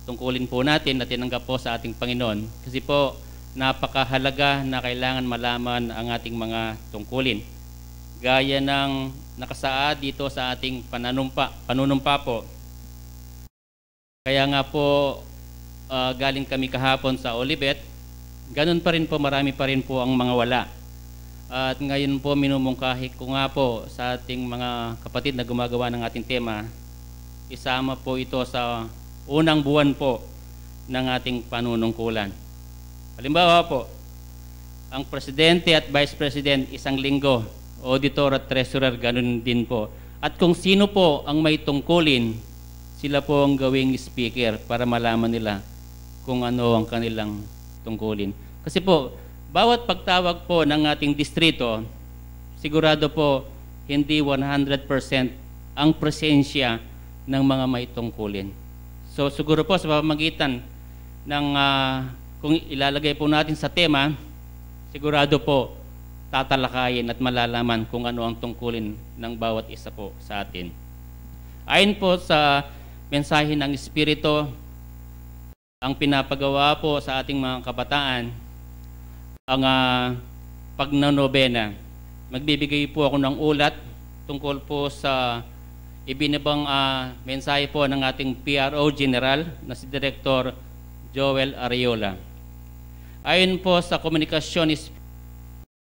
F: tungkulin po natin na tinanggap po sa ating Panginoon. Kasi po, napakahalaga na kailangan malaman ang ating mga tungkulin. Gaya ng nakasaad dito sa ating panunumpa po. Kaya nga po, galing kami kahapon sa Olivet, ganun pa rin po, marami pa rin po ang mga wala. At ngayon po, minumungkahi ko nga po sa ating mga kapatid na gumagawa ng ating tema, isama po ito sa unang buwan po ng ating panunungkulan. Halimbawa po, ang Presidente at Vice President isang linggo, Auditor at Treasurer, ganun din po. At kung sino po ang may tungkulin, sila po ang gawing speaker para malaman nila kung ano ang kanilang tungkulin. Kasi po, bawat pagtawag po ng ating distrito, sigurado po hindi 100% ang presensya ng mga may tungkulin. So siguro po sa pamamagitan ng kung ilalagay po natin sa tema, sigurado po tatalakayin at malalaman kung ano ang tungkulin ng bawat isa po sa atin. Ayon po sa mensahe ng Espiritu, ang pinapagawa po sa ating mga kabataan, ang pagnanobena. Magbibigay po ako ng ulat tungkol po sa ibinibang mensahe po ng ating PRO General na si Director Joel Arreola. Ayon po sa komunikasyon,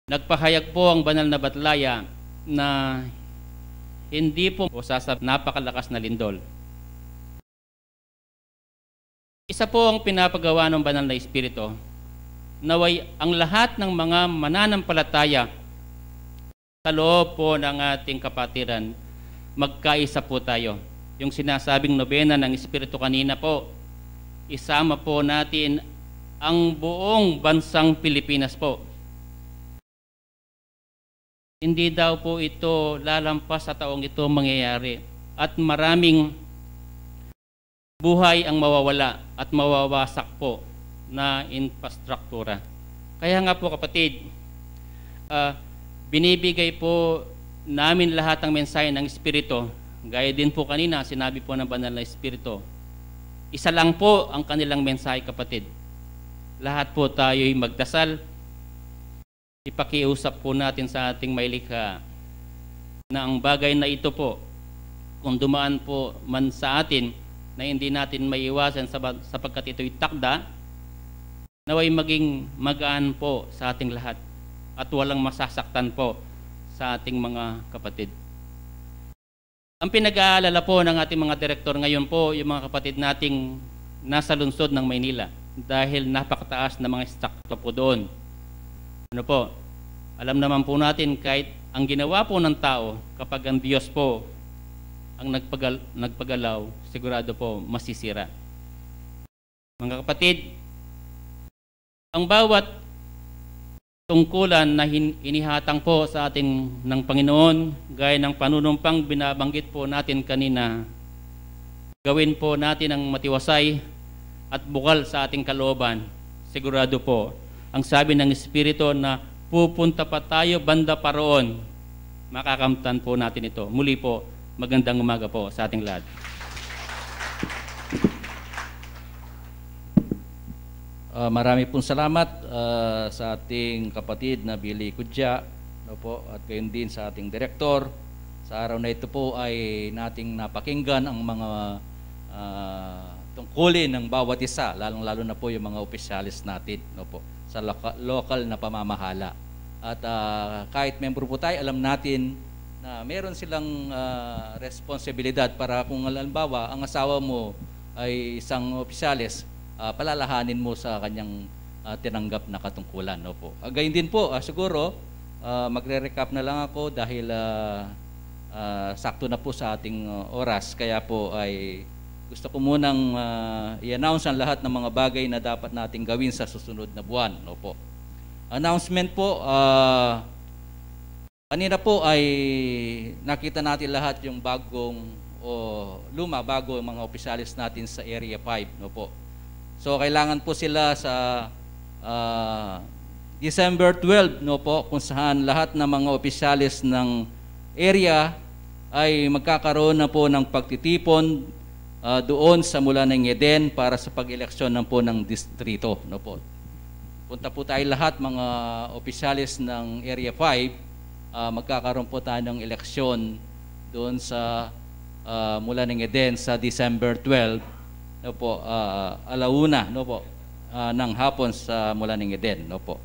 F: nagpahayag po ang banal na batlaya na hindi po sasab napakalakas na lindol. Isa po ang pinapagawa ng banal na Espiritu, naway ang lahat ng mga mananampalataya sa loob po ng ating kapatiran, magkaisa po tayo. Yung sinasabing nobena ng Espiritu kanina po, isama po natin ang buong bansang Pilipinas po. Hindi daw po ito lalampas sa taong ito mangyayari at maraming buhay ang mawawala at mawawasak po na infrastruktura. Kaya nga po kapatid, binibigay po namin lahat ang mensahe ng Espiritu. Gaya din po kanina, sinabi po ng banal na Espiritu. Isa lang po ang kanilang mensahe kapatid. Lahat po tayo'y magdasal. Ipakiusap po natin sa ating mailikha na ang bagay na ito po, kung dumaan po man sa atin na hindi natin maiiwasan sapagkat ito'y takda, naway maging magaan po sa ating lahat at walang masasaktan po sa ating mga kapatid. Ang pinag-aalala po ng ating mga direktor ngayon po, yung mga kapatid nating nasa lungsod ng Maynila dahil napakataas na mga struktura po doon. Ano po, alam naman po natin kahit ang ginawa po ng tao, kapag ang Diyos po ang nagpagalaw, sigurado po masisira. Mga kapatid, ang bawat tungkulan na inihatang po sa atin ng Panginoon, gaya ng panunumpang binabanggit po natin kanina, gawin po natin ang matiwasay at bukal sa ating kalooban. Sigurado po, ang sabi ng Espiritu na pupunta pa tayo banda pa roon, makakamtan po natin ito. Muli po, magandang umaga po sa ating lahat.
D: Marami pong salamat sa ating kapatid na Billy Kudya, at gayon din sa ating direktor. Sa araw na ito po ay nating napakinggan ang mga tungkulin ng bawat isa, lalong-lalo na po yung mga opisyalis natin sa local na pamamahala. At kahit member po tayo, alam natin na meron silang responsibilidad para kung halimbawa ang asawa mo ay isang opisyalis, palalahanin mo sa kanyang tinanggap na katungkulan. Gayun din po, siguro magre-recap na lang ako dahil sakto na po sa ating oras, kaya po ay gusto ko munang i-announce ang lahat ng mga bagay na dapat nating gawin sa susunod na buwan. Announcement po, Kanina po ay nakita natin lahat yung bagong bago yung mga opisyalis natin sa Area 5, no po. So kailangan po sila sa December 12, no po, kung saan lahat ng mga opisyalis ng area ay magkakaroon na po ng pagtitipon doon sa Mulanang Eden para sa pag-eleksyon po ng distrito, no po. Punta po tayo lahat mga opisyalis ng Area 5, magkakaroon po tayo ng eleksyon doon sa Mulanang Eden sa December 12, no po, alauna, no po, ng hapon sa Mulanang Eden, no po.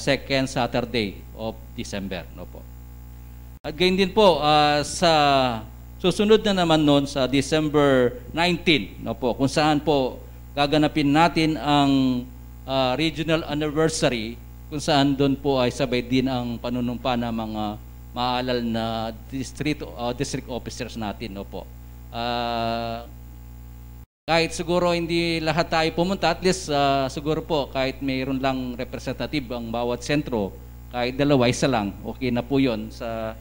D: Second Saturday of December, no po. At gayon din po sa susunod na naman noon sa December 19, no po, kung saan po gaganapin natin ang regional anniversary, kung saan doon po ay sabay din ang panunumpa ng mga maalal na district officers natin, no po. Kahit siguro hindi lahat tayo pumunta, at least siguro po kahit mayroon lang representative ang bawat sentro, kahit dalawa, isa lang, okay na po yun sa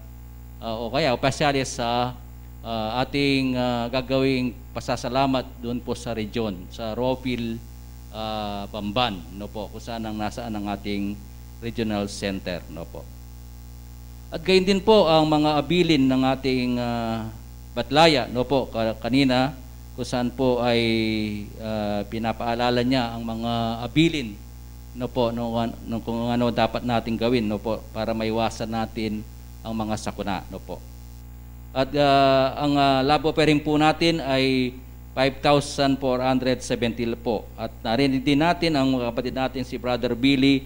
D: o kaya pasyalis sa ating gagawing pasasalamat doon po sa region, sa Ropil, Bamban, no po, kung saan nasaan ang ating regional center, no po. At gayon din po ang mga abilin ng ating batlaya, no po, kanina, kung saan po ay pinapaalala niya ang mga abilin, no po, kung ano dapat natin gawin, no po, para maiwasan natin ang mga sakuna, no po. At ang labo pa rin po natin ay 5,470 po. At narinig din natin ang mga kapatid natin si Brother Billy,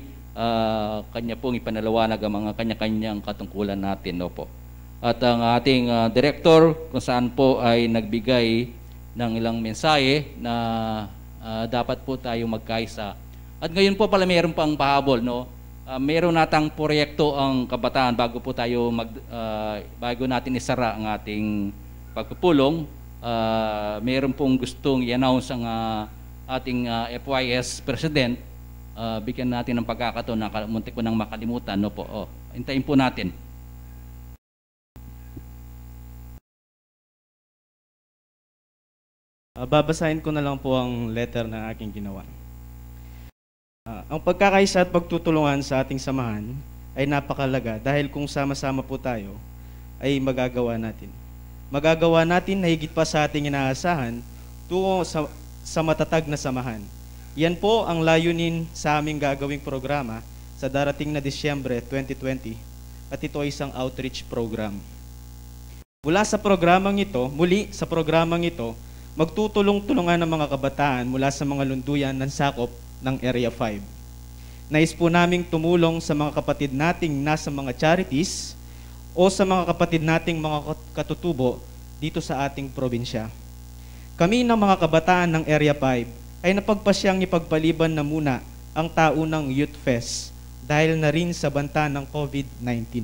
D: kanya pong ipanalawanag ang mga kanya-kanyang katungkulan natin, no po. At ang ating director kung saan po ay nagbigay ng ilang mensahe na dapat po tayo magkaisa. At ngayon po pala mayroon pang pahabol, no. Mayroon natang proyekto ang kabataan bago po tayo bago natin isara ang ating pagpupulong. Mayroon pong gustong i-announce ang ating FYS President. Bigyan natin ng pagkakataon na muntik ko nang makalimutan, no po. Hintayin po natin.
G: Babasahin ko na lang po ang letter na aking ginawa. Ang pagkakaisa at pagtutulungan sa ating samahan ay napakalaga dahil kung sama-sama po tayo ay magagawa natin. Magagawa natin na higit pa sa ating inaasahan tungo sa matatag na samahan. Yan po ang layunin sa aming gagawing programa sa darating na Disyembre 2020 at ito ay isang outreach program. Muli sa programang ito, magtutulong-tulungan ng mga kabataan mula sa mga lunduyan ng sakop ng Area 5. Nais po naming tumulong sa mga kapatid nating nasa mga charities o sa mga kapatid nating mga katutubo dito sa ating probinsya. Kami ng mga kabataan ng Area 5 ay napagpasyang ipagpaliban na muna ang taunang Youth Fest dahil na rin sa banta ng COVID-19.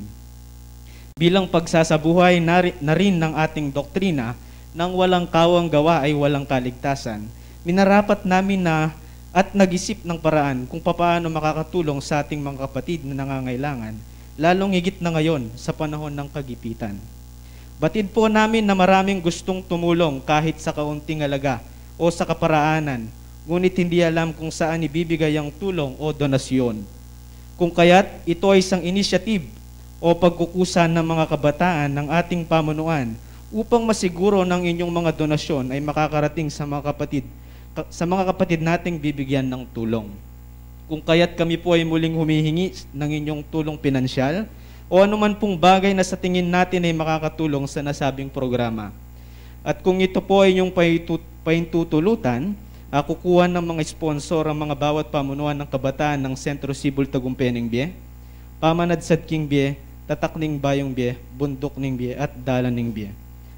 G: Bilang pagsasabuhay na rin ng ating doktrina nang walang kawang gawa ay walang kaligtasan, minarapat namin na at nag-isip ng paraan kung paano makakatulong sa ating mga kapatid na nangangailangan, lalong higit na ngayon sa panahon ng kagipitan. Batid po namin na maraming gustong tumulong kahit sa kaunting halaga o sa kaparaanan, ngunit hindi alam kung saan ibibigay ang tulong o donasyon. Kung kaya't ito ay isang initiative o pagkukusa ng mga kabataan ng ating pamunuan upang masiguro ng inyong mga donasyon ay makakarating sa mga kapatid nating bibigyan ng tulong. Kung kaya't kami po ay muling humihingi ng inyong tulong pinansyal o anuman pong bagay na sa tingin natin ay makakatulong sa nasabing programa. At kung ito po ay inyong paintutulutan, kukuha ng mga sponsor ang mga bawat pamunuan ng kabataan ng Sentro Sibol Tagumpay-ning Bie, Pamanadsad King Bie, Tatak ning Bayong Bie, Bundok ning Bie at Dalan ning Bie.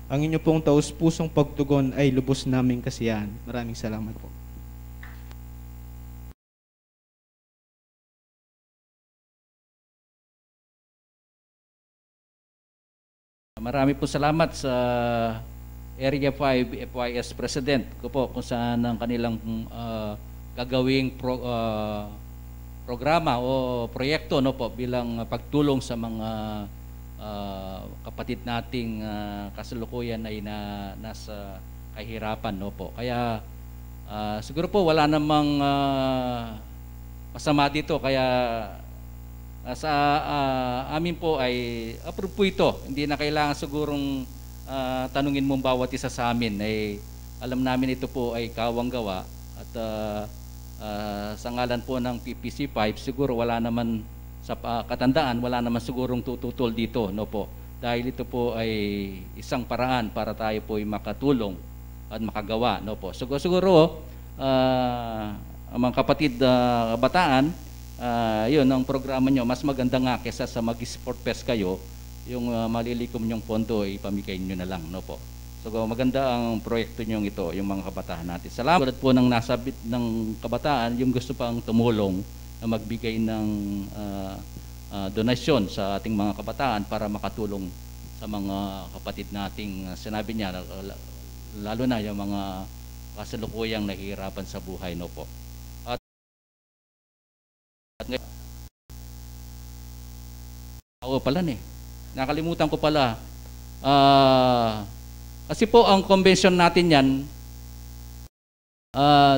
G: Ang inyo pong taus-pusong pagtugon ay lubos naming kasiyahan. Maraming salamat po.
D: Marami po salamat sa Area 5 FYS President ko po kung saan ang kanilang gagawing programa o proyekto, no po, bilang pagtulong sa mga kapatid nating kasalukuyan ay nasa kahirapan, no po. Kaya siguro po wala namang masama dito, kaya sa amin po ay approve po ito. Hindi na kailangan sigurong tanungin mong bawat isa sa amin. Alam namin ito po ay kawang gawa at sa ngalan po ng PPC5 siguro wala naman sa katandaan, wala naman sigurong tututol dito, no po. Dahil ito po ay isang paraan para tayo po ay makatulong at makagawa, no po. Siguro ang mga kapatid kabataan, yun ang programa nyo, mas maganda nga kesa sa mag-sport fest kayo, yung malilikom nyong pondo ay pamigay nyo na lang, no po. So maganda ang proyekto nyo ito, yung mga kabataan natin. Salamat. Tulad po ng nasabit ng kabataan, yung gusto pang tumulong na magbigay ng donasyon sa ating mga kabataan para makatulong sa mga kapatid nating sinabi niya, lalo na yung mga kasalukuyang nahihirapan sa buhay, no po. Pala nakalimutan ko pala. Kasi po ang convention natin yan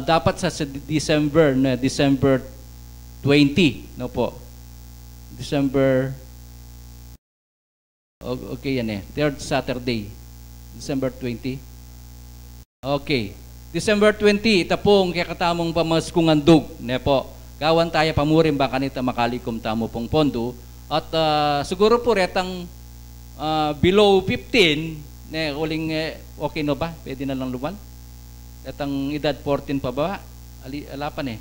D: dapat sa December 20, no po. December okay yan third Saturday, December 20. Okay. December 20, ita pong kakatamong pamaskungan dug, ne po. Gawan tayo pamurim baka nita makalikom tamo pong pondo. At siguro po retang below 15, uling okay no ba? Pwede na lang luman. Retang edad 14 pa ba? Alapan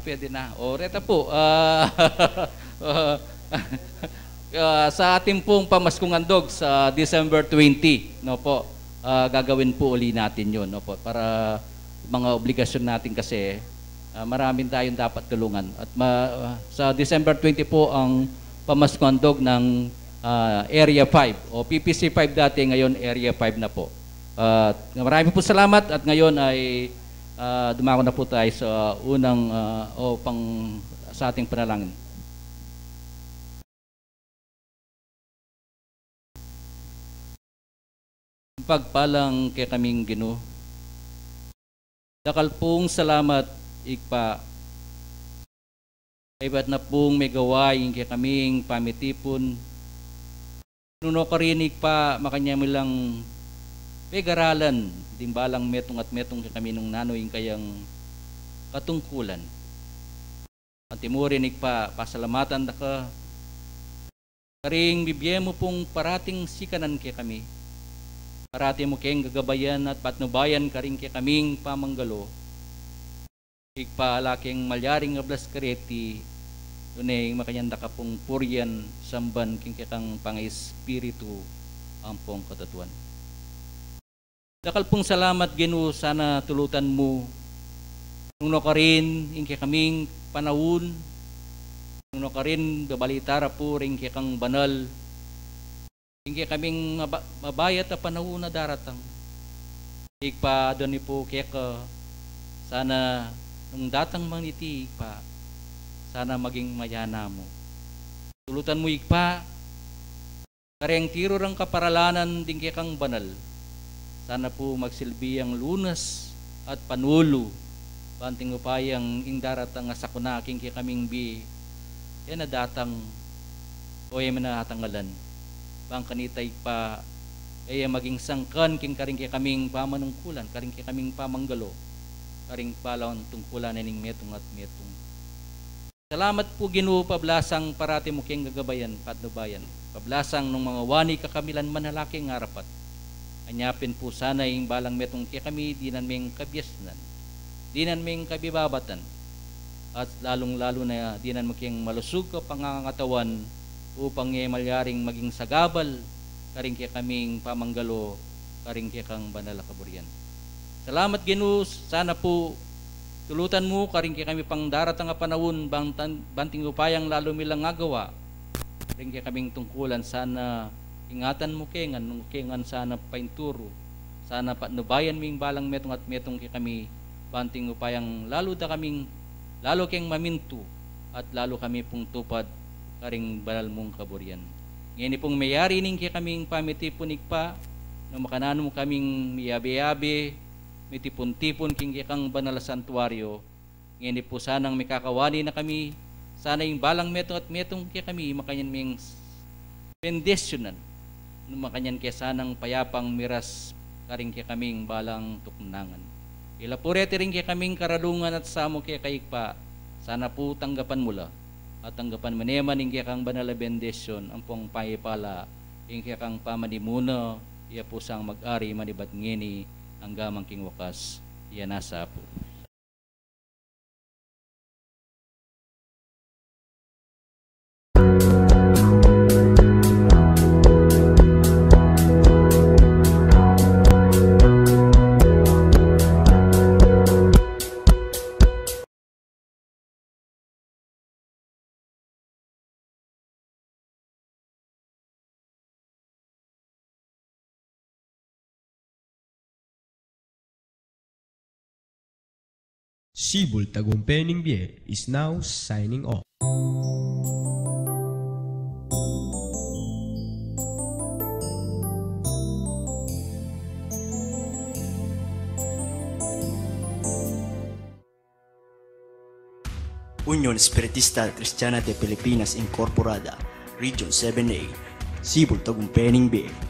D: pwede na. O reta po, sa ating pong pamaskungan dog sa December 20, no po, gagawin po uli natin yun, no po, para mga obligasyon natin kasi maraming tayong dapat tulungan. At sa December 20 po ang pamaskuhan dog ng Area 5 o PPC 5 dati, ngayon Area 5 na po. Marami po salamat at ngayon ay dumako na po tayo sa unang sa ating panalangin. Pagpalang kay kaming Ginoo, dakal pong salamat ikpa kaibat na pong may gawain kay kaming pamitipon nuno karinig pa makanya mo lang pegaralan dimbalang metong at metong kay kami nung nanoing kayang katungkulan antimurinig pa pasalamatan na ka karing bibye mo pong parating sikanan kay kami parati mo kayong gagabayan at patnubayan karing kay kaming pamanggalo ikpaalaking malyaring nga blas kareti dunay makanyanda ka pong puryan samban king kang pang-espiritu ang pong katatuan. Dakal pong salamat Ginoo, sana tulutan mo nung ka rin ing kaming panahon nung ka rin babalitara po ring kang banal ing kaming mabayat na panahon na daratang ikpa doon po kaya sana nung datang maniti pa, sana maging mayana mo. Tulutan mo ikpa, kareng tiro rang kaparalanan din kang banal. Sana po magsilbi ang lunas at panulo, banting upayang ingdaratang sakunaking kaming bi, yan na datang, o yan na hatangalan. Bang kanita ikpa, kaya maging sangkan king karing kaming pamanungkulan, karing kaming pamanggalo, karing palawang tungkulan na ning metong at metong. Salamat po Ginoo pablasang parati mo keng gagabayan patnubayan. Pablasang ng mga wani kakamilan manalaking ngarapat. Anyapin po sana yung balang metong kaya kami dinan ming kabyasnan. Dinan ming kabibabatan. At lalong-lalo na dinan mo keng malusog ka pangangatawan upang malyaring maging sagabal karing kaya kaming pamanggalo karing kaya kang banal kaburian. Salamat Ginoo, sana po tulutan mo karing kami pang daratang nga panahon banting upayang lalo milang ngagawa. Ring kaming tungkulan sana ingatan mo kengan sana painturo. Sana patnubayan ming balang metong at metong kami banting upayang lalo da kaming lalo keng maminto at lalo kami pong tupad karing banal mong kaburian. Ngayon pong mayari ning kaya kaming pamitipunig pa, na makananom kaming miyabe-yabe, mitipon-tipon king kang banal santuaryo. Ngayon po sanang may kakawani na kami, sana yung balang metong at metong kaya kami, makanyan ming bendisyonan, makanyan kaya sanang payapang miras karing kaya kaming balang tuknangan. Ilapurete rin kaya kaming karalungan at samo kaya kayikpa, sana po tanggapan mula at tanggapan maneman ing kaya kang banal bendisyon ang pong payipala ing kaya kang pamanimuno iya po sang mag-ari manibat ngini ang gamang king wakas iya nasa po.
H: Sibol Tagumpay Bie is now signing off.
A: Unión Espiritista Cristiana de Pilipinas Incorporada, Region 7A, Sibol Tagumpay Bie.